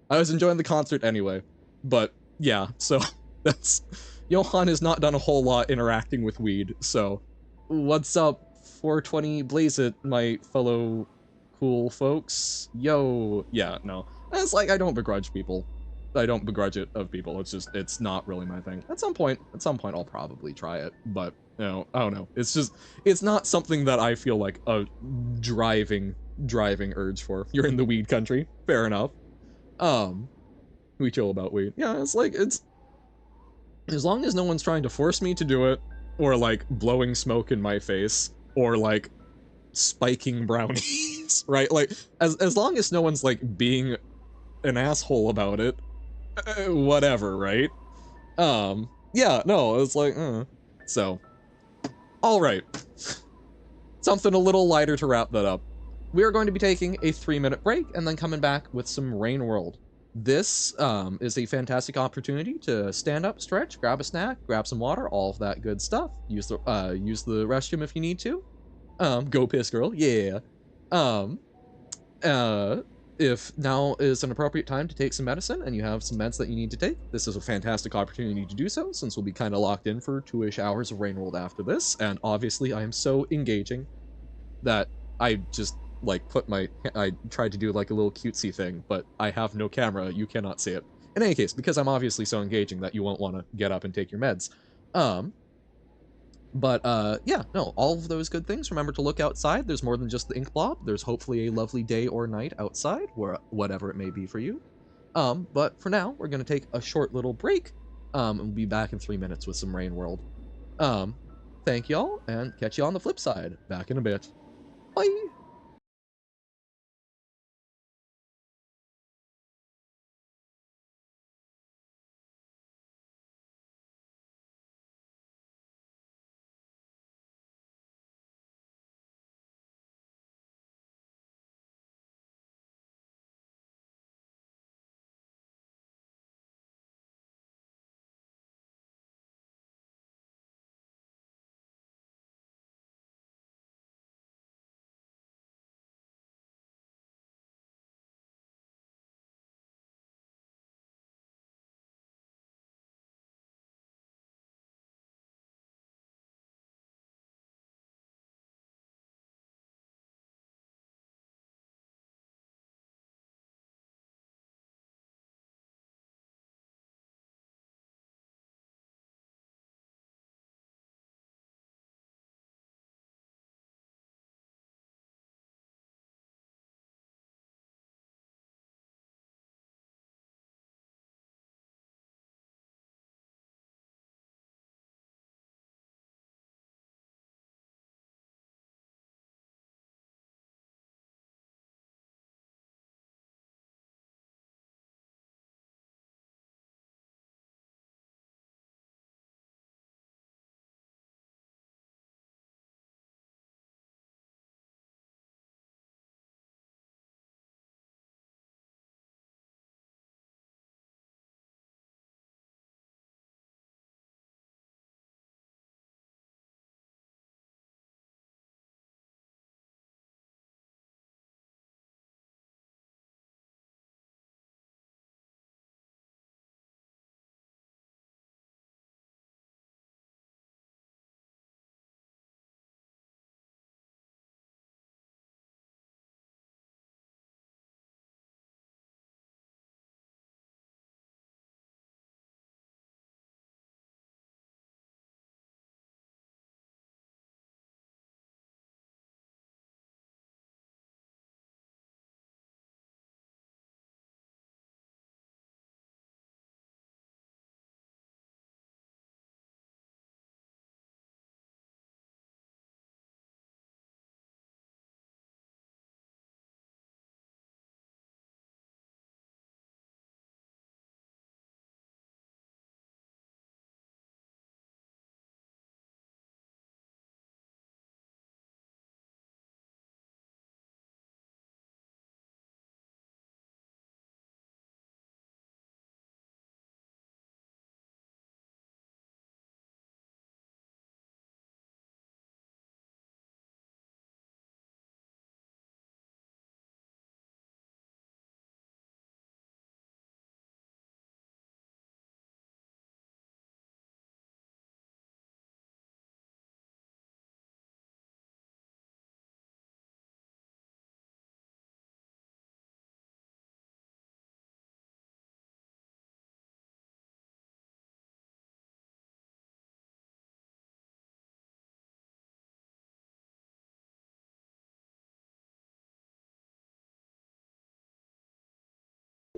[SPEAKER 1] was enjoying the concert anyway. But yeah, so that's, Johan has not done a whole lot interacting with weed, so what's up, 420 Blaze It, my fellow cool folks? Yo, yeah, no. It's like, I don't begrudge people. I don't begrudge it of people. It's just, it's not really my thing. At some point I'll probably try it, but, you know, I don't know. It's just, it's not something that I feel like a driving urge for. You're in the weed country. Fair enough. We chill about weed. Yeah, it's like, it's, as long as no one's trying to force me to do it, or like blowing smoke in my face, or like spiking brownies, right? Like, as long as no one's like being an asshole about it, whatever, right? Yeah, no, it's like, So, alright. Something a little lighter to wrap that up. We are going to be taking a 3-minute break and then coming back with some Rain World. This is a fantastic opportunity to stand up, stretch, grab a snack, grab some water, all of that good stuff. Use the restroom if you need to. Go piss, girl. Yeah. If now is an appropriate time to take some medicine and you have some meds that you need to take, this is a fantastic opportunity to do so, since we'll be kind of locked in for 2-ish hours of Rain World after this. And obviously, I am so engaging that I just like I tried to do like a little cutesy thing, but I have no camera, you cannot see it. In any case, because I'm obviously so engaging that you won't want to get up and take your meds. Yeah, no, all of those good things. Remember to look outside. There's more than just the ink blob. There's hopefully a lovely day or night outside, where whatever it may be for you. But for now, we're gonna take a short little break. And we'll be back in 3 minutes with some Rain World. Thank y'all, and catch you on the flip side. Back in a bit. Bye!